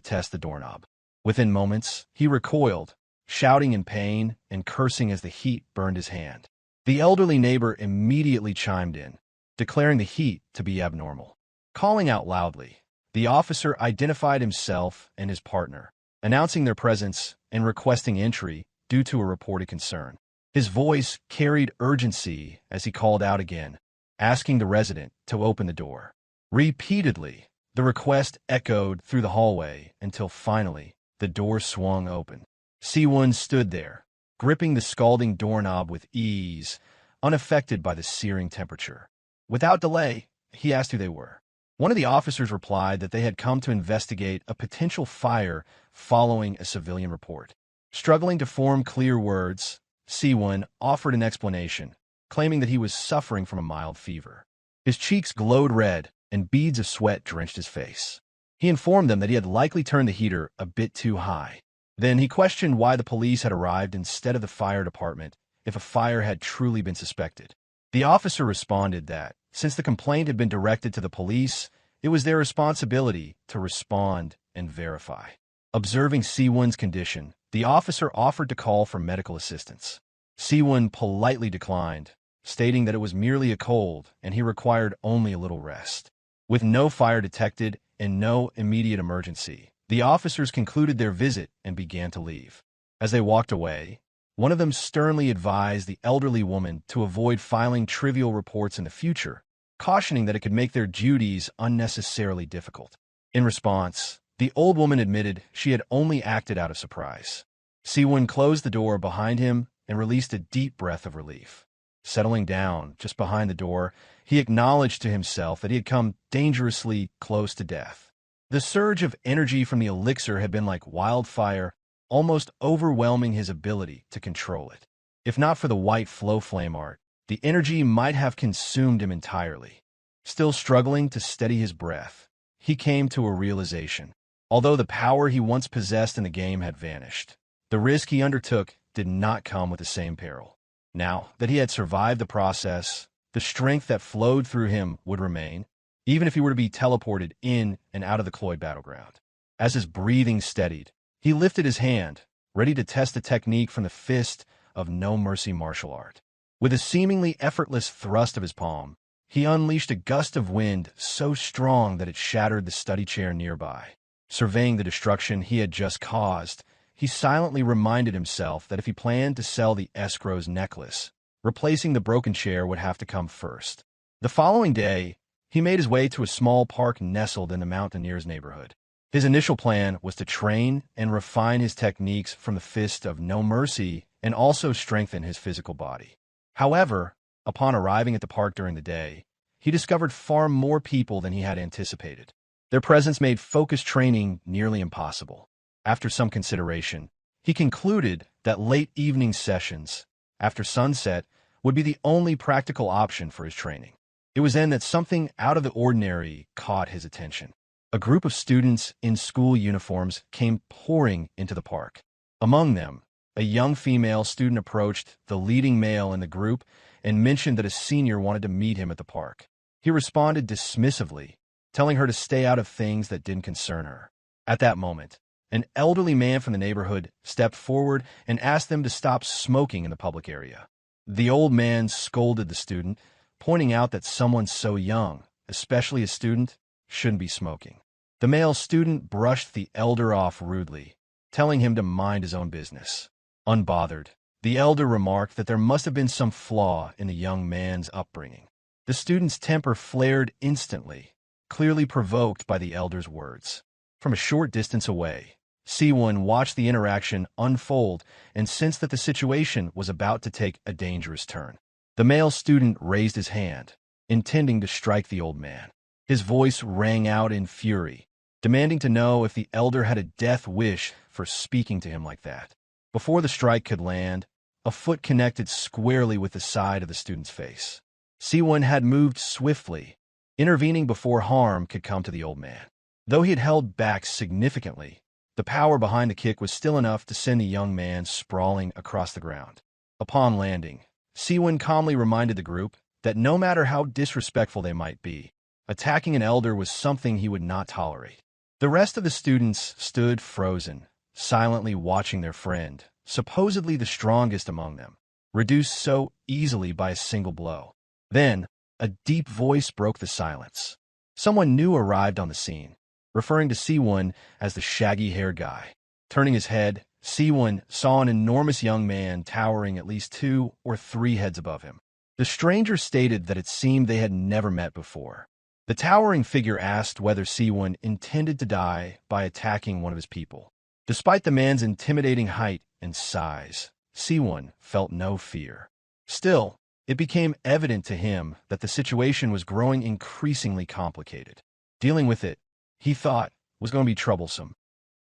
test the doorknob. Within moments, he recoiled, shouting in pain and cursing as the heat burned his hand. The elderly neighbor immediately chimed in, declaring the heat to be abnormal. Calling out loudly, the officer identified himself and his partner, announcing their presence and requesting entry due to a reported concern. His voice carried urgency as he called out again, asking the resident to open the door. Repeatedly, the request echoed through the hallway until finally the door swung open. Seowoon stood there, gripping the scalding doorknob with ease, unaffected by the searing temperature. Without delay, he asked who they were. One of the officers replied that they had come to investigate a potential fire following a civilian report. Struggling to form clear words, Seowoon offered an explanation, claiming that he was suffering from a mild fever. His cheeks glowed red, and beads of sweat drenched his face. He informed them that he had likely turned the heater a bit too high. Then he questioned why the police had arrived instead of the fire department if a fire had truly been suspected. The officer responded that, since the complaint had been directed to the police, it was their responsibility to respond and verify. Observing Seowoon's condition, the officer offered to call for medical assistance. Seowoon politely declined, stating that it was merely a cold and he required only a little rest. With no fire detected and no immediate emergency, the officers concluded their visit and began to leave. As they walked away, one of them sternly advised the elderly woman to avoid filing trivial reports in the future, cautioning that it could make their duties unnecessarily difficult. In response, the old woman admitted she had only acted out of surprise. Seowoon closed the door behind him and released a deep breath of relief. Settling down just behind the door, he acknowledged to himself that he had come dangerously close to death. The surge of energy from the elixir had been like wildfire, almost overwhelming his ability to control it. If not for the white flow flame art, the energy might have consumed him entirely. Still struggling to steady his breath, he came to a realization. Although the power he once possessed in the game had vanished, the risk he undertook did not come with the same peril. Now that he had survived the process, the strength that flowed through him would remain, even if he were to be teleported in and out of the Cloyd battleground. As his breathing steadied, he lifted his hand, ready to test the technique from the fist of no mercy martial art. With a seemingly effortless thrust of his palm, he unleashed a gust of wind so strong that it shattered the study chair nearby. Surveying the destruction he had just caused, he silently reminded himself that if he planned to sell the escrow's necklace, replacing the broken chair would have to come first. The following day, he made his way to a small park nestled in the Mountaineers neighborhood. His initial plan was to train and refine his techniques from the fist of no mercy and also strengthen his physical body. However, upon arriving at the park during the day, he discovered far more people than he had anticipated. Their presence made focused training nearly impossible. After some consideration, he concluded that late evening sessions, after sunset, would be the only practical option for his training. It was then that something out of the ordinary caught his attention. A group of students in school uniforms came pouring into the park. Among them, a young female student approached the leading male in the group and mentioned that a senior wanted to meet him at the park. He responded dismissively, telling her to stay out of things that didn't concern her. At that moment, an elderly man from the neighborhood stepped forward and asked them to stop smoking in the public area. The old man scolded the student, pointing out that someone so young, especially a student, shouldn't be smoking. The male student brushed the elder off rudely, telling him to mind his own business. Unbothered, the elder remarked that there must have been some flaw in the young man's upbringing. The student's temper flared instantly, clearly provoked by the elder's words. From a short distance away, Seowoon watched the interaction unfold and sensed that the situation was about to take a dangerous turn. The male student raised his hand, intending to strike the old man. His voice rang out in fury, demanding to know if the elder had a death wish for speaking to him like that. Before the strike could land, a foot connected squarely with the side of the student's face. Seowoon had moved swiftly, intervening before harm could come to the old man. Though he had held back significantly, the power behind the kick was still enough to send the young man sprawling across the ground. Upon landing, Seowoon calmly reminded the group that no matter how disrespectful they might be, attacking an elder was something he would not tolerate. The rest of the students stood frozen, silently watching their friend, supposedly the strongest among them, reduced so easily by a single blow. Then, a deep voice broke the silence. Someone new arrived on the scene, referring to Seowoon as the shaggy-haired guy. Turning his head, Seowoon saw an enormous young man towering at least 2 or 3 heads above him. The stranger stated that it seemed they had never met before. The towering figure asked whether Seowoon intended to die by attacking one of his people. Despite the man's intimidating height and size, Seowoon felt no fear. Still, it became evident to him that the situation was growing increasingly complicated. Dealing with it, he thought, was going to be troublesome.